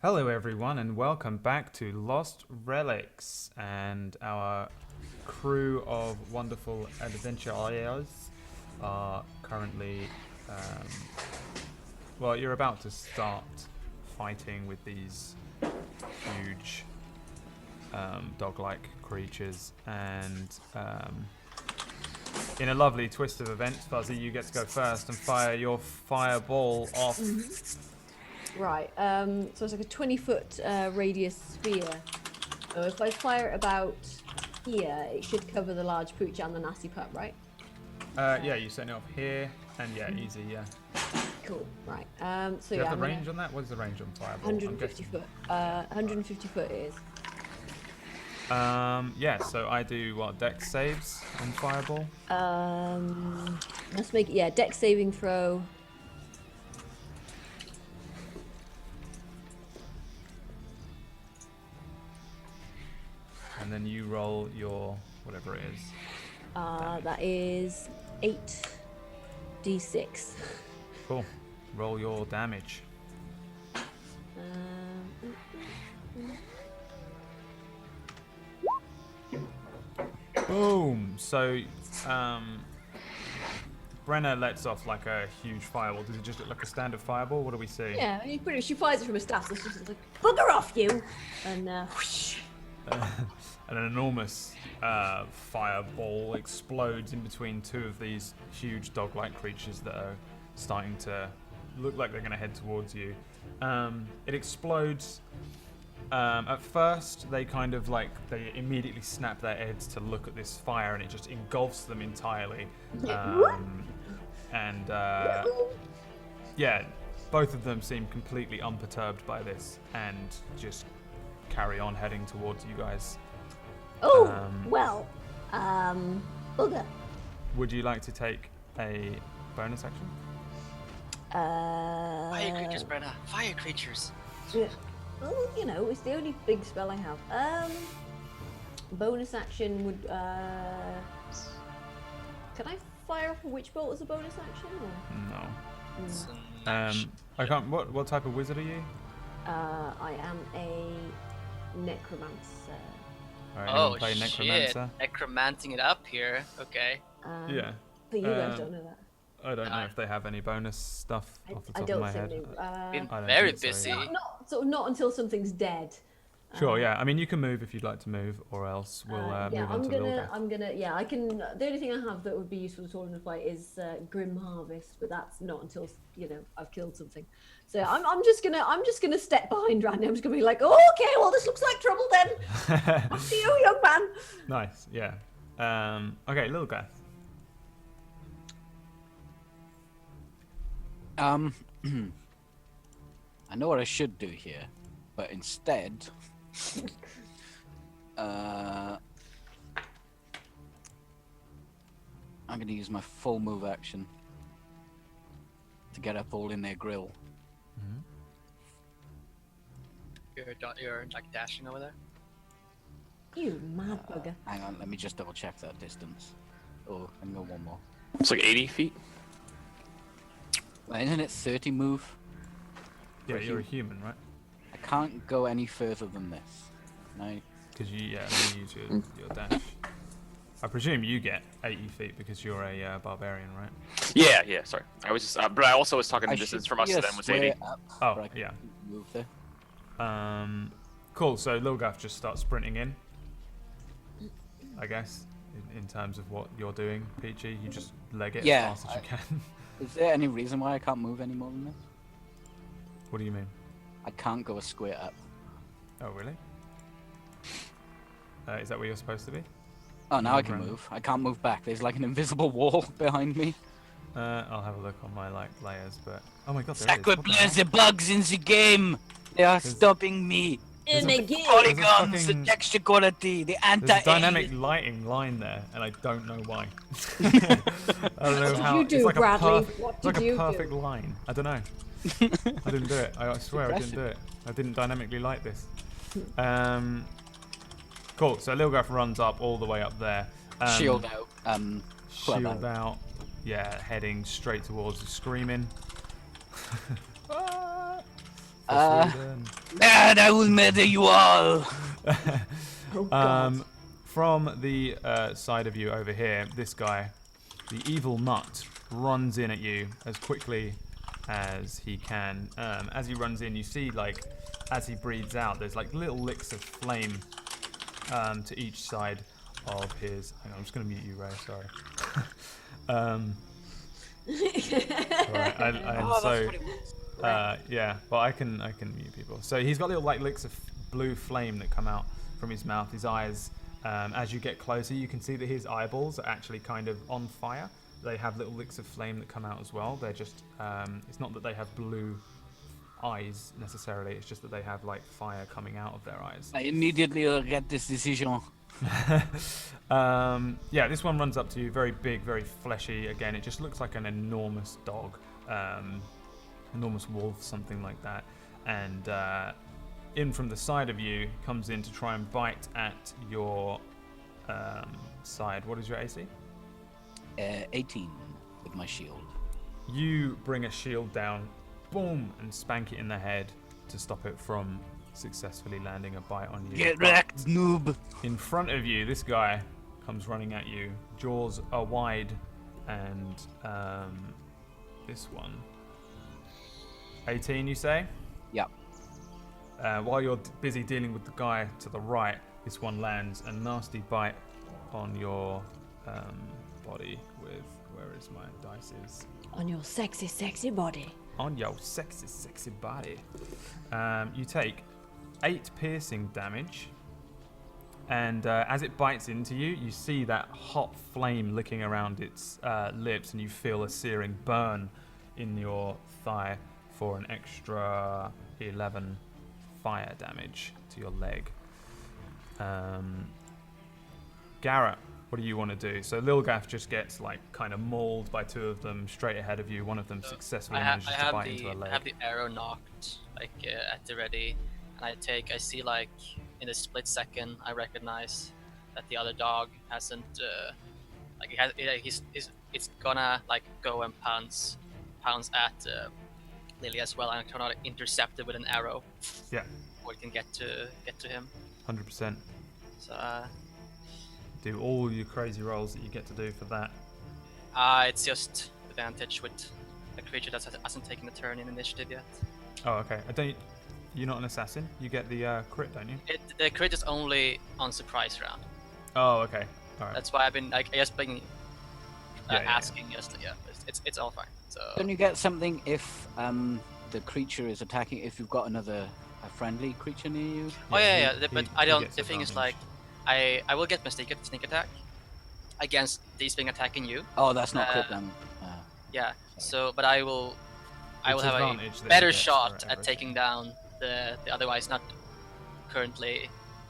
Hello, everyone, and welcome back to Lost Relics and our crew of wonderful adventurers are currently, well, you're about to start fighting with these huge dog-like creatures, and in a lovely twist of events, Fuzzy, you get to go first and fire your fireball off. Right, so it's like a 20-foot radius sphere. So if I fire it about here, it should cover the large pooch and the nasty pup, right? Yeah, you set it off here, and yeah, easy, yeah. Cool, right. So Do you yeah, have the range on that? What is the range on fireball? 150 foot. 150 foot it is. Yeah, so I do, what, dex saves on fireball? Let's make it, yeah, dex saving throw. And then you roll your, whatever it is. That is 8d6. Cool. Roll your damage. Boom! So, Brenna lets off like a huge fireball. Does it just look like a standard fireball? What do we see? Yeah, I mean, she fires it from a staff, so it's just like, bugger off you! And whoosh. And an enormous fireball explodes in between two of these huge dog-like creatures that are starting to look like they're going to head towards you. It explodes. At first, they kind of like, they immediately snap their heads to look at this fire, and it just engulfs them entirely. Yeah, both of them seem completely unperturbed by this and just carry on heading towards you guys. Oh, well, bugger. Would you like to take a bonus action? Fire creatures, Brenna. Fire creatures. Yeah. Well, you know, it's the only big spell I have. Bonus action would, can I fire off a witch bolt as a bonus action? Or? No. It's a match. I can't. What type of wizard are you? I am a necromancer. Alright, Oh anyone play shit! necromancer? Necromanting it up here. Okay. Yeah. But you guys don't know that. I don't know if they have any bonus stuff off the I top don't of my think head. they. Been I don't very think so, busy. yeah. Not until something's dead. Sure, yeah. I mean, you can move if you'd like to move, or else we'll Yeah, move on to Lilgath. I'm gonna. Yeah, I can. The only thing I have that would be useful at all in a fight is Grim Harvest, but that's not until I've killed something. So I'm just gonna step behind Randy. I'm just gonna be like, oh, okay, well this looks like trouble then. After you, young man. Nice, yeah. Okay, Lilgath. I know what I should do here, but instead, I'm going to use my full move action to get up all in their grill. You're like dashing over there. You mad bugger. Hang on, let me just double check that distance. Oh, let me go one more. It's like 80 feet. Well, isn't it 30 move? Yeah, For you're a human, right? I can't go any further than this. No. Because you use your dash. I presume you get 80 feet because you're a barbarian, right? Yeah. Sorry, I was just, but I also was talking I the distance should from us be to a them was square 80. up, Oh, but I yeah. can't move there. Cool. So Lilgath just starts sprinting in. I guess in terms of what you're doing, Peachy, you just leg it Yeah, as fast as you can. Is there any reason why I can't move any more than this? What do you mean? I can't go a square up. Oh, really? Is that where you're supposed to be? Oh, now I Move can around. move. I can't move back. There's like an invisible wall behind me. I'll have a look on my layers, but oh my god, there it is. Sacred What the hell? the bugs in the game. They are stopping me. In There's the a- game. Polygons, fucking- the texture quality, the There's a dynamic anti-aliasing. lighting line there, and I don't know why. I don't know What how. did you It's do, like Bradley? What it's like did you a do? perfect line. I don't know. I didn't do it. I swear I didn't do it. I didn't dynamically light this. Cool. So Lilgath runs up all the way up there. Shield out. Club Shield out. Yeah, heading straight towards the screaming. Ah! For Sweden. Dad, I will murder you all. Oh God. From the side of you over here, this guy, the evil nut, runs in at you as quickly as he can. As he runs in, you see, like, as he breathes out, there's like little licks of flame to each side of his. Hang on, I'm just going to mute you, Ray. Sorry. Right, yeah, but I can mute people. So he's got little like licks of blue flame that come out from his mouth, his eyes. As you get closer, you can see that his eyeballs are actually kind of on fire. They have little licks of flame that come out as well. They're just, it's not that they have blue eyes necessarily, it's just that they have like fire coming out of their eyes. I immediately regret this decision. Yeah, this one runs up to you, very big, very fleshy. Again, it just looks like an enormous dog, enormous wolf, something like that. And in from the side of you, comes in to try and bite at your side. What is your AC? 18 with my shield. You bring a shield down, boom, and spank it in the head to stop it from successfully landing a bite on you. Get wrecked, noob! In front of you, this guy comes running at you. Jaws are wide, and this one. 18, you say? Yep. While you're busy dealing with the guy to the right, this one lands a nasty bite on your body with, where is my dice? On your sexy, sexy body. On your sexy, sexy body. You take 8 piercing damage, and as it bites into you, you see that hot flame licking around its lips, and you feel a searing burn in your thigh for an extra 11 fire damage to your leg. Garrett, what do you want to do? So Lilgath just gets like kind of mauled by 2 of them straight ahead of you. One of them successfully manages to bite into a leg. I have the arrow knocked like at the ready, and I see like in a split second I recognize that the other dog hasn't it's gonna like go and pounce at Lily as well, and I'm trying to intercept it with an arrow. Yeah. Or it can get to him. 100%. So do all your crazy rolls that you get to do for that. it's just advantage with a creature that hasn't taken a turn in initiative yet. Oh, okay. You're not an assassin. You get the crit, don't you? The crit is only on surprise round. Oh, okay. All right. That's why I've been asking. Yeah. It's all fine. So Don't you get something if the creature is attacking, if you've got a friendly creature near you? But I don't. The thing is, like, I will get my sneak attack against these being attacking you. Oh, that's not crit then. Yeah. So, but I will have advantage a that better you get shot for at everything. taking down the otherwise not currently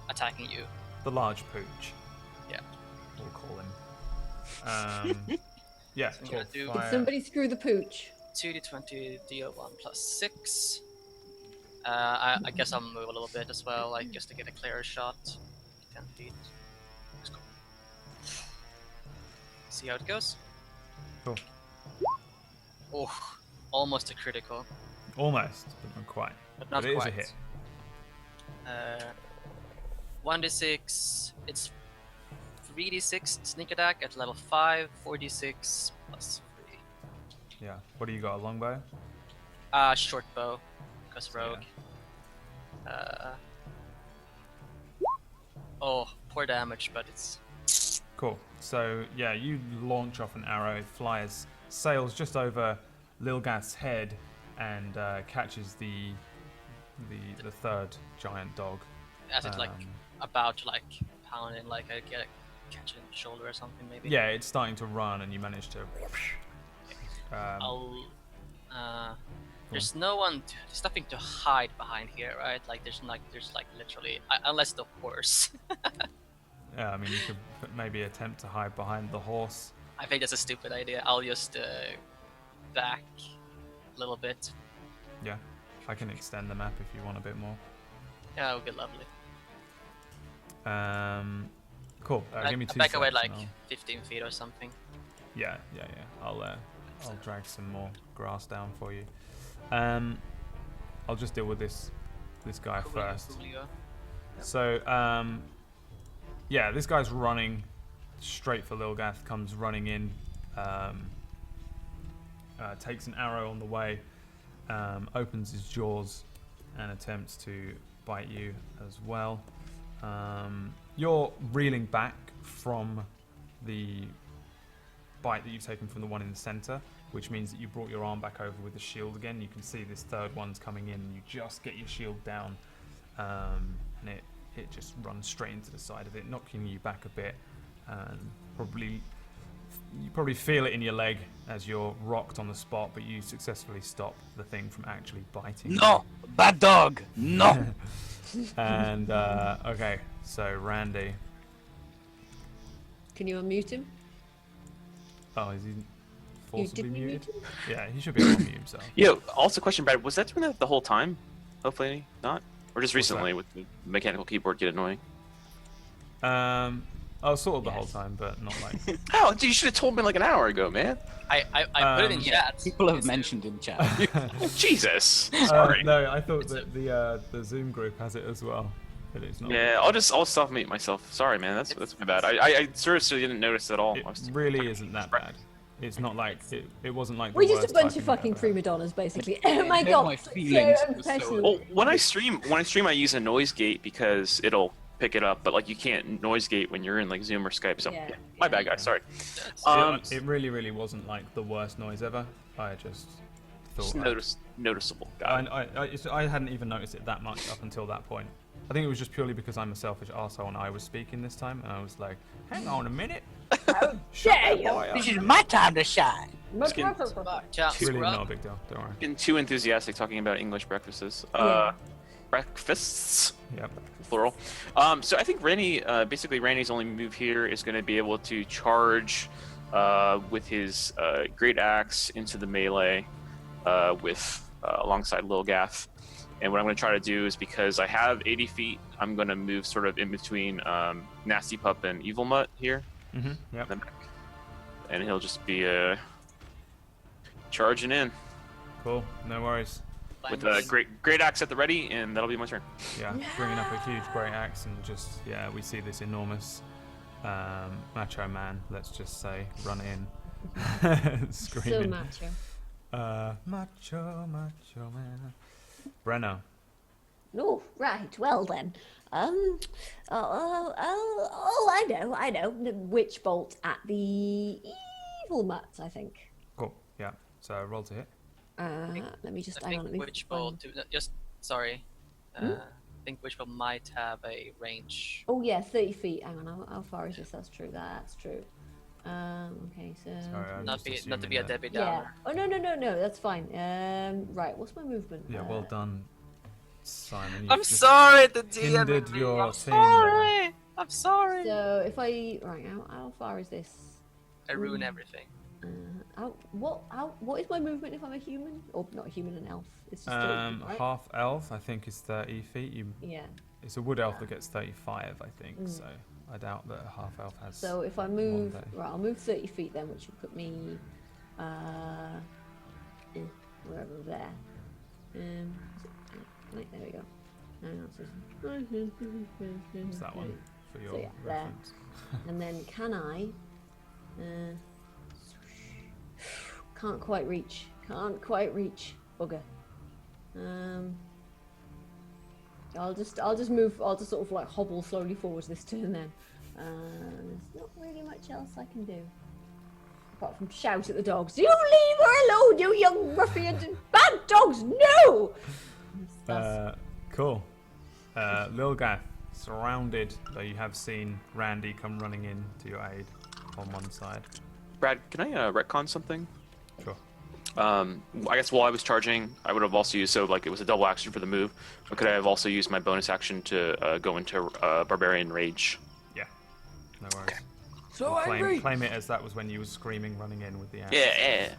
attacking you. The large pooch. Yeah. We'll call him. Yeah. So I'm cool. gonna do- Did somebody screw the pooch? 2d20 DO1 plus 6. I guess I'll move a little bit as well, like just to get a clearer shot. 10 feet. Let's go. See how it goes. Cool. Oh, almost a critical, Almost, but not quite. but not But it is a quite. hit. 1d6. It's 3d6 sneak attack at level 5. 4d6 plus 3. Yeah. What do you got? A longbow? Short bow, because So, rogue. Oh, poor damage, but it's Cool. So yeah, you launch off an arrow, it flies, sails just over Lilgath's head, and catches the third giant dog. as it like about to like pound in, like I get a catch it in the shoulder or something maybe. Yeah, it's starting to run, and you manage to. I'll. There's no one. There's nothing to hide behind here, right? Like there's literally unless the horse. Yeah, I mean, you could maybe attempt to hide behind the horse. I think that's a stupid idea. I'll just back a little bit. Yeah, I can extend the map if you want a bit more. Yeah, that would be lovely. Cool. Give me 2 back away seconds like and I'll- 15 feet or something. Yeah. I'll drag some more grass down for you. I'll just deal with this this guy first. Julio. So, yeah, this guy's running straight for Lilgath, comes running in, takes an arrow on the way, opens his jaws, and attempts to bite you as well. You're reeling back from the bite that you've taken from the one in the center, which means that you brought your arm back over with the shield again. You can see this third one's coming in, and you just get your shield down, and it just runs straight into the side of it, knocking you back a bit. You probably feel it in your leg as you're rocked on the spot, but you successfully stop the thing from actually biting. No, bad dog. No. And okay, so Randy. Can you unmute him? Oh, is he You forcibly did you muted? mute him? Yeah, he should be able to mute himself. Yo, also question, Brad, was that doing that the whole time? Hopefully not. Or just What's recently that? with the mechanical keyboard get annoying? Oh, sort of the whole Yes. time, but not like. Oh, dude, you should have told me like an hour ago, man. I put it in Yeah, chat. people have It's- mentioned in chat. Jesus. Sorry. No, I thought that the Zoom group has it as well, but it's not. Yeah, I'll self-mute myself. Sorry, man. That's my bad. I seriously didn't notice at all. It I was- really isn't that bad. It's not like it wasn't like. We're the just a worst bunch of typing fucking ever. prima donnas, basically. Oh my hurt god, my so feelings. unprofessional. Well, when I stream, I use a noise gate because it'll pick it up, but like you can't noise gate when you're in like Zoom or Skype. So Yeah, my yeah. bad, guys. Sorry. It really wasn't like the worst noise ever. I just Just thought. noticeable. Got it. I hadn't even noticed it that much up until that point. I think it was just purely because I'm a selfish arsehole and I was speaking this time, and I was like, hang on a minute. dare you? Boy, This is my time to shine. Chat, It's really scrub. not a big deal. Don't worry. Getting too enthusiastic talking about English breakfasts. Yeah. Breakfasts. Yep. Plural. So I think Randy's only move here is going to be able to charge with his great axe into the melee alongside Lilgath. And what I'm going to try to do is, because I have 80 feet, I'm going to move sort of in between Nasty Pup and Evil Mutt here. Yep. And he'll just be charging in Cool. No worries. with a great axe at the ready, and that'll be my turn. Yeah, bringing up a huge great axe and just, yeah, we see this enormous macho man, let's just say, run in, So screaming. macho. Macho man. Brenno. No, right. Well then. I know. The witch bolt at the evil mutt, I think. Cool. Yeah. So roll to hit. Let me just I hang on. think Let me Witchbolt. Just sorry. Hmm? I think Witchbolt might have a range. Oh yeah, 30 feet. Hang on. How far is this? That's true. That's true. Okay, so. Sorry, I was Not just to be assuming a that- Debbie Yeah. Downer. Oh no. That's fine. Right. What's my movement? Yeah, well done, Simon. You've I'm just sorry, the DM. hindered me. your I'm team sorry. I'm sorry. So if I right how far is this? I ruin everything. What is my movement if I'm a human? Or not a human, an elf? It's just 30 feet, right? Half elf, I think, is 30 feet. Yeah. It's a wood elf that gets 35, I think. So I doubt that a half elf has. So if I move, day. right, I'll move 30 feet then, which will put me, wherever there. Right, there we go. What's that one for your So yeah, there. reference? And then can I? Can't quite reach. Bugger. I'll just move. I'll just sort of like hobble slowly forwards this turn then. There's not really much else I can do apart from shout at the dogs. You leave her alone, you young ruffian! Bad dogs, no! That's- Cool. Lilgath, surrounded, though you have seen Randy come running in to your aid on one side. Brad, can I retcon something? Sure. I guess while I was charging, I would have also used, so like it was a double action for the move, but could I have also used my bonus action to go into Barbarian Rage? Yeah. No worries. So We'll angry. claim it as that was when you were screaming, running in with the axe. Yeah.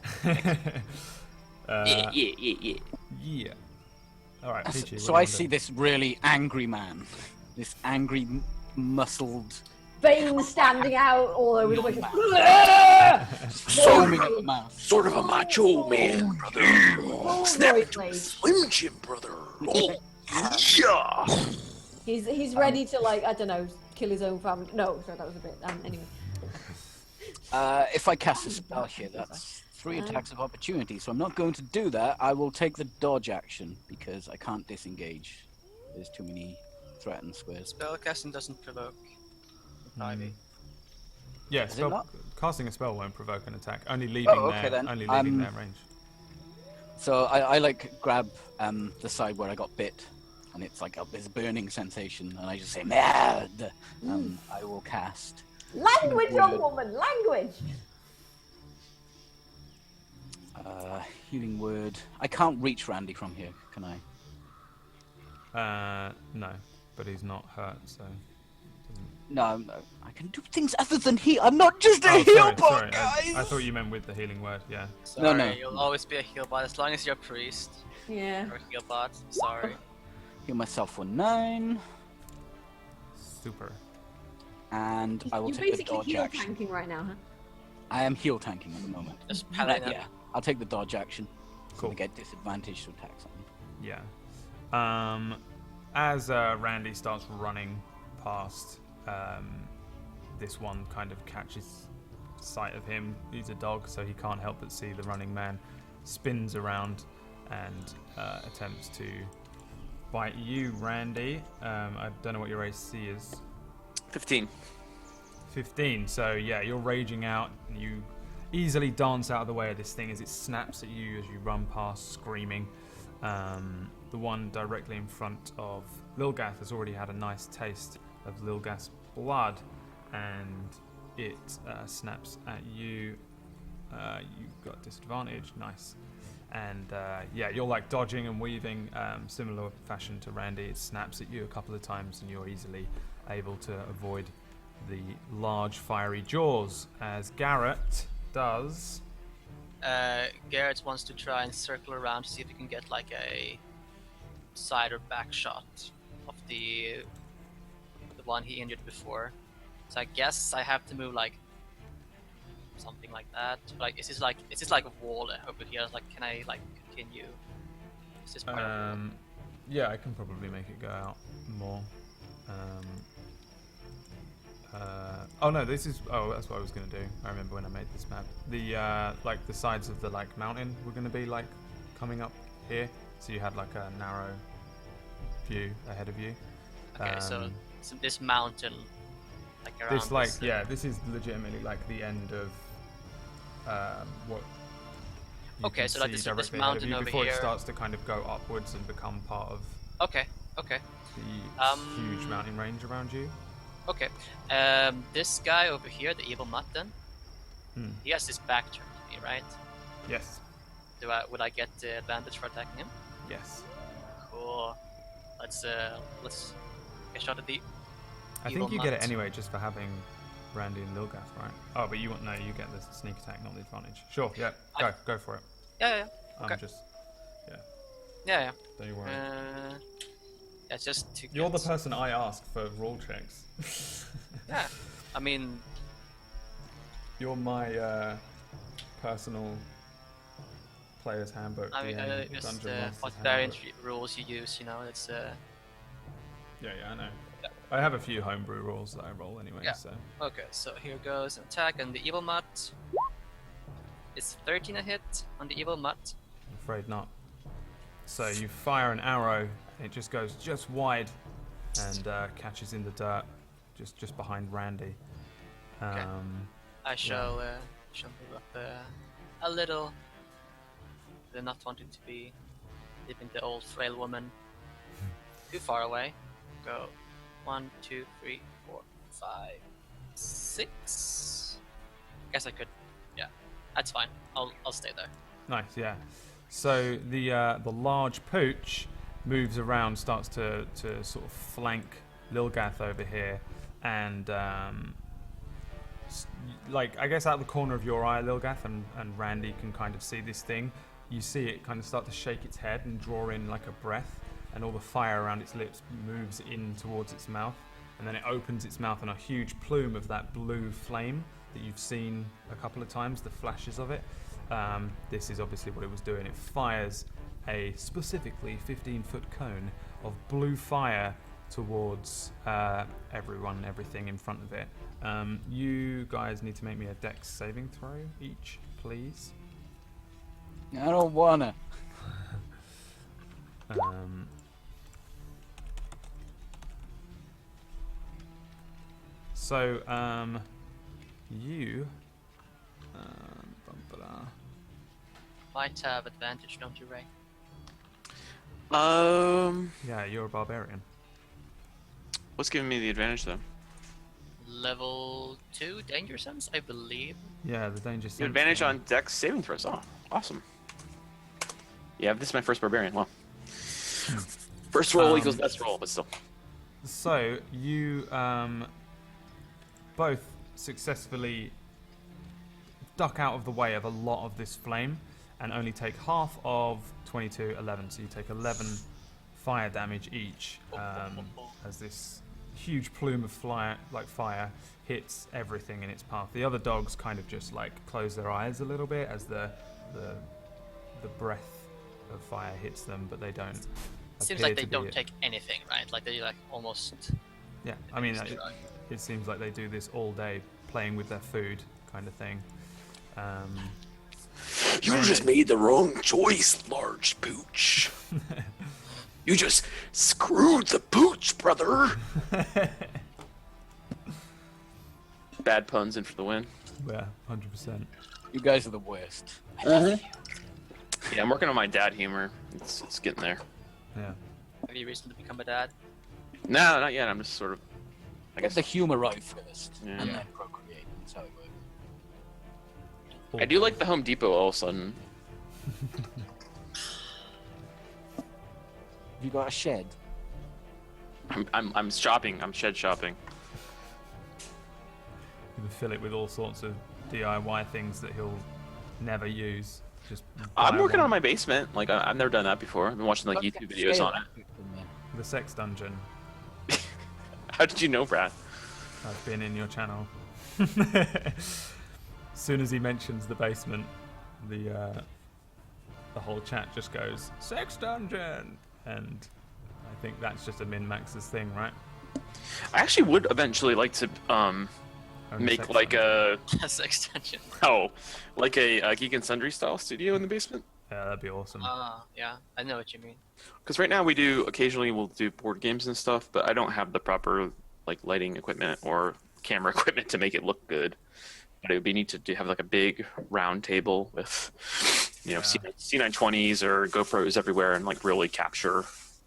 Yeah. Yeah. All right, Peachy. So what I do you see wanna this really angry man, this angry, muscled, Veins standing out all over the place. foaming at the mouth. Sort of a macho man, brother. Oh, Snap Roy into a Blade. Slim Jim, brother. Oh, Yeah. He's ready to, like, I don't know, kill his own family. No, sorry, that was a bit. Anyway. If I cast a spell here, that's 3 attacks of opportunity. So I'm not going to do that. I will take the dodge action because I can't disengage. There's too many threatened squares. Spellcasting doesn't provoke. Ivy. Yeah, Is it not? casting a spell won't provoke an attack. Only leaving okay then. only leaving their range. So I like grab the side where I got bit, and it's like this burning sensation, and I just say mad. I will cast. Language, young woman, language. Healing word. I can't reach Randy from here, can I? No, but he's not hurt, so. No, I can do things other than heal. I'm not just a Oh, heal sorry, bot, sorry. guys. I thought you meant with the healing word. Yeah. Sorry, no. You'll always be a heal bot as long as you're a priest Yeah. or a heal bot. Sorry. Heal myself for 9, Super. and I will You're take the basically dodge heal action. tanking right now, huh? I am heal tanking at the moment. Just paladin. Yeah, I'll take the dodge action. Cool. I get disadvantage to attacks on me. Yeah. As Randy starts running past, this one kind of catches sight of him. He's a dog, so he can't help but see the running man. Spins around and attempts to bite you, Randy. I don't know what your AC is. 15. 15. So yeah, you're raging out. And you easily dance out of the way of this thing as it snaps at you as you run past, screaming. The one directly in front of Lilgath has already had a nice taste of Lilgath's blood, and it snaps at you. You've got disadvantage. Nice. And yeah, you're like dodging and weaving, similar fashion to Randy. It snaps at you a couple of times, and you're easily able to avoid the large fiery jaws, as Garrett does. Garrett wants to try and circle around to see if he can get like a side or back shot of the one he injured before. So I guess I have to move like something like that. Like is this like a wall over here? Like can I like continue? Is this part of it? Yeah, I can probably make it go out more. Oh no, this is. Oh, that's what I was gonna do. I remember when I made this map. The like the sides of the like mountain were gonna be like coming up here, so you had like a narrow view ahead of you. Okay, so this mountain, like around This like this, yeah, this is legitimately like the end of what. You Okay, can so like see this directly ahead of mountain you over before here. it starts to kind of go upwards and become part of Okay. the huge mountain range around you. Okay. This guy over here, the evil mutt, then he has his back turned to me, right? Yes. Would I get the advantage for attacking him? Yes. Cool. Let's get a shot at the. I evil think you get it mutt. anyway just for having Randy and Lilgath, right? Oh, but you you get the sneak attack, not the advantage. Sure, yeah, go for it. Yeah. I'm Okay. just, Yeah. don't you worry. It's just to. You're the get- person I ask for rule checks. Yeah. I mean, You're my personal player's handbook. I mean, DM, just Dungeon Master's what handbook. variant rules you use, you know. It's Yeah, I know. Yeah. I have a few homebrew rules that I roll anyway, Yeah. so. okay. So here goes an attack on the evil mutt. It's 13 a hit on the evil mutt. I'm afraid not. So you fire an arrow, and it just goes just wide and catches in the dirt, just behind Randy. I shall move up a little. They're not wanting to be leaving the old frail woman too far away. Go 1, 2, 3, 4, 5, 6. Guess I could. Yeah, that's fine. I'll stay there. Nice, yeah. So the large pooch moves around, starts to sort of flank Lilgath over here, and like I guess out of the corner of your eye, Lilgath and Randy can kind of see this thing. You see it kind of start to shake its head and draw in like a breath, and all the fire around its lips moves in towards its mouth, and then it opens its mouth, and a huge plume of that blue flame that you've seen a couple of times, the flashes of it. This is obviously what it was doing. It fires a specifically 15-foot cone blue fire towards everyone and everything in front of it. You guys need to make me a dex saving throw each, please. I don't wanna. So, you... Might have advantage, don't you, Ray? Yeah, you're a barbarian. What's giving me the advantage though? Level 2 danger sense, I believe. Yeah, the danger The sense advantage one. on dex saving throws. Oh, awesome. Yeah, this is my first barbarian. Well, first roll equals best roll, but still. So, you both successfully duck out of the way of a lot of this flame and only take half of 22, 11. So you take 11 fire damage each as this huge plume of fire hits everything in its path. The other dogs kind of just like close their eyes a little bit as the breath of fire hits them, but they don't. Seems appear like they to be don't take anything, right? Like they like almost. Yeah, I mean, Just right. it seems like they do this all day, playing with their food, kind of thing. You just made the wrong choice, large pooch. You just screwed the pooch, brother. Bad puns in for the win. Yeah, 100%. You guys are the worst. Yeah, I'm working on my dad humor. It's getting there. Yeah. Have you reason to become a dad? No, not yet. I'm just sort of. I Get guess the humor right first, Yeah. and then procreate. That's how it works. I do like the Home Depot all of a sudden. You got a shed? I'm shopping. I'm shed shopping. You can fill it with all sorts of DIY things that he'll never use. Just I'm buy working one. on my basement. Like I've never done that before. I've been watching like YouTube videos on it. The sex dungeon. How did you know, Brad? I've been in your channel. As soon as he mentions the basement, the whole chat just goes sex dungeon, and I think that's just a Min-Max's thing, right? I actually would eventually like to Own make sex like dungeon. a That's extension. like a Geek and Sundry style studio in the basement. Yeah, that'd be awesome. Yeah, I know what you mean. Because right now we'll do board games and stuff, but I don't have the proper like lighting equipment or camera equipment to make it look good. But it would be neat to have like a big round table with, C920s or GoPros everywhere and like really capture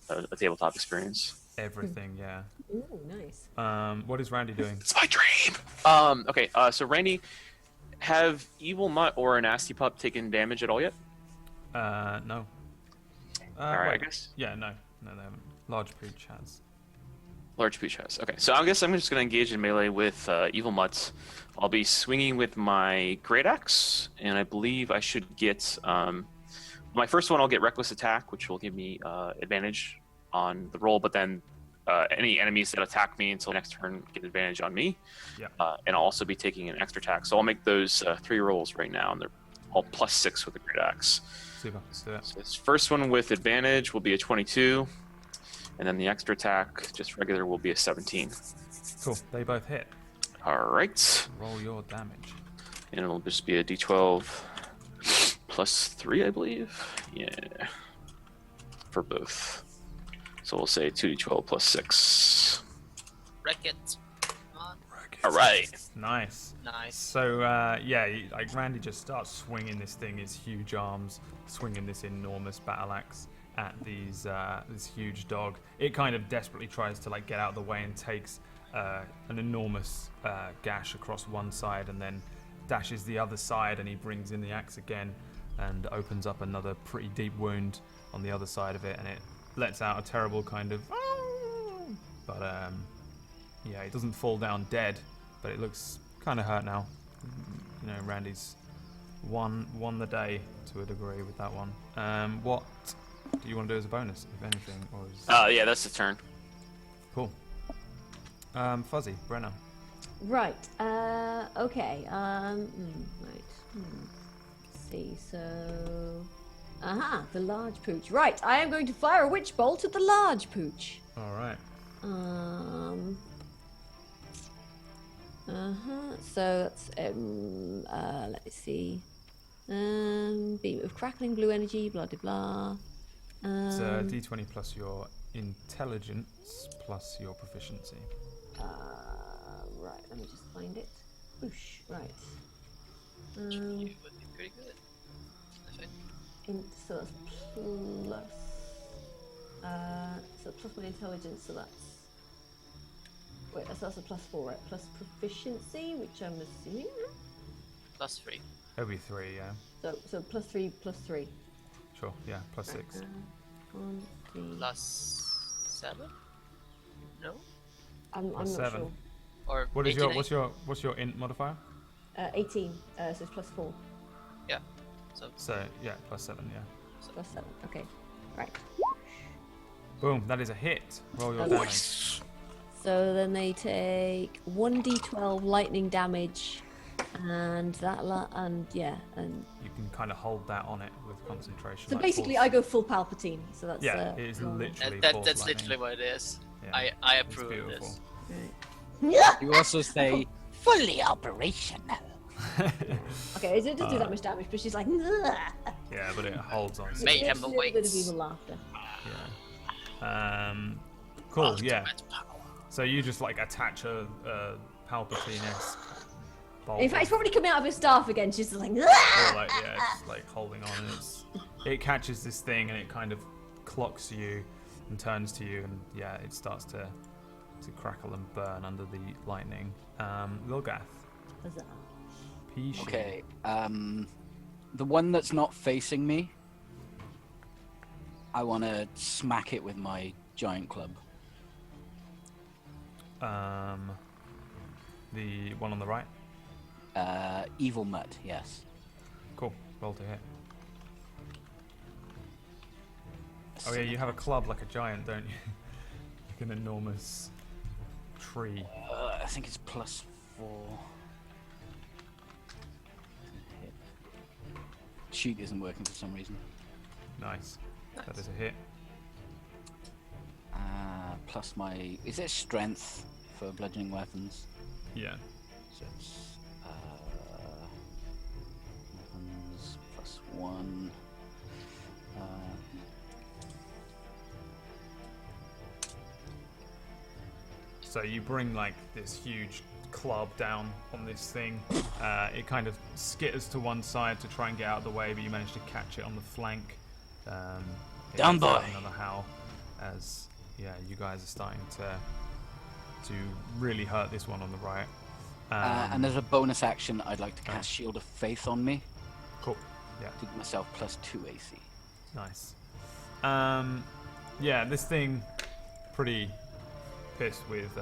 a tabletop experience. Everything, yeah. Ooh, nice. What is Randy doing? It's my dream. Okay. So Randy, have Evil Mutt or a Nasty Pup taken damage at all yet? No. All right, I wait. guess. Yeah, no, they haven't. Large Pooch has. Large Peach has. Okay, so I guess I'm just going to engage in melee with Evil Mutts. I'll be swinging with my Great Axe, and I believe I should get... my first one, I'll get Reckless Attack, which will give me advantage on the roll, but then any enemies that attack me until next turn get advantage on me. Yeah. And I'll also be taking an extra attack. So I'll make those 3 rolls right now, and they're all +6 with the Great Axe. Super, let's do it. So this first one with advantage will be a 22. And then the extra attack, just regular, will be a 17. Cool, they both hit. All right. Roll your damage. And it'll just be a d12 +3, I believe. Yeah. For both. So we'll say 2d12 +6. Wreck it. Come on. All right. Nice. Nice. So, like Randy just starts swinging this thing, his huge arms, swinging this enormous battle axe at this huge dog. It kind of desperately tries to like get out of the way and takes an enormous gash across one side and then dashes the other side, and he brings in the axe again and opens up another pretty deep wound on the other side of it, and it lets out a terrible kind of but yeah, it doesn't fall down dead, but it looks kind of hurt now. You know, Randy's won the day to a degree with that one. What do you want to do as a bonus, if anything, or is... Yeah, that's the turn. Cool. Fuzzy, Brenna. Right. Okay. Right. Let's see. So Aha, the large pooch. Right, I am going to fire a witch bolt at the large pooch. All right. So that's let me see. Beam of crackling blue energy, blah blah blah. It's d20 plus your intelligence plus your proficiency. Right, let me just find it. Whoosh, right. You would be pretty good. I think. So that's plus. So plus my intelligence, so that's. Wait, that's a +4, right? Plus proficiency, which I'm assuming. +3. It'll be 3, yeah. So +3, +3. Sure, yeah, plus 6. 1, 3. +7? No? I'm not 7. sure. Or What is 18, what's your int modifier? 18. So it's +4. Yeah. So So yeah, plus 7, yeah. +7. Okay. Right. Boom, that is a hit. Roll your Okay. damage. So then they take 1d12 lightning damage, and and You can kind of hold that on it with concentration. so like basically force. I go full Palpatine. So that's Yeah, it is literally that's force lightning. literally what it is. Yeah, I it's approve of beautiful. this. Right. You also say fully operational. Okay, it doesn't do that much damage, but she's like, "Ugh." Yeah, but it holds on. Made him There's the a little bit of weights. evil laughter. Yeah. Cool. Yeah. Ultimate power. So you just like attach a Palpatine-esque bolt. In fact, it's probably coming out of her staff again. She's just like, "Ugh." Or like it's like holding on, and it catches this thing, and it kind of clocks you and turns to you, and yeah, it starts to crackle and burn under the lightning. Lilgath. Huzzah. Pishi. Okay. The one that's not facing me, I want to smack it with my giant club. The one on the right. Evil mud, yes. Cool. Roll to hit. Oh yeah, you have a club like a giant, don't you? Like an enormous tree. I think it's +4. Hit. Sheet isn't working for some reason. Nice. That is a hit. Plus my... Is it strength for bludgeoning weapons? Yeah. So it's weapons +1. So you bring like this huge club down on this thing. It kind of skitters to one side to try and get out of the way, but you manage to catch it on the flank. It Down, lets out boy. Another howl as you guys are starting to really hurt this one on the right. And as a bonus action, I'd like to cast Shield of Faith on me Cool. Yeah. to give myself +2 AC. Nice. Yeah, this thing pretty pissed with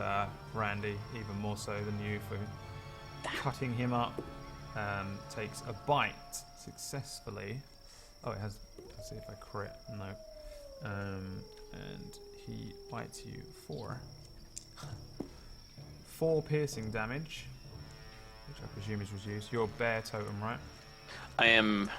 Randy, even more so than you for cutting him up. Takes a bite successfully. Oh, it has. Let's see if I crit. No. And he bites you 4 piercing damage, which I presume is reduced. You're bear totem, right? I am.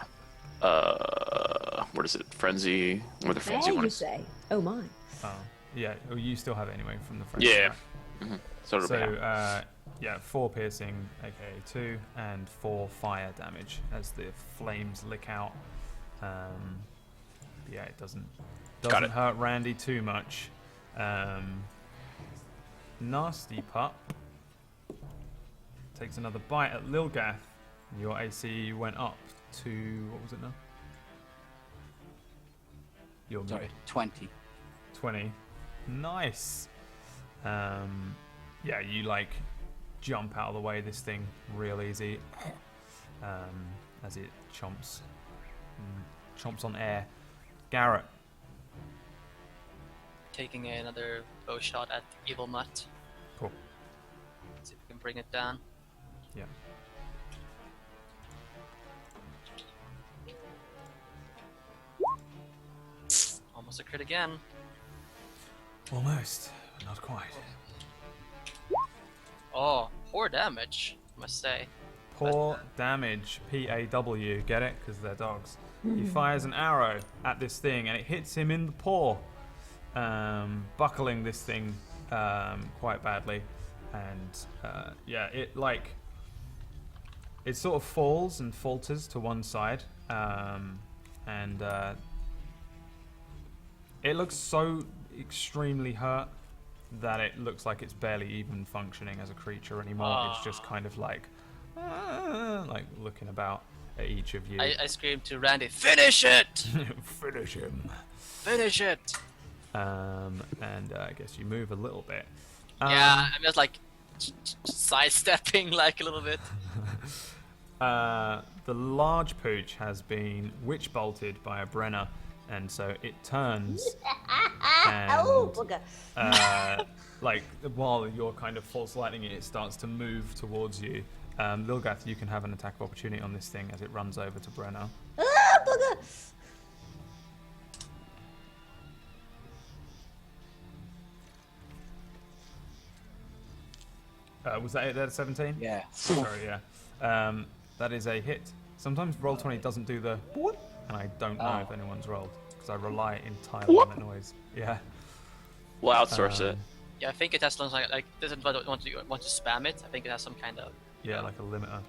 What is it? Frenzy. What are the frenzy There you ones? say. Oh my. Oh, yeah. Oh, you still have it anyway from the French. Yeah. right? Mm-hmm. So, it'll be So, yeah, 4 piercing, aka 2, and 4 fire damage as the flames lick out. Yeah, it doesn't it. hurt Randy too much. Nasty pup takes another bite at Lilgath. Your AC went up to, what was it now? Your Sorry, 20. 20. Nice. Yeah, you like jump out of the way this thing real easy as it chomps on air. Garrett. Taking another bow shot at Evil Mutt. Cool. See if we can bring it down. Yeah. Almost a crit again. Almost, but not quite. Oh, poor damage, I must say. Poor damage. PAW. Get it? Because they're dogs. He fires an arrow at this thing, and it hits him in the paw, buckling this thing quite badly. And yeah, it sort of falls and falters to one side, and it looks so extremely hurt that it looks like it's barely even functioning as a creature anymore. It's just kind of like looking about at each of you. I scream to Randy, finish it! Finish him. Finish it! And I guess you move a little bit. Yeah, I'm just like sidestepping like a little bit. The large pooch has been witch bolted by a Brenner, and so it turns and Oh, bugger. like while you're kind of false lightning it starts to move towards you. Lilgath, you can have an attack of opportunity on this thing as it runs over to Brenner. Ah, bugger. Was that it there, 17? Yeah. Sorry, yeah. That is a hit. Sometimes Roll20 doesn't do the whoop, and I don't know if anyone's rolled, because I rely entirely on that noise. Yeah. We'll outsource it. Yeah, I think it has like doesn't want to spam it. I think it has some kind of Yeah, like a limiter.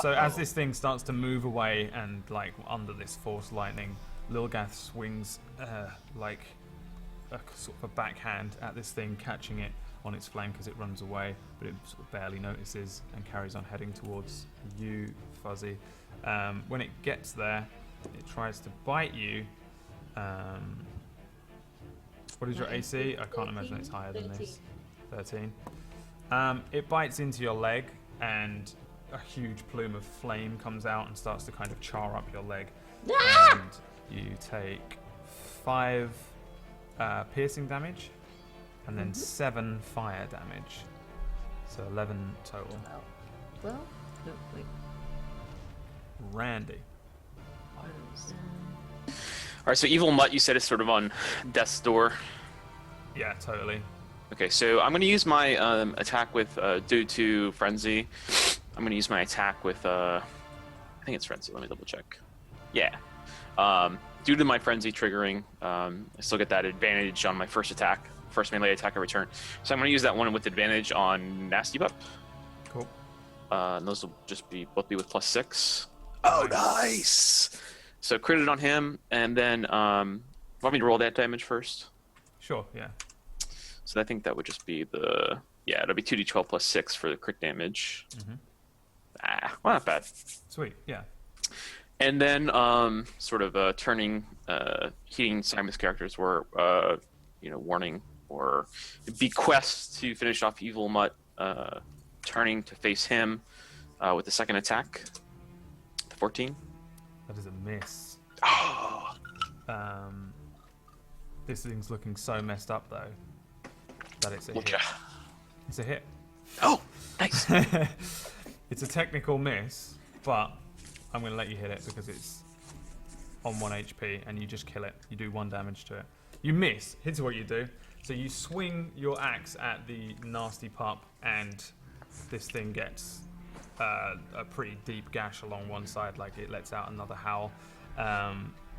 So as this thing starts to move away and like under this force lightning, Lilgath swings like a sort of a backhand at this thing, catching it on its flank as it runs away, but it sort of barely notices and carries on heading towards you, Fuzzy. When it gets there, it tries to bite you. What is your AC? I can't imagine it's higher than this. 13. It bites into your leg, and a huge plume of flame comes out and starts to kind of char up your leg. Ah! And you take 5 piercing damage, and then 7 fire damage. So 11 total. Well, no, wait. Randy. All right, so Evil Mutt, you said is sort of on death's door. Yeah, totally. Okay, so I'm going to use my attack with, due to Frenzy, I'm going to use my attack with, I think it's Frenzy, let me double check. Yeah. Due to my Frenzy triggering, I still get that advantage on my first melee attack I return. So I'm going to use that one with advantage on Nasty Butt. Cool. And those will just both be with +6. Oh, nice. So critted on him, and then, want me to roll that damage first? Sure, yeah. So I think that would just be it'll be 2d12 +6 for the crit damage. Well, not bad. Sweet, yeah. And then, sort of turning, heating Simon's characters were, warning or bequest to finish off Evil Mutt, turning to face him with the second attack, the 14. That is a miss. This thing's looking so messed up though that it's a hit. It's a hit. Oh, nice. It's a technical miss, but I'm going to let you hit it because it's on 1 HP and you just kill it. You do 1 damage to it. You miss. Here's what you do. So you swing your axe at the nasty pup, and this thing gets a pretty deep gash along one side, like it lets out another howl.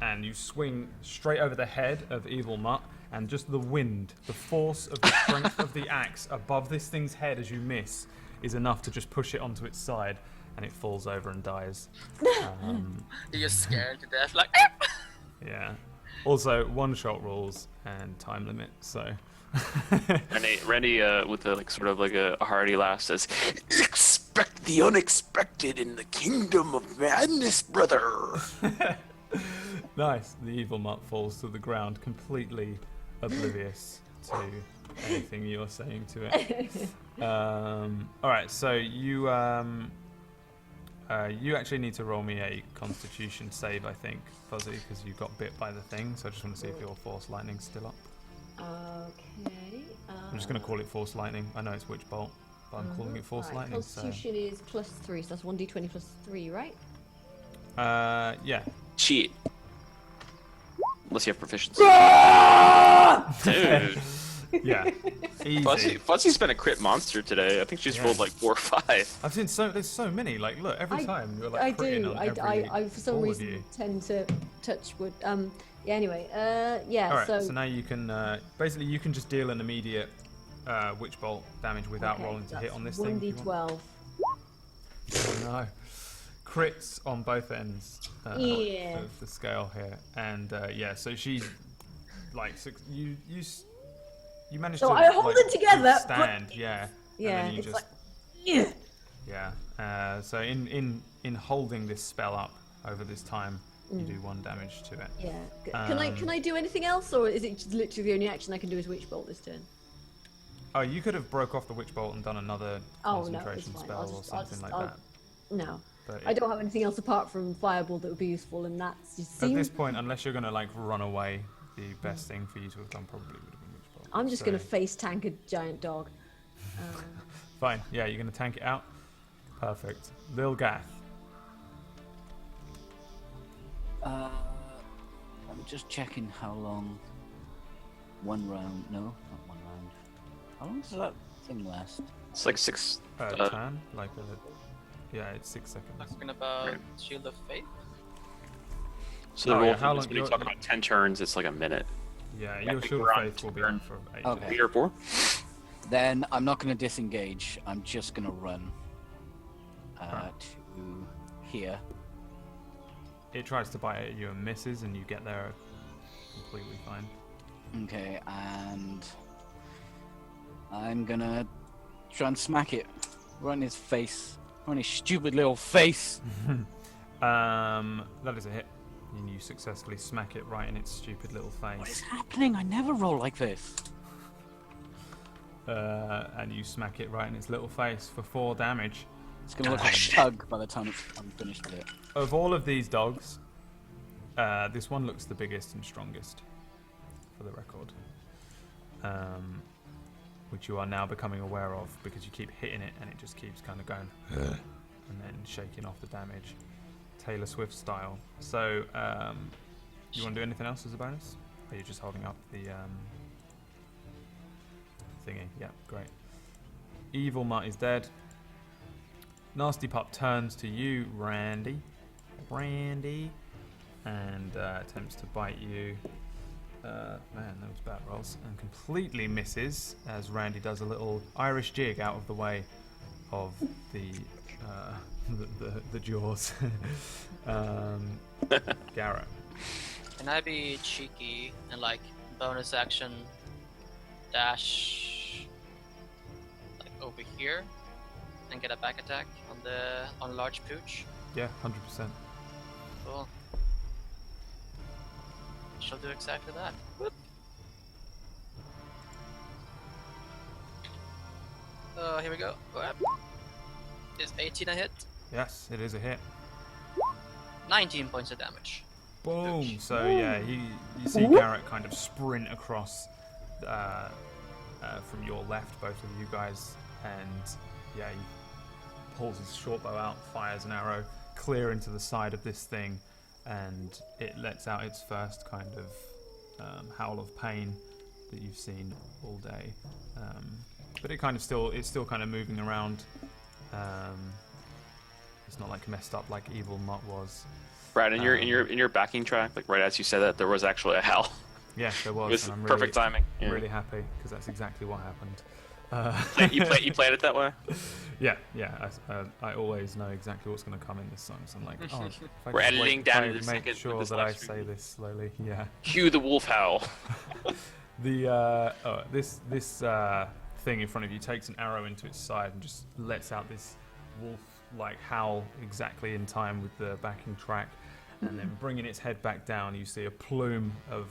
And you swing straight over the head of Evil Mutt, and just the wind, the force of the strength of the axe above this thing's head as you miss is enough to just push it onto its side, and it falls over and dies. You're just scared to death, like. Yeah. Also, 1-shot rules and time limit, so. Randy, with a hearty laugh, says, Expect the unexpected in the kingdom of madness, brother. Nice. The Evil Mutt falls to the ground, completely oblivious to anything you're saying to it. Alright, so you actually need to roll me a Constitution save, I think, Fuzzy, because you got bit by the thing, so I just want to see if your Force Lightning's still up. Okay. I'm just going to call it Force Lightning. I know it's Witch Bolt, but I'm calling it Force Lightning. Constitution is +3, so that's 1d20 +3, right? Yeah. cheat. Unless you have proficiency. Dude. Yeah, easy. Fuzzy's been a crit monster today. I think she's rolled like 4 or 5. I've seen there's so many. Like, look, every time you're like I critting do. on every I for some all of reason you. tend to touch wood. Yeah. Anyway. Yeah. All right, so so now you can basically you can just deal an immediate witch bolt damage without rolling to hit on this thing. if you want. 1d12. Oh, no. Crits on both ends Yeah. of the scale here, and yeah, so she like you managed So to. I hold like, it together, but- stand, yeah. Yeah. And then you It's just, like. Yeah. yeah. So in holding this spell up over this time, you do 1 damage to it. Yeah. Can I do anything else, or is it just literally the only action I can do is witch bolt this turn? Oh, you could have broke off the witch bolt and done another Oh no, it's concentration fine. spell or something like that. No, But I don't have anything else apart from fireball that would be useful, and that's just at seems. this point, unless you're gonna like run away, the best thing for you to have done probably would have been witch bolt. I'm just So- gonna face tank a giant dog. Fine, yeah, you're gonna tank it out. Perfect. Lil Gath. I'm just checking how long. 1 round? No, not 1 round. How long does that thing last? It's like 6. Turn, like yeah, it's 6 seconds. Talking about Shield of Faith. So the Oh, roll yeah, how is long- when you you're- talk about 10 turns, it's like a minute. Yeah, Yeah, your I think shield we're of on faith will be turn. on for ages. Okay. 3 or 4? Then I'm not going to disengage. I'm just going to run Right. to here. It tries to bite at you and misses, and you get there completely fine. Okay, and I'm going to try and smack it right in his face. Right in his stupid little face. That is a hit. And you successfully smack it right in its stupid little What is face. happening? I never roll like this. And you smack it right in its little face for 4 damage. It's going to look like a pug by the time I'm finished with it. Of all of these dogs, this one looks the biggest and strongest, for the record. Which you are now becoming aware of because you keep hitting it and it just keeps kind of going and then shaking off the damage. Taylor Swift style. So, you want to do anything else as a bonus? Or are you just holding up the thingy? Yeah, great. Evil Mutt is dead. Nasty Pup turns to you, Randy, and attempts to bite you. Man, those bad rolls, and completely misses as Randy does a little Irish jig out of the way of the jaws. Garrett. Can I be cheeky and like bonus action dash like over here and get a back attack on large pooch? Yeah, 100%. Cool. Shall do exactly that. Whoop. Here we go. Whoop. Is 18 a hit? Yes, it is a hit. 19 points of damage. Boom. So yeah, you see Garrett kind of sprint across from your left, both of you guys, and yeah, he pulls his short bow out, fires an arrow clear into the side of this thing, and it lets out its first kind of howl of pain that you've seen all day. But it's still kind of moving around. It's not like messed up like Evil Mutt was. Brad, in your backing track, like right as you said that, there was actually a howl. Yeah, there It was. was and I'm perfect timing. I'm Yeah. really happy because that's exactly what happened. You played it that way? Yeah. I always know exactly what's going to come in this song, so I'm like, oh, if I We're just editing wait, down if I to the make second sure with this that I live stream. say this slowly. Yeah. Cue the wolf howl. The this thing in front of you takes an arrow into its side and just lets out this wolf-like howl exactly in time with the backing track, and then bringing its head back down, you see a plume of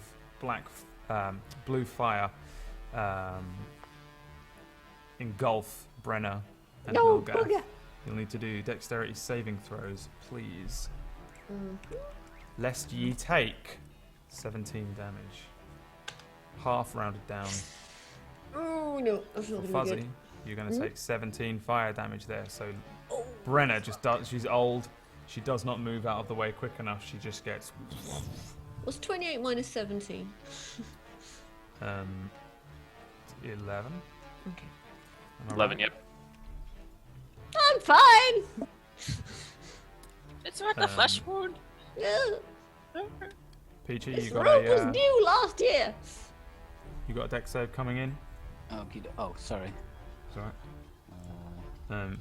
blue fire engulf Brenna and No, Wilgath. bugger. You'll need to do dexterity saving throws, please. Lest ye take 17 damage. Half rounded down. Oh no, that's For not gonna be Fuzzy, good. you're going to take 17 fire damage there. So Brenna just does. She's old. She does not move out of the way quick enough. She just gets. What's 28 minus 17? 11. Okay. Am I 11. right? Yep. I'm fine. It's worth a flesh wound. Peachy, This you got room was a new last year. you got a dex save coming in. Okay. Oh, sorry. It's alright.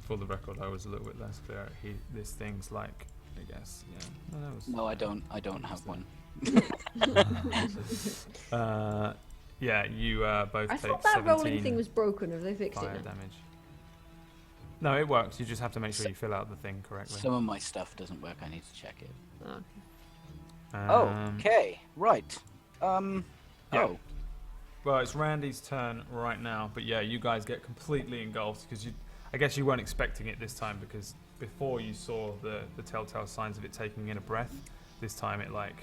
For the record, I was a little bit less clear. This thing's like, I guess, yeah. No, that was, No, I don't have one. yeah, you both I take thought that 17 rolling thing was broken. Have they fixed it fire now? damage. No, it works. You just have to make sure you fill out the thing correctly. Some of my stuff doesn't work. I need to check it. Oh. Okay. Right. Yeah. Oh. Well, it's Randy's turn right now, but yeah, you guys get completely engulfed because I guess you weren't expecting it this time because before you saw the telltale signs of it taking in a breath. This time it like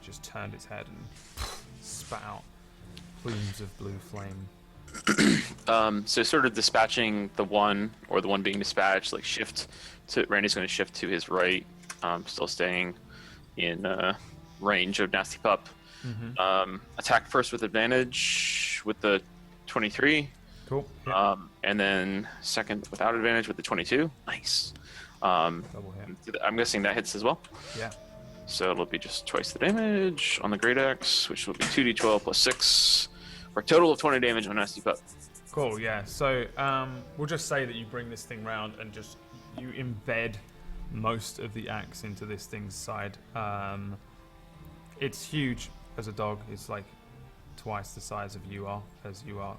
just turned its head and spat out plumes of blue flame. So sort of dispatching the one being dispatched, like Randy's going to shift to his right, still staying in range of Nasty Pup. Attack first with advantage with the 23. Cool. Yeah. And then second without advantage with the 22. Nice. Double hit. I'm guessing that hits as well. Yeah. So it'll be just twice the damage on the Great Axe, which will be 2d12 plus 6, for a total of 20 damage on Nasty Pup. Cool, yeah. So we'll just say that you bring this thing round and just you embed most of the axe into this thing's side. It's huge as a dog. It's like twice the size of you are,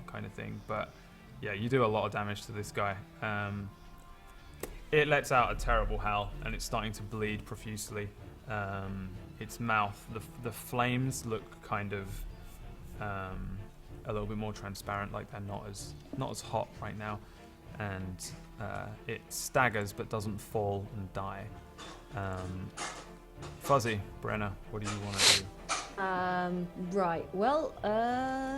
kind of thing. But yeah, you do a lot of damage to this guy. It lets out a terrible howl and it's starting to bleed profusely. Its mouth, the flames look kind of a little bit more transparent, like they're not as hot right now, and it staggers but doesn't fall and die. Fuzzy, Brenna, what do you want to do? Right. Well,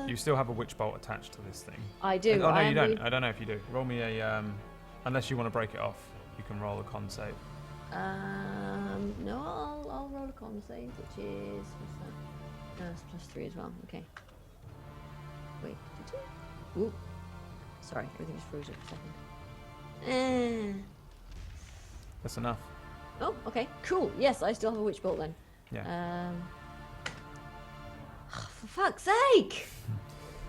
You still have a witch bolt attached to this thing. I do. Oh no, you don't. really- I don't know if you do. Roll me a unless you want to break it off, you can roll a con save. No, I'll roll a con save, which is what's that? No, it's +3 as well. Okay. Wait, did you? Ooh. Sorry, everything just froze up a second. That's enough. Oh, okay, cool. Yes, I still have a witch bolt then. Yeah. For fuck's sake!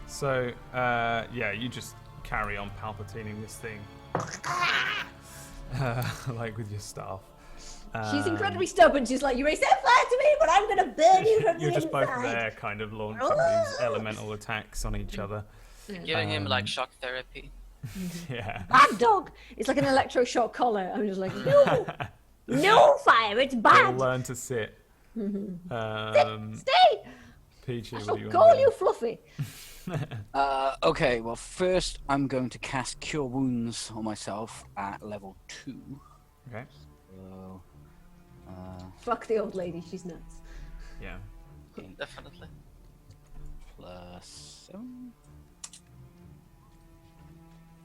So, yeah, you just carry on palpatining this thing, like with your staff. She's incredibly stubborn. She's like, you may set fire to me, but I'm gonna burn you from You're the just both inside. there, kind of launching these elemental attacks on each other. Giving him like shock therapy. Yeah. Bad dog. It's like an electroshock collar. I'm just like, no, no fire. It's They'll bad. learn to sit. Stay. Peachy, I what shall do you call want to you do? Fluffy. Okay. Well, first I'm going to cast Cure Wounds on myself at level 2. Okay. So, Fuck the old lady. She's nuts. Yeah. Definitely. plus 7.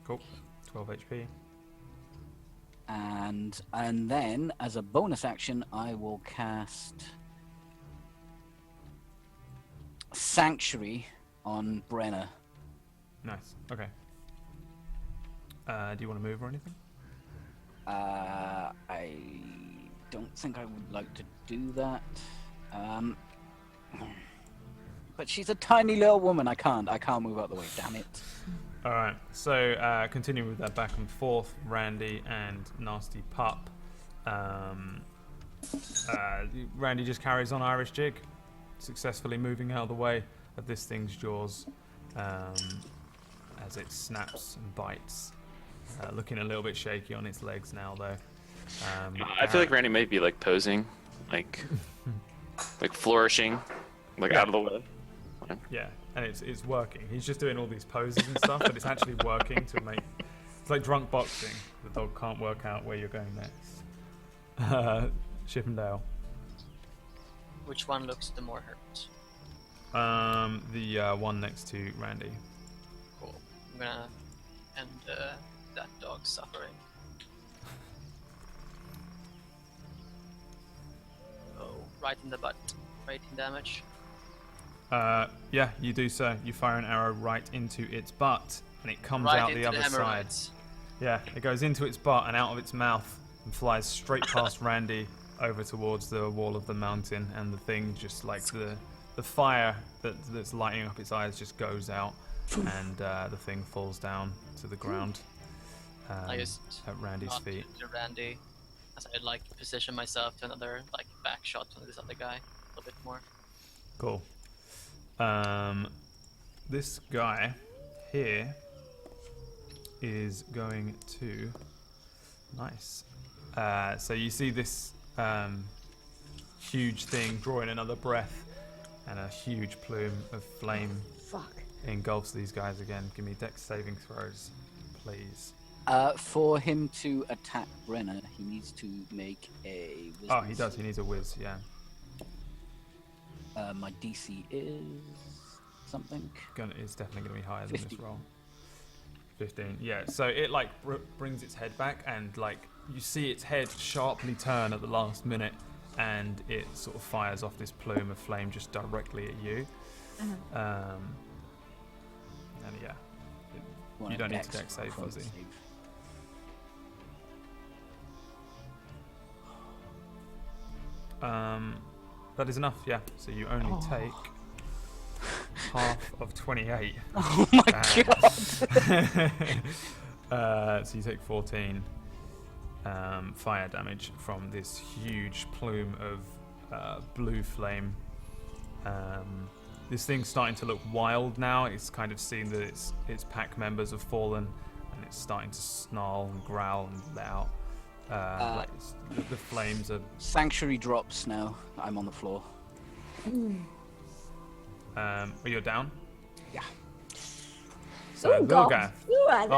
Cool. 12 HP. And then, as a bonus action, I will cast Sanctuary on Brenna. Nice. Okay. Do you want to move or anything? I don't think I would like to do that. But she's a tiny little woman. I can't move out the way. Damn it. All right. So continue with that back and forth, Randy and Nasty Pup. Randy just carries on Irish Jig, successfully moving out of the way of this thing's jaws as it snaps and bites. Looking a little bit shaky on its legs now, though. I feel like Randy might be like posing, like flourishing, like Yeah. out of the way. Yeah, and it's working. He's just doing all these poses and stuff, but it's actually working to make. It's like drunk boxing. The dog can't work out where you're going next. Chippendale. Which one looks the more hurt? The one next to Randy. Cool. I'm gonna end that dog's suffering. Oh, right in the butt. 18 damage. Yeah, you do so. You fire an arrow right into its butt, and it comes Right out into the other side. hemorrhoids. Yeah, it goes into its butt and out of its mouth and flies straight past Randy over towards the wall of the mountain, and the thing just like the fire that's lighting up its eyes just goes out, and the thing falls down to the ground I just at Randy's nod feet. to Randy as I like position myself to another like back shot on this other guy a little bit more. Cool. This guy here is going to... Nice. So you see this huge thing drawing another breath, and a huge plume of flame Fuck. engulfs these guys again. Give me dex saving throws, please. For him to attack Brenner, he needs to make a wisdom Oh, he does. He needs a whiz, yeah. My DC is something. It's definitely going to be higher than 50. this roll. 15, yeah. So it like brings its head back, and like you see its head sharply turn at the last minute, and it sort of fires off this plume of flame just directly at you. And yeah, you don't need to dex save, Fuzzy. That is enough, yeah. So you only take half of 28. Oh my god! So you take 14 fire damage from this huge plume of blue flame. This thing's starting to look wild now. It's kind of seen that its pack members have fallen, and it's starting to snarl and growl and let out. Like the flames are... Sanctuary drops now. I'm on the floor. You're down? Yeah. So Ooh, God. Lilgath, You are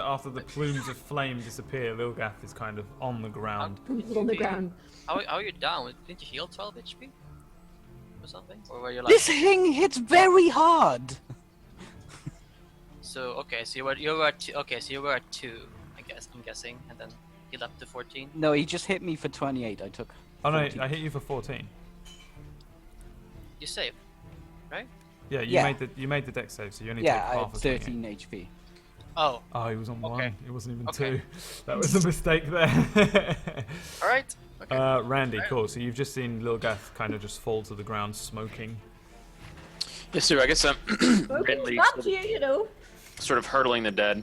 after the plumes of flame disappear, Lilgath is kind of on the ground. on the ground. How are you down? Didn't you heal 12 HP? Or something? Or were you like... This thing hits very hard. So okay, so you were at 2, okay, so you were at 2, I'm guessing, and then healed up to 14. No, he just hit me for 28. I took. Oh no, 14. I hit you for 14. You saved, right? Yeah, Yeah. You made the dex save, so you only Yeah, take I half have of 13 HP. Oh, Oh, he was on Okay. 1. It wasn't even Okay. 2. That was a mistake there. all right. Okay. Randy, cool. So you've just seen Lilgath kind of just fall to the ground, smoking. Yes, sir. I guess I'm Ridley Back to you, you know. sort of hurdling the dead.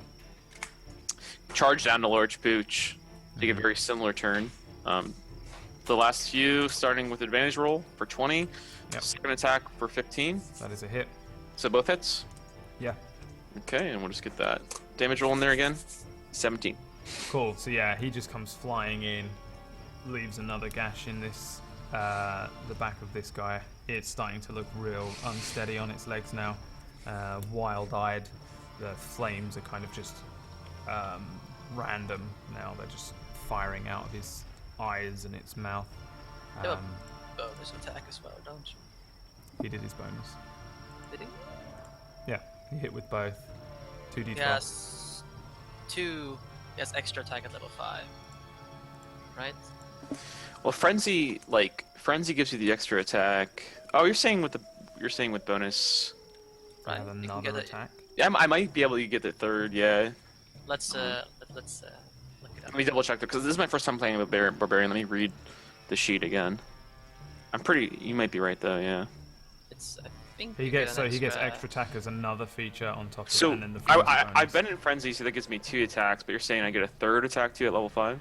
Charge down to Large Pooch. Take a very similar turn. The last few, starting with advantage roll for 20. Yep. Second attack for 15. That is a hit. So both hits. Yeah. Okay, and we'll just get that damage roll in there again. 17. Cool. So yeah, he just comes flying in, leaves another gash in this the back of this guy. It's starting to look real unsteady on its legs now. Wild-eyed. The flames are kind of just random now. They're just firing out of his eyes and its mouth. Yep. Bonus attack as well, don't you? He did his bonus. Did he? Yeah, he hit with both. 2d12. Yes. 2. Yes, extra attack at level 5. Right? Well, Frenzy gives you the extra attack. Oh, you're saying with bonus. Right. Have you can another get it. attack. Yeah, I might be able to get the third. Yeah. Let's look it up. Let me double check because this is my first time playing a barbarian. Let me read the sheet again. You might be right though. Yeah. It's I think He you gets get an he gets extra attack as another feature on top of So it, and then the frenzy I've bonus. been in Frenzy, so that gives me 2 attacks. But you're saying I get a third attack too at level 5?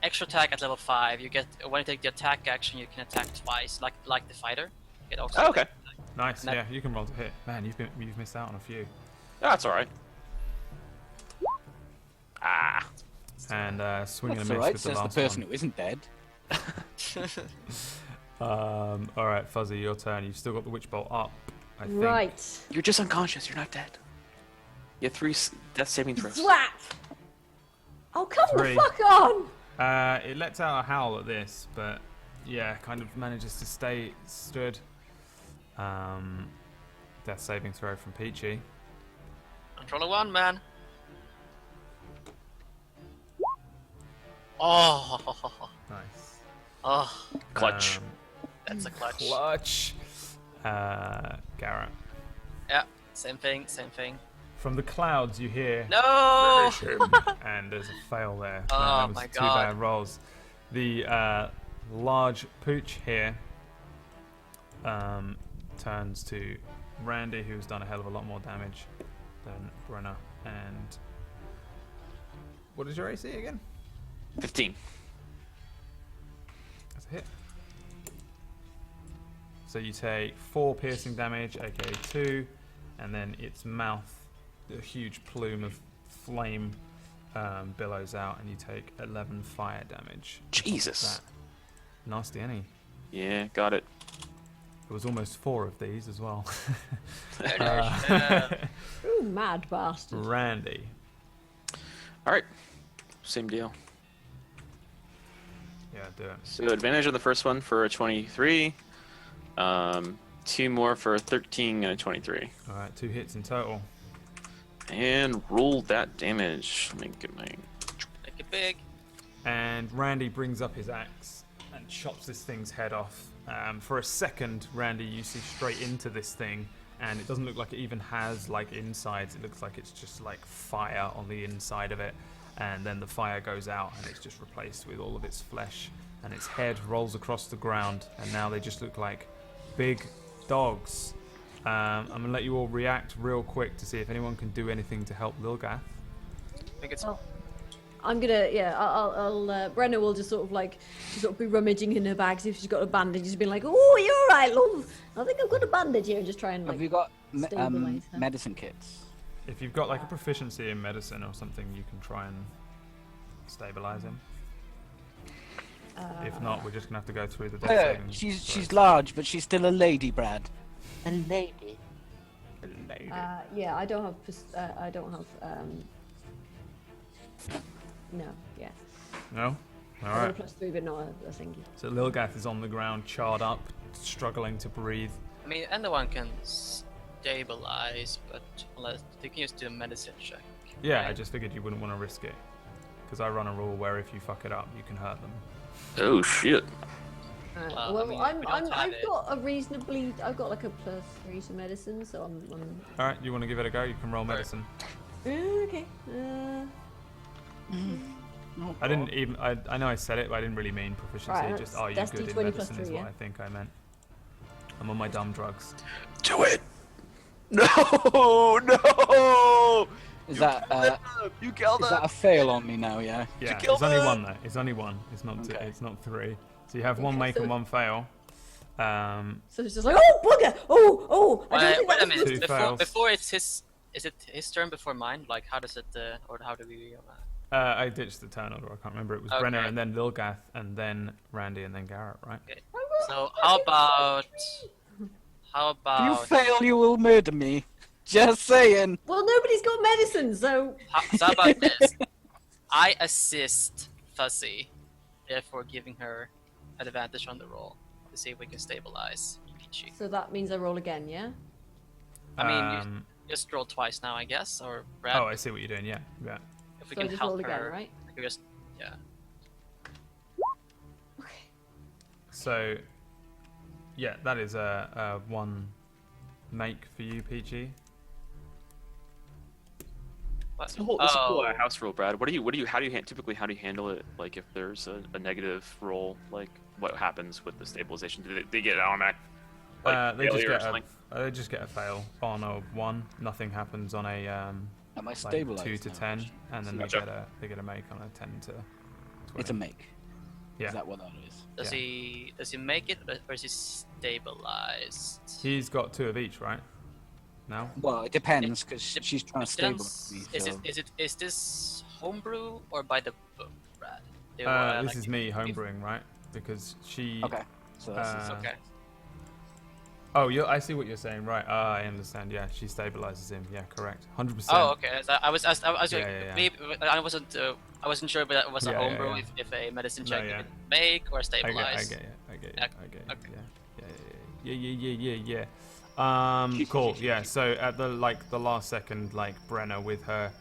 extra attack at level 5. You get when you take the attack action, you can attack twice, like the fighter. You get also Oh, okay. Nice, and that- yeah, you can roll to hit. Man, you've missed out on a few. Oh, that's all right. Ah. And swinging That's a miss alright, with the says the last person one. who isn't dead. All right, Fuzzy, your turn. You've still got the witch bolt up. I think. Right. You're just unconscious. You're not dead. You have 3 death saving throws. Slap! Oh, come 3. the fuck on! It lets out a howl at this, but yeah, kind of manages to stay stood. Death saving throw from Peachy. Control of 1, man. Oh, Nice. oh, Clutch. Um, that's a clutch. Clutch. Garrett. Yeah, same thing. From the clouds, you hear, No! and there's a fail there. Oh, that was my two God. bad rolls. The large pooch here turns to Randy, who's done a hell of a lot more damage than Brenna. And what is your AC again? 15. That's a hit. So you take 4 piercing damage, aka 2, and then its mouth, a huge plume of flame billows out, and you take 11 fire damage. Jesus. That. Nasty, any. Yeah, got it. There was almost 4 of these as well. Ooh, mad bastard. Randy. All right. Same deal. Yeah, do it. So advantage on the first one for a 23. 2 more for a 13 and a 23. All right, 2 hits in total. And roll that damage. Let me get my... Make it big. And Randy brings up his axe and chops this thing's head off. For a second, Randy, you see straight into this thing, and it doesn't look like it even has like insides. It looks like it's just like fire on the inside of it, and then the fire goes out and it's just replaced with all of its flesh, and its head rolls across the ground, and now they just look like big dogs. I'm gonna let you all react real quick to see if anyone can do anything to help Lilgath. I think it's I'm gonna, I'll Brenna will just sort of be rummaging in her bag, see if she's got a bandage, just being like, oh, you're alright, love. I think I've got a bandage here, and just try and Have like you got stabilize her. medicine kits? If you've got like a proficiency in medicine or something, you can try and stabilize him. If not, we're just gonna have to go through the death saving She's throws. large, but she's still a lady, Brad. A lady. Yeah, I don't have, no, yes. No? I got a Alright. +3, but not a thingy. So Lilgath is on the ground, charred up, struggling to breathe. I mean, anyone can stabilize, but unless they can just do a medicine check. Yeah, I right? just figured you wouldn't want to risk it. Because I run a rule where if you fuck it up, you can hurt them. Oh, shit. Well, I Well, mean, I'm, we don't have I've it. got a reasonably, I've got like a +3 to medicine, so I'm Alright, you want to give it a go? You can roll medicine. okay. I didn't even, I know I said it, but I didn't really mean proficiency. Right, Just, are you that's good in D20 medicine +3, is what yeah? I think I meant. I'm on my dumb drugs. Do it. No! No! Is that You killed is him! that a fail on me now? Yeah. Yeah, kill it's only them! one though. It's only one. It's not two, Okay. it's not 3. So you have one Okay, make so- and one fail. So it's just like, oh bugger, oh, I don't think Wait that a was minute. Two fails. Before it's his, is it his turn before mine? Like, how does it, or how do we? I ditched the turn order. I can't remember. It was Okay. Brenner and then Lilgath and then Randy and then Garrett, right? So how about? If you fail, you will murder me. Just saying. Well, nobody's got medicine, so So how about this? I assist Fuzzy, therefore giving her an advantage on the roll to see if we can stabilize Peachy. so that means I roll again, yeah? I mean, you just roll twice now, I guess, or Brad, Oh, I see what you're doing. Yeah, yeah. if we So I can just help roll again, her. right? We can just, yeah. Okay. So, yeah, that is a 1 make for you, PG. What? It's a whole Oh. house rule, Brad. Typically, how do you handle it? Like, if there's a negative roll, like, what happens with the stabilization? Do they get automatic, like, They just failure or get something? they just get a fail on a 1. Nothing happens on a Am I like stabilized? 2 to now, 10, actually? and then Gotcha. they get a make on a 10 to 20. It's a make. Yeah. Is that what that is? Does Yeah. he make it, or is he stabilized? He's got 2 of each, right? No. Well, it depends because Dep- she's trying to stabilize me. Is So. is this homebrew or by the book, Brad? They were, This like, is me homebrewing, right? Because she. Okay. So that's Uh, Okay. Oh, I see what you're saying, right? I understand. Yeah, she stabilizes him. Yeah, correct. 100%. Oh, okay. So I was Yeah. maybe I wasn't sure if that was a Yeah, homebrew, yeah. if a medicine No, check yeah. could make or I stabilize. get it. I get it. Okay. Yeah. Cool. Yeah. So at the last second, like Brenna with her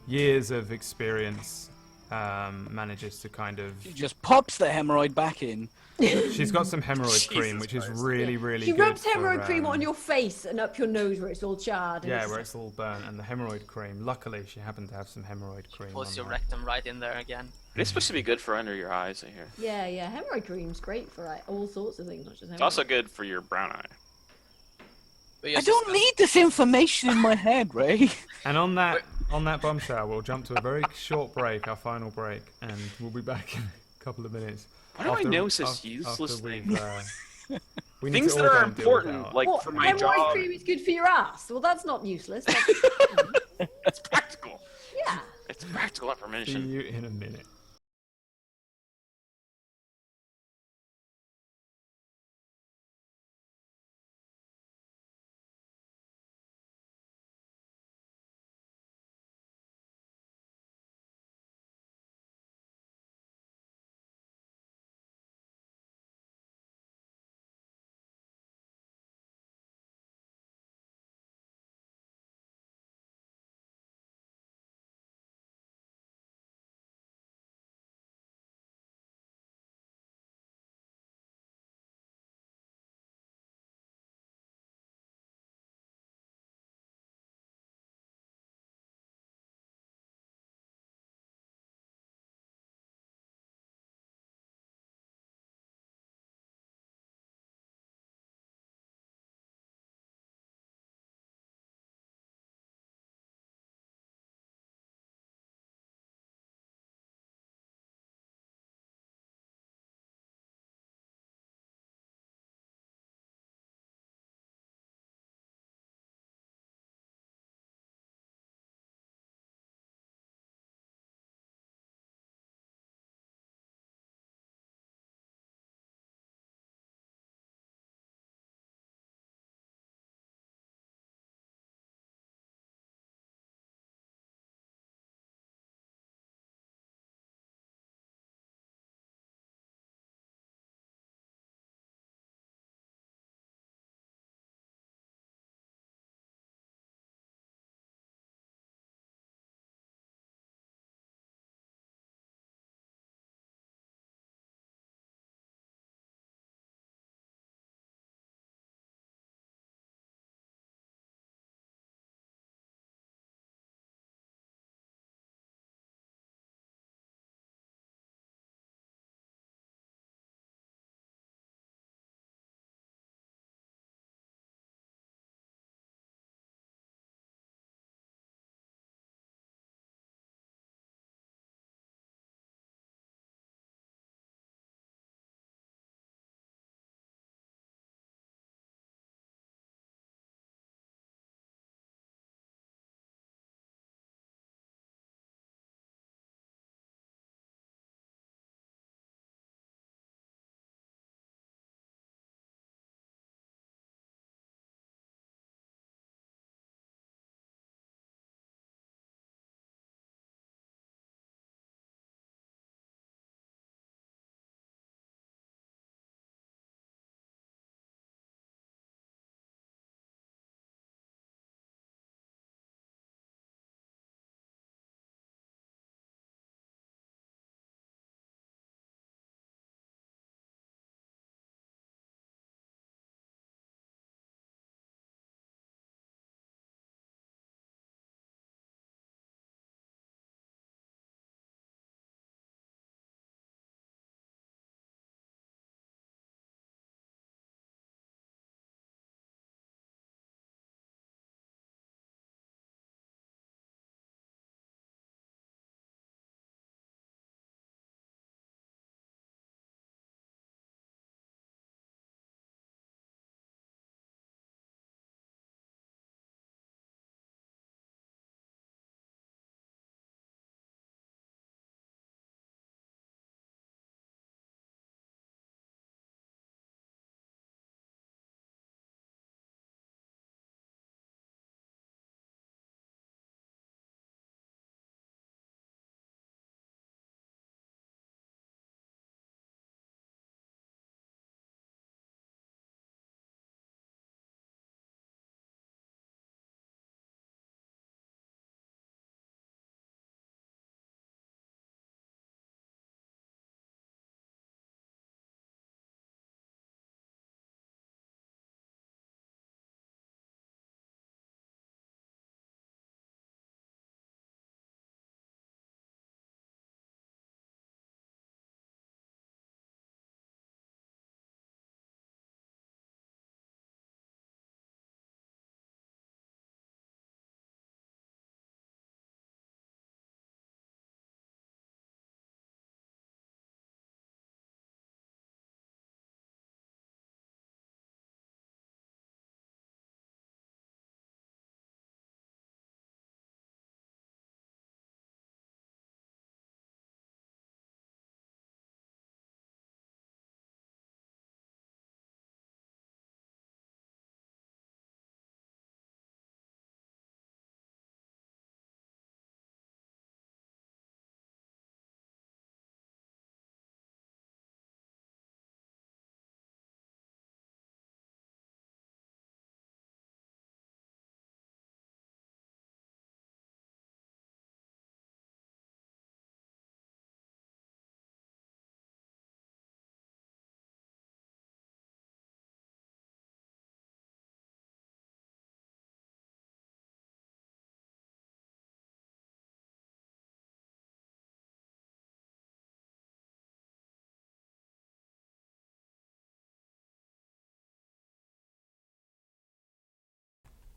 years of experience manages to kind of. She just pops the hemorrhoid back in. She's got some hemorrhoid cream, Jesus which is Christ. really, really She good. rubs hemorrhoid for, cream on your face and up your nose where it's all charred. And Yeah, it's where it's all burnt, and the hemorrhoid cream. Luckily, she happened to have some hemorrhoid cream. Pulls on your there. rectum right in there again. It's supposed to be good for under your eyes, I hear. yeah, hemorrhoid cream's great for like all sorts of things, not just hemorrhoid. It's also good for your brown eye. But I yes, don't need this information in my head, Ray. And on that bombshell, we'll jump to a very short break, our final break, and we'll be back in a couple of minutes. Why do I know such useless after things? we need Things to that all are go and deal with important, our- like What, for my hemorrhoid job. cream is good for your ass? Well, that's not useless. It's practical. Yeah. It's practical See information. you in a minute.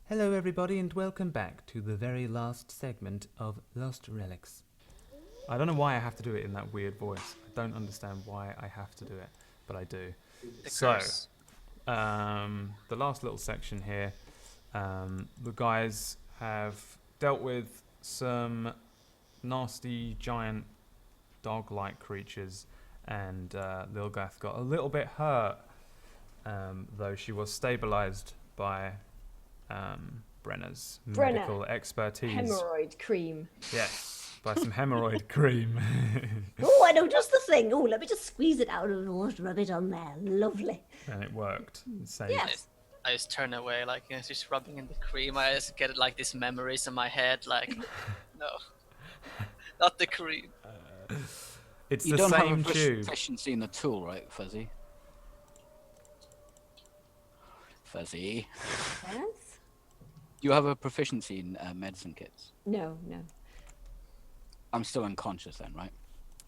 Hello, everybody, and welcome back to the very last segment of Lost Relics. I don't know why I have to do it in that weird voice. I don't understand why I have to do it, but I do. The So, curse. the last little section here, the guys have dealt with some nasty giant dog-like creatures, and Lilgath got a little bit hurt, though she was stabilized by Brenna's Brenna. medical expertise. Hemorrhoid cream. Yes, by some hemorrhoid cream. Oh, I know just the thing. Oh, let me just squeeze it out and rub it on there. Lovely. And it worked. It saved. Yes. I just turn away, like, you know, just rubbing in the cream. I just get like these memories in my head, like, no, not the cream. It's You the don't have same a tube. proficiency in the tool, right, Fuzzy? Fuzzy. Yes? You have a proficiency in medicine kits. No, no. I'm still unconscious then, right?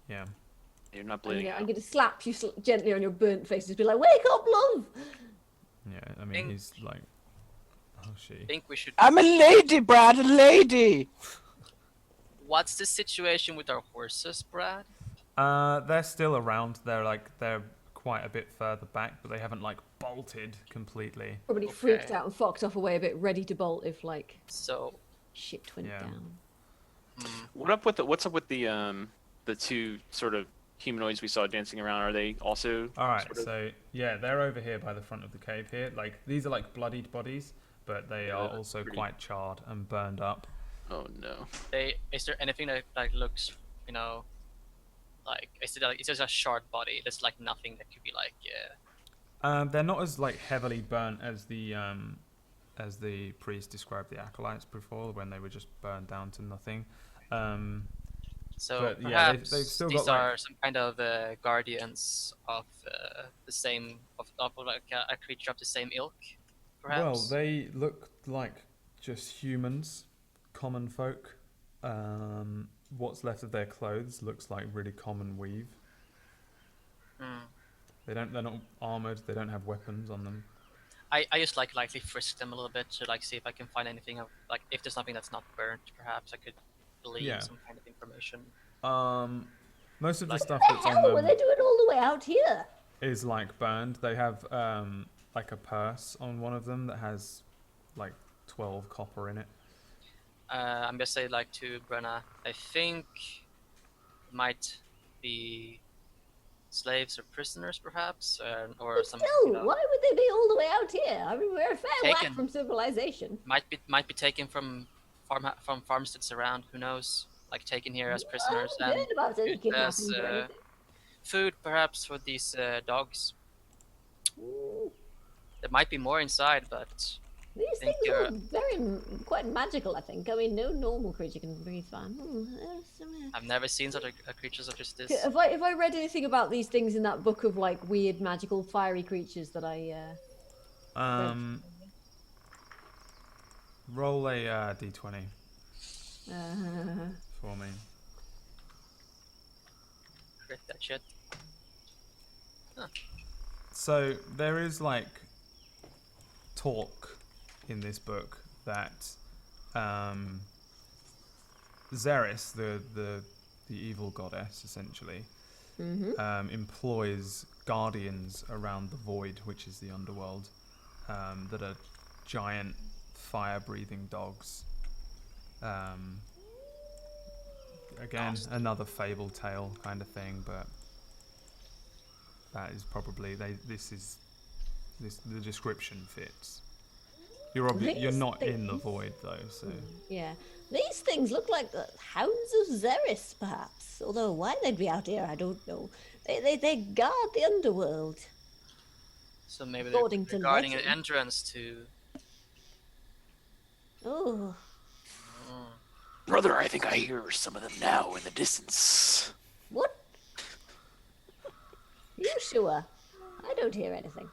Yeah. You're not I'm bleeding gonna, out. I'm gonna slap you gently on your burnt face and just be like, wake up, love! Yeah, I mean, Think- he's like... Oh, I she. think we should. I'm a lady, Brad, a lady! What's the situation with our horses, Brad? They're still around. They're quite a bit further back, but they haven't, like, bolted completely. Probably freaked Okay. out and fucked off away a bit, ready to bolt if, like, So, shit went Yeah. down. What's up with the two sort of humanoids we saw dancing around? Are they also Alright, sort of- so, yeah, they're over here by the front of the cave here. Like, these are, like, bloodied bodies, but they are that's also pretty- quite charred and burned up. Oh no. is there anything that like looks, you know, like is it like it's just a short body? There's like nothing that could be like, They're not as, like, heavily burnt as the priest described the acolytes before, when they were just burned down to nothing. So But, yeah, perhaps they've still these got, like- are some kind of guardians of the same of like a creature of the same ilk, perhaps. Well, they look like just humans, common folk. What's left of their clothes looks like really common weave. Hmm. They're not armored. They don't have weapons on them. I just like lightly frisk them a little bit to like see if I can find anything of like if there's something that's not burnt, perhaps I could glean Yeah. some kind of information. Most of the Like- stuff What that's the on hell were they them doing all the way out here? is, like, burned. They have like a purse on one of them that has like 12 copper in it. I'm gonna say like to Brenna, I think it might be slaves or prisoners, perhaps, or But some. still, You know, why would they be all the way out here? I mean, we're a fair whack Taken. from civilization. might be taken from farmsteads around. Who knows? Like taken here as prisoners I haven't and heard about any used kidnapping as or anything. food, perhaps for these dogs. Ooh, There might be more inside, but these think things you're- are quite magical, I think. I mean, no normal creature can breathe fine. I've never seen such a creatures such as this. Have I read anything about these things in that book of like weird magical fiery creatures that I Roll a d20 uh, for me. Crit that shit. So there is, like, talk in this book that Xeris, the evil goddess, essentially, employs guardians around the void, which is the underworld, that are giant fire-breathing dogs. Again, another fable tale kind of thing, but that is probably the description fits. You're These not in the things- void though, so yeah. These things look like the hounds of Xeris, perhaps. Although why they'd be out here, I don't know. They guard the underworld. So maybe According they're to guarding an legend. entrance to. Oh, Brother, I think I hear some of them now in the distance. what? You sure? I don't hear anything.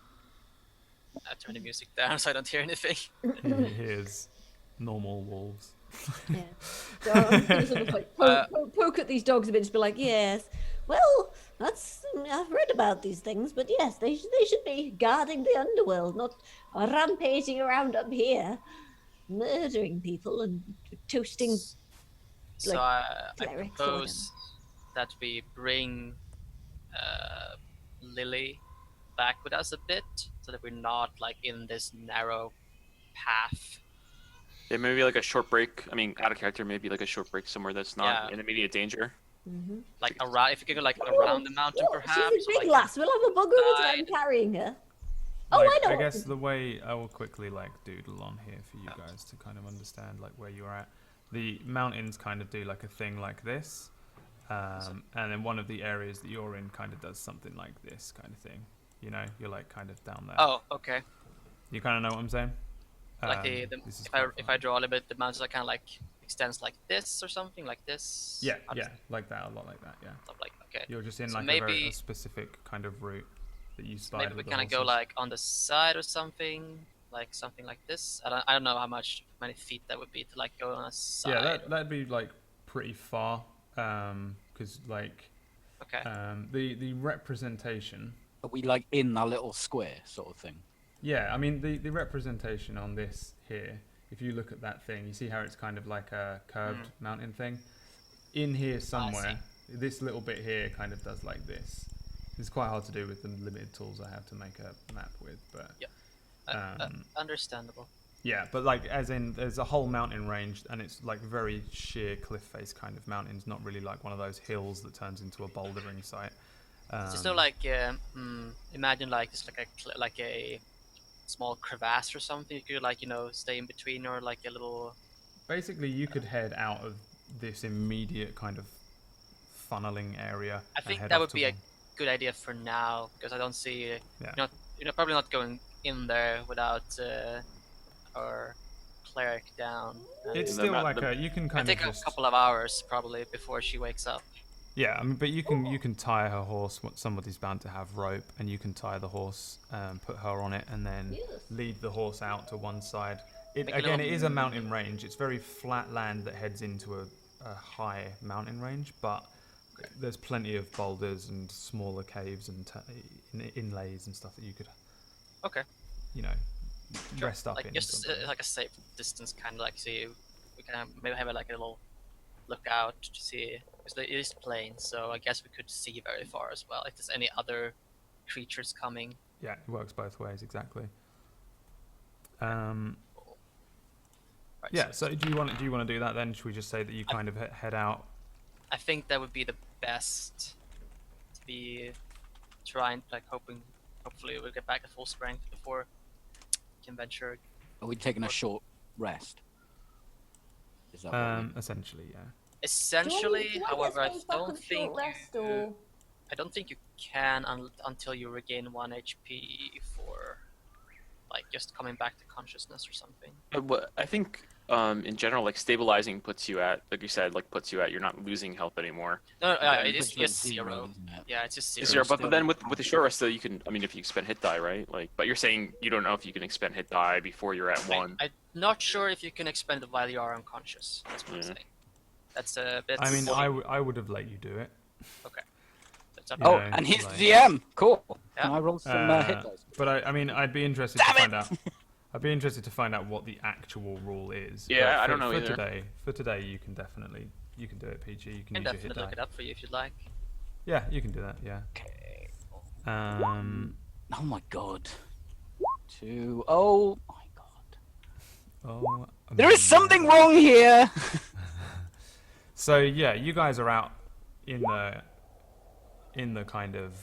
I turn the music down so I don't hear anything. he hears normal wolves. Yeah. So I'm gonna sort of like poke at these dogs a bit, just be like, yes. Well, I've read about these things, but yes, they should be guarding the underworld, not rampaging around up here. murdering people and toasting. So Like, I clerics or propose that we bring Lily back with us a bit, so that we're not like in this narrow path. Yeah, maybe like a short break. I mean, out of character, maybe like a short break somewhere that's not Yeah. in immediate danger. Mm-hmm. Like around, if you could go like around the mountain, perhaps. She's a big like lass. We'll have a bugger with side. them carrying her. Oh, Like, I know. I what guess to the way I will quickly like doodle on here for you guys to kind of understand like where you're at. The mountains kind of do like a thing like this, and then one of the areas that you're in kind of does something like this kind of thing. You know, you're like kind of down there. Oh, okay. You kind of know what I'm saying? Like the This is if I quite if fun. I draw a little bit, the mountains are kind of like extends like this or something like this. Yeah, How does yeah, like that, a lot like that, yeah. stuff like okay. You're just in So like a very maybe- a specific kind of route that you slide. Maybe we with the kind of go horses. like on the side or something, like something like this. I don't know many feet that would be to like go on a side. Yeah, that'd be like pretty far, because like Okay. the representation. Are we like in a little square sort of thing? Yeah, I mean the representation on this here. If you look at that thing, you see how it's kind of like a curved mountain thing. In here somewhere, this little bit here kind of does like this. It's quite hard to do with the limited tools I have to make a map with, but Understandable. yeah, but like as in there's a whole mountain range and it's like very sheer cliff face kind of mountains, not really like one of those hills that turns into a bouldering site. Just no like imagine like it's like a small crevasse or something. You could like stay in between, or like a little. Basically, you could head out of this immediate kind of funneling area. I and think head that off would to be a one- good idea for now, because I don't see Yeah. you're probably not going in there without our cleric down. It's The still ma- like the- you can It'll kind take of a just couple of hours probably before she wakes up. yeah. I mean, but you can tie her horse. Somebody's bound to have rope, and you can tie the horse, put her on it, and then Yes. lead the horse out to one side. Make a Again, little- it is a mountain range. It's very flat land that heads into a high mountain range, but there's plenty of boulders and smaller caves and inlays and stuff that you could, Okay. rest up Like in. just sometimes. like a safe distance, kind of like we can maybe have like a little lookout to see, because it is plain, so I guess we could see very far as well if there's any other creatures coming. Yeah, it works both ways exactly. Right, Yeah. So do you want to do that then? Should we just say that you kind of head out? I think that would be the best to be trying, like hopefully we'll get back at full strength before we can venture. Are we taking a short rest? Is that what Essentially, yeah. Essentially, Do I however, I get space back don't on short think rest, or I don't think you can until you regain 1 HP for like just coming back to consciousness or something. I think in general, like stabilizing puts you at, like you said, like puts you at, you're not losing health anymore. No, Yeah, it's it's like just zero, zero. isn't it? Yeah, it's just zero. Is there, but still- then with the short rest though, you can, I mean, if you expend hit die, right? Like, but you're saying you don't know if you can expend hit die before you're at one. I'm not sure if you can expend it while you are unconscious. That's what I'm Yeah. saying. That's a bit. I mean, I would have let you do it. That's up Yeah. Oh, know, and he's like- the DM. Cool. Can Yeah. I roll some hit dice? But I mean, I'd be interested to find out. I'd be interested to find out what the actual rule is. Yeah, But I don't know for either. Today, you can definitely do it, PG. You I can can use your hit definitely look die. it up for you if you'd like. Yeah, you can do that. Yeah. Okay. Oh Oh my god. 2. Oh my god. Oh. There is something wrong here. So yeah, you guys are out in the kind of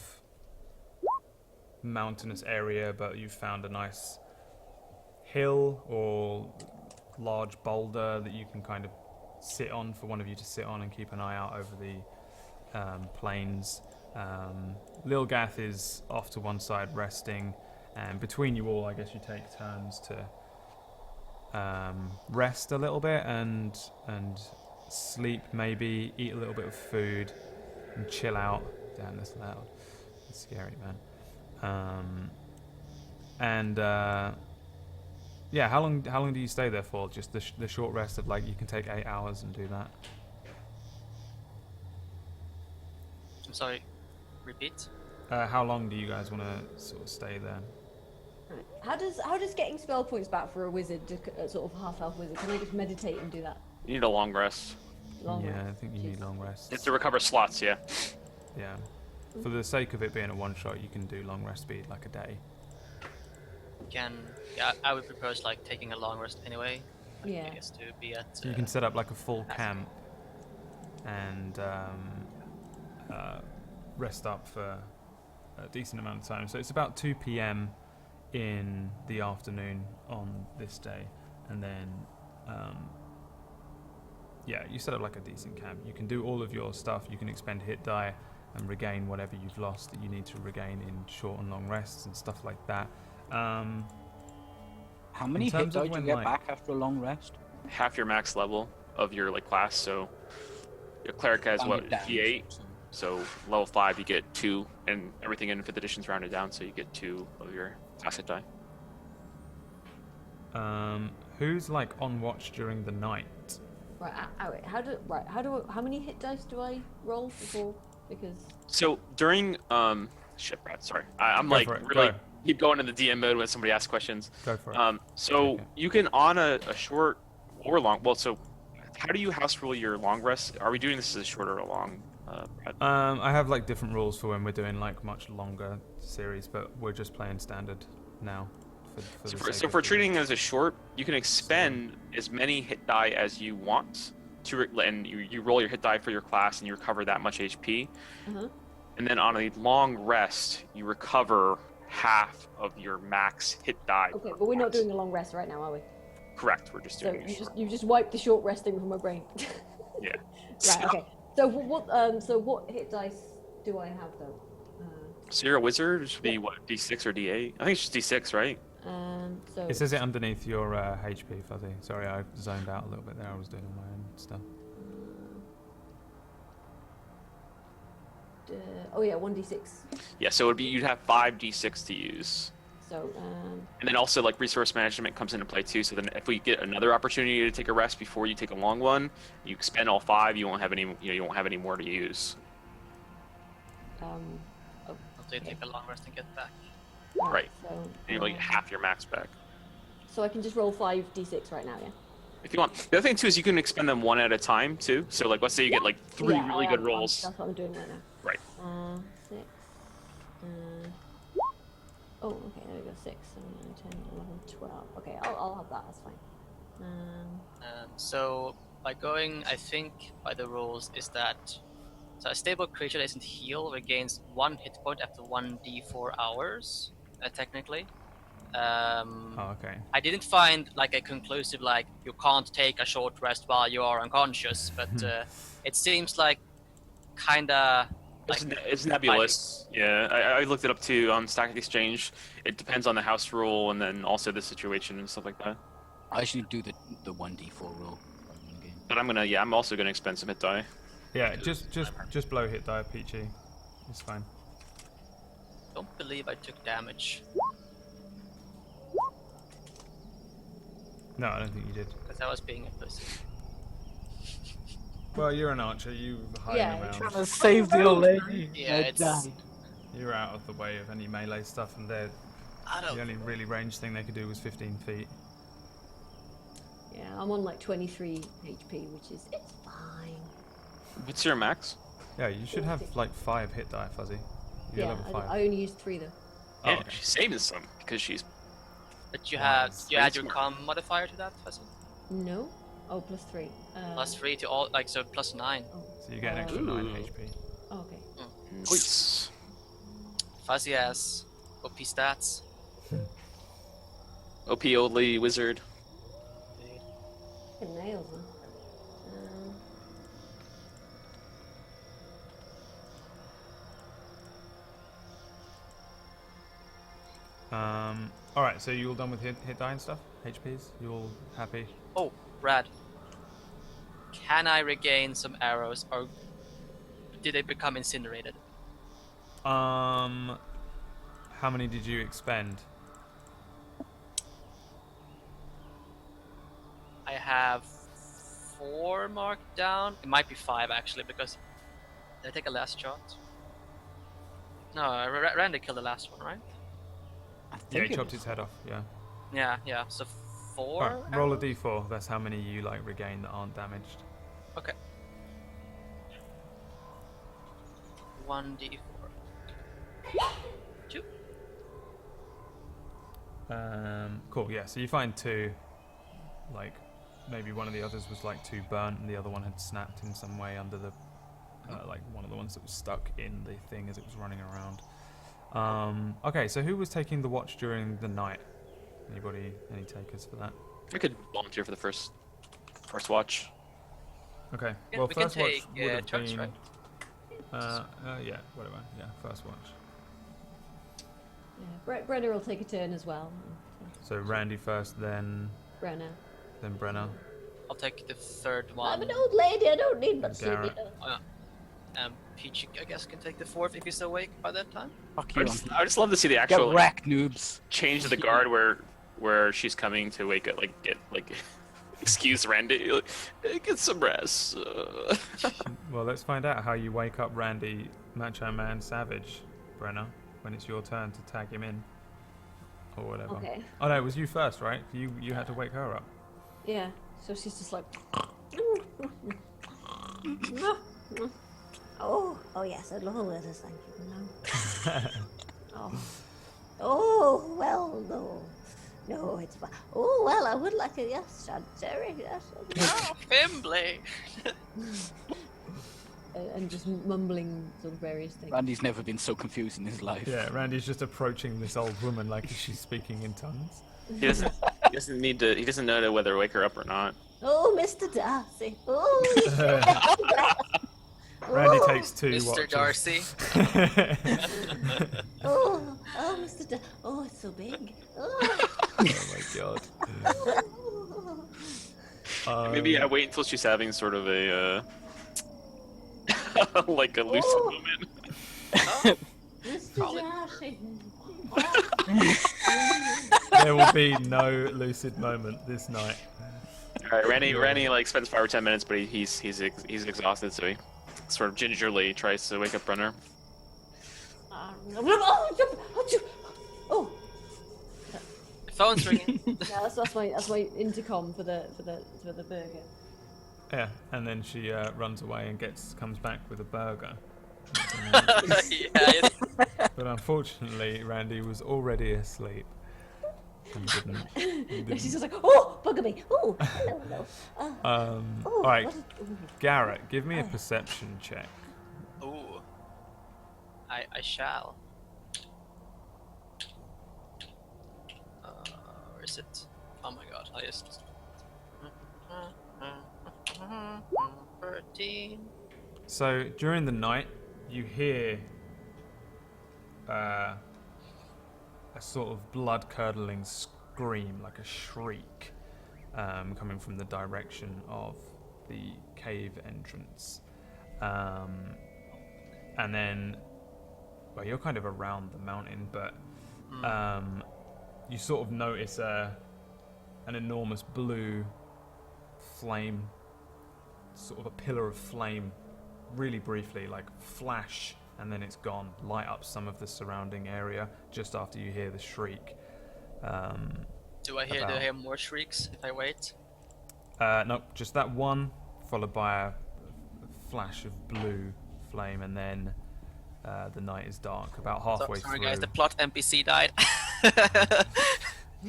mountainous area, but you've found a nice hill or large boulder that you can kind of sit on, for one of you to sit on and keep an eye out over the plains. Lilgath is off to one side resting, and between you all, I guess you take turns to rest a little bit and sleep, maybe eat a little bit of food and chill out. Damn, that's loud. It's scary, man. Yeah, how long do you stay there for? Just the short rest of, like, you can take 8 hours and do that. I'm sorry. Repeat. How long do you guys want to sort of stay there? Right. How does getting spell points back for a wizard, sort of half-elf wizard? Can I just meditate and do that? You need a long rest. Long Yeah, rest? I think you need Jeez. long rests. It's to recover slots, yeah. Yeah. For the sake of it being a one-shot, you can do long rest speed like a day. Yeah, I would propose like taking a long rest anyway. Yeah. I guess to be at. So you can set up like a full camp and rest up for a decent amount of time. So it's about 2 p.m. in the afternoon on this day, and then yeah, you set up like a decent camp. You can do all of your stuff. You can expend hit die and regain whatever you've lost that you need to regain in short and long rests and stuff like that. How many hit terms of die do you when, get like- back after a long rest? Half your max level of your like class. So your cleric has Round what it down, G8. so- So level 5 you get 2, and everything in 5th edition's rounded down, so you get 2 of your class hit die. Who's like on watch during the night? Right. Wait, how many hit dice do I roll before? Because So during shit, Brad, sorry, I'm Go like for it, really go. keep going in the DM mode when somebody asks questions. Go for it. So Okay. you can on a short or long. Well, so how do you house rule your long rest? Are we doing this as a short or a long? Brad? I have like different rules for when we're doing like much longer series, but we're just playing standard now. So if we're treating it as a short, you can expend as many hit die as you want to, and you roll your hit die for your class, and you recover that much HP. Uh-huh. And then on a long rest, you recover half of your max hit die. Okay, per but we're not class. doing a long rest right now, are we? Correct. We're just So doing. you just wiped the short resting from my brain. Yeah. Right. Okay. So what hit dice do I have though? So you're a wizard. It should be what, D6 or D8? I think it's just D6, right? So It says it underneath your HP, Fuzzy. Sorry, I zoned out a little bit there. I was doing all my own stuff. oh yeah, 1d6. Yeah. So it'd be you'd have 5 D6 to use. So And then also like resource management comes into play too. So then if we get another opportunity to take a rest before you take a long one, you spend all 5. You won't have any. You won't have any more to use. I'll take a long rest and get back. Right. So And you're like half your max back. so I can just roll 5d6 right now, yeah. If you want. The other thing too is you can expend them one at a time too. So like let's say you get like 3 Yeah, really good rolls. That's what I'm doing right now. Right. 6. Oh, okay, there we go. 6, 7, 9, 10, 11, 12. Okay, I'll have that. That's fine. So by going, I think by the rules is that so a stable creature that isn't healed regains 1 hit point after 1d4 hours, technically. Oh, okay. I didn't find like a conclusive like you can't take a short rest while you are unconscious, but it seems like kinda like It's nebulous. Yeah, I looked it up too on Stack Exchange. It depends on the house rule and then also the situation and stuff like that. I should do the 1d4 roll. But I'm also gonna expend some hit die. Yeah, just blow hit die, Peachy. It's fine. don't believe I took damage No, I don't think you did. because I was being a pussy. Well, you're an archer. You hiding Yeah, around. Trying to save the old lady. Yeah, it's You're out of the way of any melee stuff, and they're I don't the only really ranged thing they could do was 15 feet. Yeah, I'm on like 23 HP, which is it's fine. What's your max? Yeah, you should have like 5 hit die, Fuzzy. You're Yeah, level 5. I only used 3 though. Oh, Yeah, okay. she's saving some because she's. But you Wow, have it's you very add your smart. com modifier to that, Fuzzy? No? Oh, plus 3. Plus 3 to all like so plus 9. Oh, So you get an extra 9 Ooh. HP. oh, okay. Nice. Fuzzy ass OP stats. OP Oldly Wizard. Fucking nails, man. All right. So you all done with hit die and stuff? HPs? You all happy? Oh, Brad. Can I regain some arrows, or did they become incinerated? How many did you expend? I have 4 marked down. It might be 5 actually, because did I take a last shot? No, Randy killed the last one, right? I Yeah, think he it chopped was- its head off. Yeah. Yeah. So 4. Alright, roll a arrows? d4. That's how many you like regain that aren't damaged. Okay. 1d4. 2. Cool. Yeah. So you find 2. Like, maybe one of the others was like 2 burnt, and the other one had snapped in some way under the, like one of the ones that was stuck in the thing as it was running around. Okay. So who was taking the watch during the night? Anybody? Any takers for that? I could volunteer for the first watch. Okay. Yeah, well, we can first watch take, would have turns, been. right? Yeah. Whatever. Yeah. First watch. Yeah, Brenner will take a turn as well. So Randy first, then Brenner. Brenner. I'll take the third one. I'm an old lady. I don't need much sleep. Garrett. You know. Peach, I guess, can take the 4th if he's awake by that time. Fuck I you. would just love to see the Get actual like, wrecked, noobs. change of the guard where she's coming to wake up, like get like excuse Randy, like, "Hey, get some rest. Well, let's find out how you wake up Randy, Macho Man Savage, Brenner, when it's your turn to tag him in, or whatever. Okay. Oh no, it was you first, right? You had to wake her up. Yeah. So she's just like. Oh yes, I'd love a letter, thank you. Oh well, no, it's fine. Oh well, I would like a yes, Sherry, yes. Oh, Fimbley! And just mumbling sort of various things. Randy's never been so confused in his life. Yeah, Randy's just approaching this old woman like she's speaking in tongues. He doesn't. He doesn't need to. He doesn't know whether to wake her up or not. Oh, Mr. Darcy. Oh, Mr. Darcy. Randy Oh, takes 2 Mr. watches. Darcy. Oh, Mr. Darcy. Oh, it's so big. Oh. Oh my god. Maybe I wait until she's having sort of a like a lucid Oh. moment. Mr. Probably. Darcy. There will be no lucid moment this night. All right, Randy like spends 5 or 10 minutes, but he's exhausted, so he sort of gingerly tries to wake up Brenner. Oh, The phone's ringing. yeah, that's my intercom for the burger. Yeah, and then she runs away and comes back with a burger. Yeah, But unfortunately, Randy was already asleep. He didn't. She's just like, oh, bugger me. Oh, hello. Oh, All right, what is- Garrett, give me a perception check. ooh. I shall. Where is it? Oh my god, I just... 13. So during the night, you hear a sort of blood-curdling scream, like a shriek, coming from the direction of the cave entrance. And then, well, you're kind of around the mountain, but you sort of notice an enormous blue flame, sort of a pillar of flame, really briefly, like flash, and then it's gone, light up some of the surrounding area just after you hear the shriek. Do I hear more shrieks if I wait? Nope, just that one, followed by a flash of blue flame, and then the night is dark. About halfway Sorry through. guys, the plot NPC died.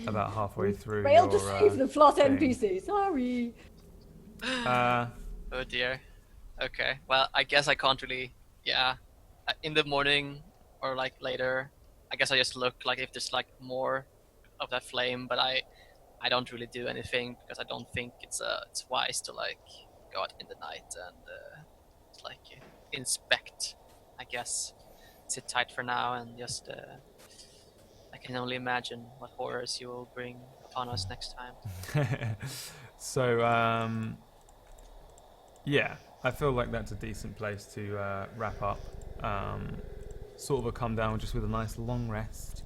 About halfway through. Failed to your, save the plot thing. NPC. Sorry. Oh dear. Okay, well, I guess I can't really... Yeah. In the morning, or like later, I guess I just look like if there's like more of that flame, but I don't really do anything because I don't think it's wise to like go out in the night and like inspect. I guess sit tight for now and just I can only imagine what horrors you will bring upon us next time. So yeah, I feel like that's a decent place to wrap up. Sort of a come down just with a nice long rest.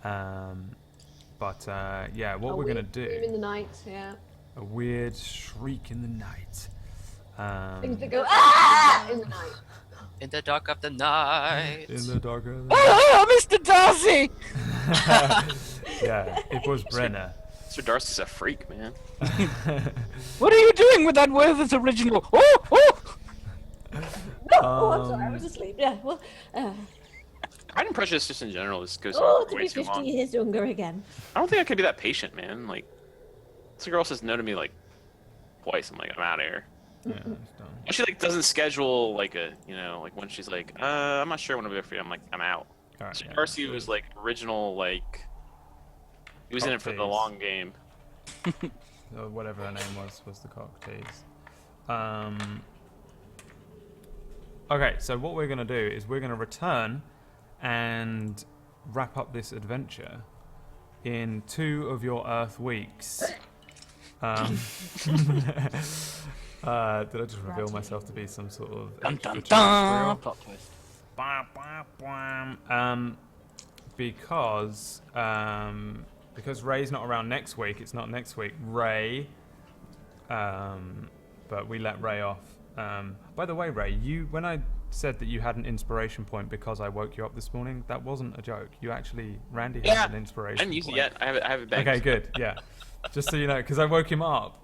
But yeah, what we're gonna do? In the night, yeah. A weird shriek in the night. Things that go in the night. In the dark of the night. In the dark of the Oh, Mr. Darcy! Yeah, it was Brenner. Sir Darcy's a freak, man. What are you doing with that word that's original? Oh! Oh, I'm sorry, I was asleep. Yeah, well, Pride and Prejudice just in general goes oh, on to way be too 50 long. years younger again. I don't think I could be that patient, man. Like, this girl says no to me like twice. I'm like, I'm out of here. Yeah, it's done. And she like doesn't schedule like a, like when she's like, I'm not sure when I'll be there for you. I'm like, I'm out. All right, So yeah. Darcy was like original, like he was in it for the Cocktails. long game. Or whatever her name was the cocktails. Okay, so what we're going to do is we're going to return and wrap up this adventure in 2 of your Earth weeks. Did I just reveal myself to be some sort of Dun dun extra dun! terrestrial? Plot twist. Bah, bah, bah. Because Ray's not around next week, it's not next week. Ray, but we let Ray off. By the way, Ray, when I said that you had an inspiration point because I woke you up this morning, that wasn't a joke. Randy has Yeah, an inspiration I didn't use it point. yet. I have it back. Okay, good. Yeah, just so you know, because I woke him up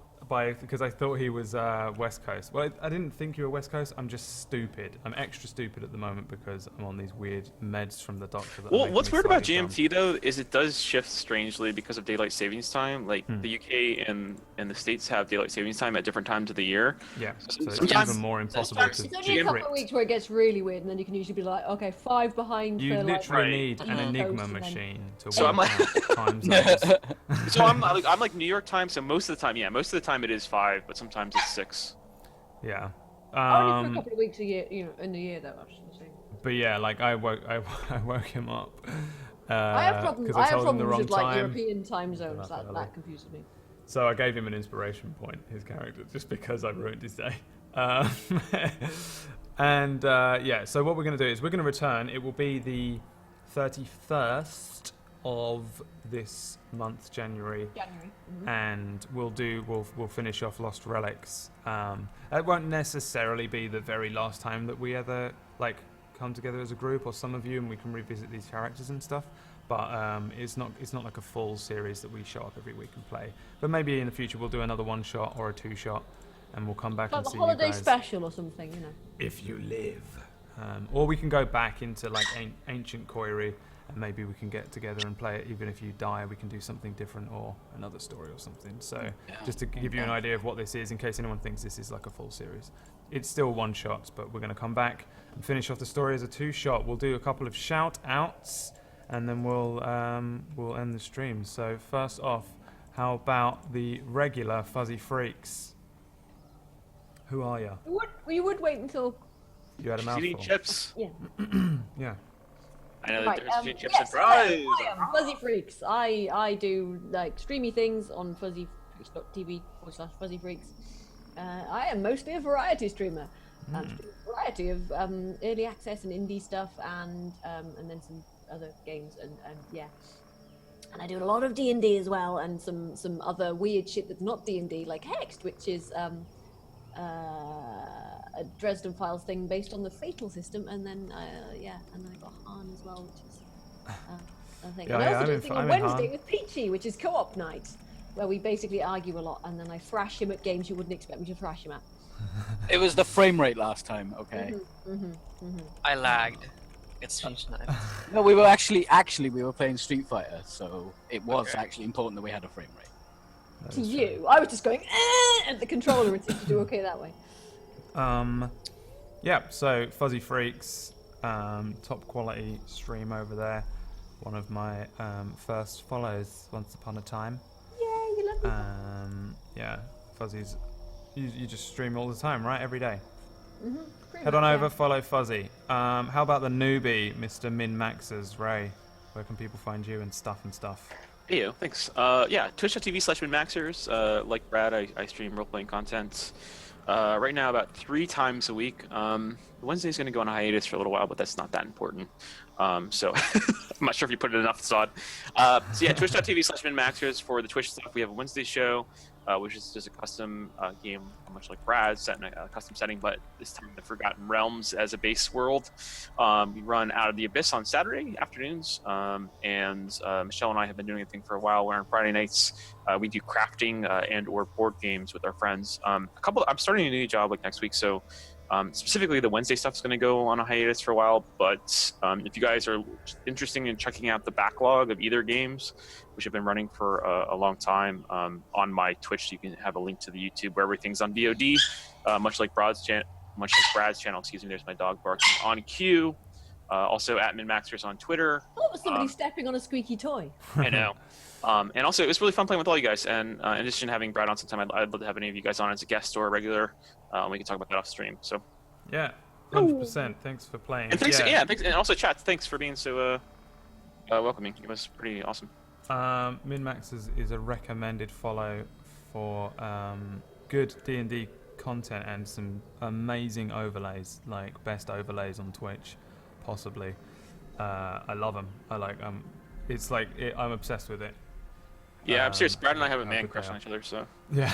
because I thought he was West Coast. Well, I didn't think you were West Coast. I'm just stupid. I'm extra stupid at the moment because I'm on these weird meds from the doctor. That are Well, making what's me weird about slightly dumb. GMT though is it does shift strangely because of daylight savings time. Like Hmm. the UK and the States have daylight savings time at different times of the year. Yeah, so it's Sometimes- even more impossible sometimes to It's only a couple of predict. weeks where it gets really weird, and then you can usually be like, okay, 5 behind You for literally Right. need an East Enigma Coast and then- machine to So work I'm like- out time zones. So I'm like New York time. So most of the time it is 5, but sometimes it's 6. Yeah. Only for a Um, couple of weeks a year, in the year though. I was just saying. but yeah, like I woke him up. I have problems. 'cause I have told him the problems wrong with like time. European time zones. That's early. That confuses me. So I gave him an inspiration point, his character, just because I ruined his day. And yeah, so what we're going to do is we're going to return. It will be the 31st of this month, January. January. And we'll finish off Lost Relics. It won't necessarily be the very last time that we ever come together as a group, or some of you, and we can revisit these characters and stuff. But it's not like a full series that we show up every week and play. But maybe in the future we'll do another 1-shot or a 2-shot, and we'll come back Like and the see holiday you guys special or something, if you live. Or we can go back into like ancient Koiury, and maybe we can get together and play it. Even if you die, we can do something different or another story or something. So just to give you an idea of what this is, in case anyone thinks this is like a full series. It's still 1-shots, but we're going to come back and finish off the story as a 2-shot. We'll do a couple of shout-outs, and then we'll end the stream. So first off, how about the regular Fuzzy Freaks? Who are you? We would wait until. You had a Eating mouthful. chips. Yeah. Yeah. I know Right, that there's chips yes, and fries. I am Fuzzy Freaks. I do like streamy things on fuzzyfreaks.tv/Fuzzy Freaks. I am mostly a variety streamer. A variety of early access and indie stuff, and then some other games, and yeah. And I do a lot of D&D as well, and some other weird shit that's not D&D, like Hexed, which is a Dresden Files thing based on the Fatal system, and then I got Han as well, which is a thing. Yeah, and I also I'm do a in- thing I'm on in Wednesday Han. with Peachy, which is co-op night, where we basically argue a lot, and then I thrash him at games you wouldn't expect me to thrash him at. It was the frame rate last time, okay? I lagged. It's finished now. No, we were actually we were playing Street Fighter, so it was actually important that we had a frame rate. That To is true. you, I was just going at the controller and seemed to do okay that way. Yeah, so Fuzzy Freaks, top quality stream over there. One of my first follows once upon a time. Yay, you love me. Yeah, Fuzzy's, you just stream all the time, right? Every day. Pretty Head on much, over, yeah. follow Fuzzy. How about the newbie, Mr. Min Maxes, Ray? Where can people find you and stuff? Hey, yo, thanks. Yeah, twitch.tv/minmaxers. Like Brad, I stream role-playing content. Right now, about 3 times a week. Wednesday's going to go on a hiatus for a little while, but that's not that important. So I'm not sure if you put it enough, Sod. So yeah, twitch.tv/minmaxers for the Twitch stuff. We have a Wednesday show. which is just a custom game, much like Brad's, set in a custom setting, but this time the Forgotten Realms as a base world. We run Out of the Abyss on Saturday afternoons, and Michelle and I have been doing a thing for a while where on Friday nights we do crafting and/or board games with our friends. I'm starting a new job like next week, so specifically the Wednesday stuff is going to go on a hiatus for a while. But if you guys are interested in checking out the backlog of either games, which have been running for a long time, on my Twitch, you can have a link to the YouTube where everything's on VOD, much like Brad's channel. Excuse me. There's my dog barking on cue. Also at MinMaxers on Twitter. Oh, somebody stepping on a squeaky toy. I know. And also, it was really fun playing with all you guys. And in addition to having Brad on sometime, I'd love to have any of you guys on as a guest or a regular. We can talk about that off stream. So. Yeah, 100%. Thanks for playing. And thanks, and also chat. Thanks for being so welcoming. It was pretty awesome. MinMax is a recommended follow for good D&D content and some amazing overlays, like best overlays on Twitch, possibly. I love them. I like it's like I'm obsessed with it. Yeah, I'm serious. Brad and I have a man crush on each other, so. Yeah.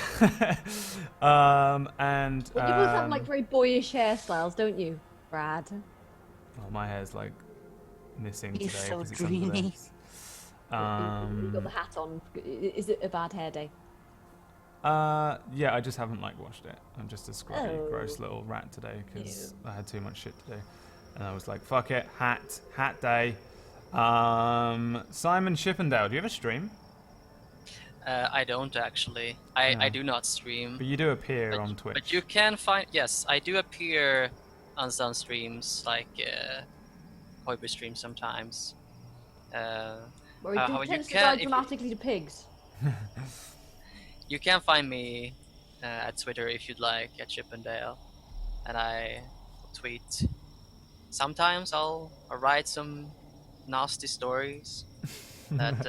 And Well, you both have like very boyish hairstyles, don't you, Brad? oh, my hair's like missing He's today so because it's under dreamy. this. You've got the hat on. Is it a bad hair day? Yeah, I just haven't like washed it. I'm just a scruffy, Oh. gross little rat today because I had too much shit to do, and I was like, "Fuck it, hat day." Simon Chippendale, do you have a stream? I don't actually. I do not stream. But you do appear on Twitch. But you can find. Yes, I do appear on some streams, like Koiury streams sometimes. Where he you tends to can- die if you- dramatically to pigs. You can find me at Twitter if you'd like, at Chippendale, and I tweet. Sometimes I'll write some nasty stories that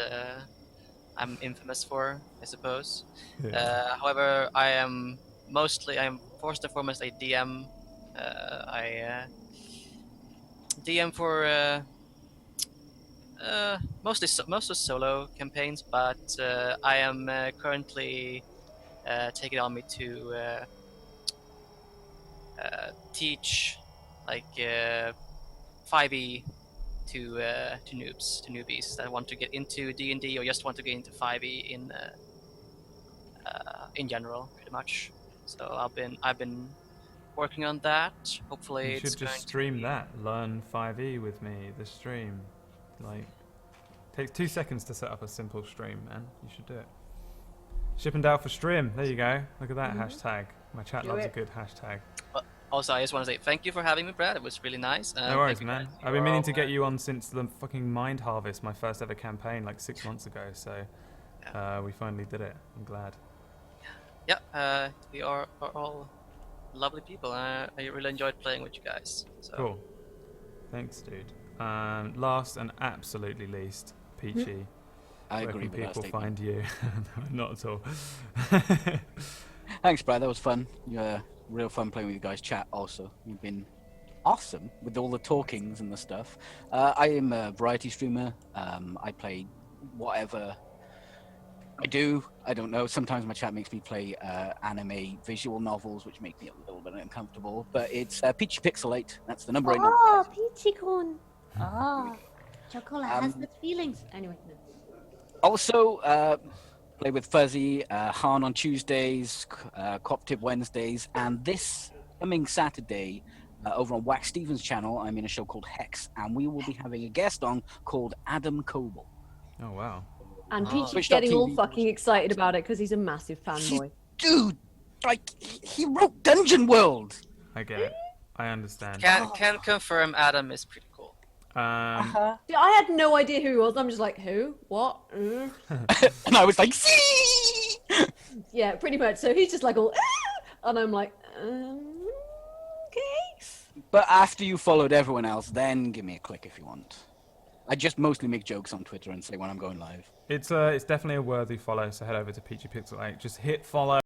I'm infamous for, I suppose. Yeah. However, I'm first and foremost a DM. I DM for mostly solo campaigns, but I am currently taking it on me to teach like 5e to newbies that want to get into D&D or just want to get into 5e in general, pretty much. So I've been working on that. Hopefully, You it's should going just to stream be- that. Learn 5e with me, the stream. Like, takes 2 seconds to set up a simple stream, man. You should do it. Chippendale for stream. There you go. Look at that hashtag. My chat Do loves a it. good hashtag. Also, I just want to say thank you for having me, Brad. It was really nice. No worries, thank you, man. guys. I've been meaning to get you on since the fucking Mind Harvest, my first ever campaign, like 6 months ago. So we finally did it. I'm glad. Yeah, we are all lovely people. I really enjoyed playing with you guys. So. Cool. Thanks, dude. Last and absolutely least, Peachy. I Where agree can with that people statement. find you? No, not at all. Thanks, Brad. That was fun. Yeah, real fun playing with you guys. Chat also. You've been awesome with all the talkings and the stuff. I am a variety streamer. I play whatever I do. I don't know. Sometimes my chat makes me play anime visual novels, which make me a little bit uncomfortable. But it's Peachy Pixelate. That's the number I know. Oh, peachy corn. Ah, chocolate has the feelings. Anyway, no. Also, play with Fuzzy, Han on Tuesdays, Cooperative Wednesdays, and this coming Saturday, over on Wax Stevens' channel, I'm in a show called Hex, and we will be having a guest on called Adam Coble. Oh, wow. And Peachy's Twitch.tv. getting all fucking excited about it because he's a massive fanboy. Dude, like, he wrote Dungeon World! I get it. I understand. Can confirm Adam is pretty cool. See, I had no idea who he was. I'm just like, who? What? And I was like, see! Yeah, pretty much. So he's just like all, "Ah!" And I'm like, okay. But after you followed everyone else, then give me a click if you want. I just mostly make jokes on Twitter and say when I'm going live. It's definitely a worthy follow, so head over to Peachy Pixel 8. Just hit follow.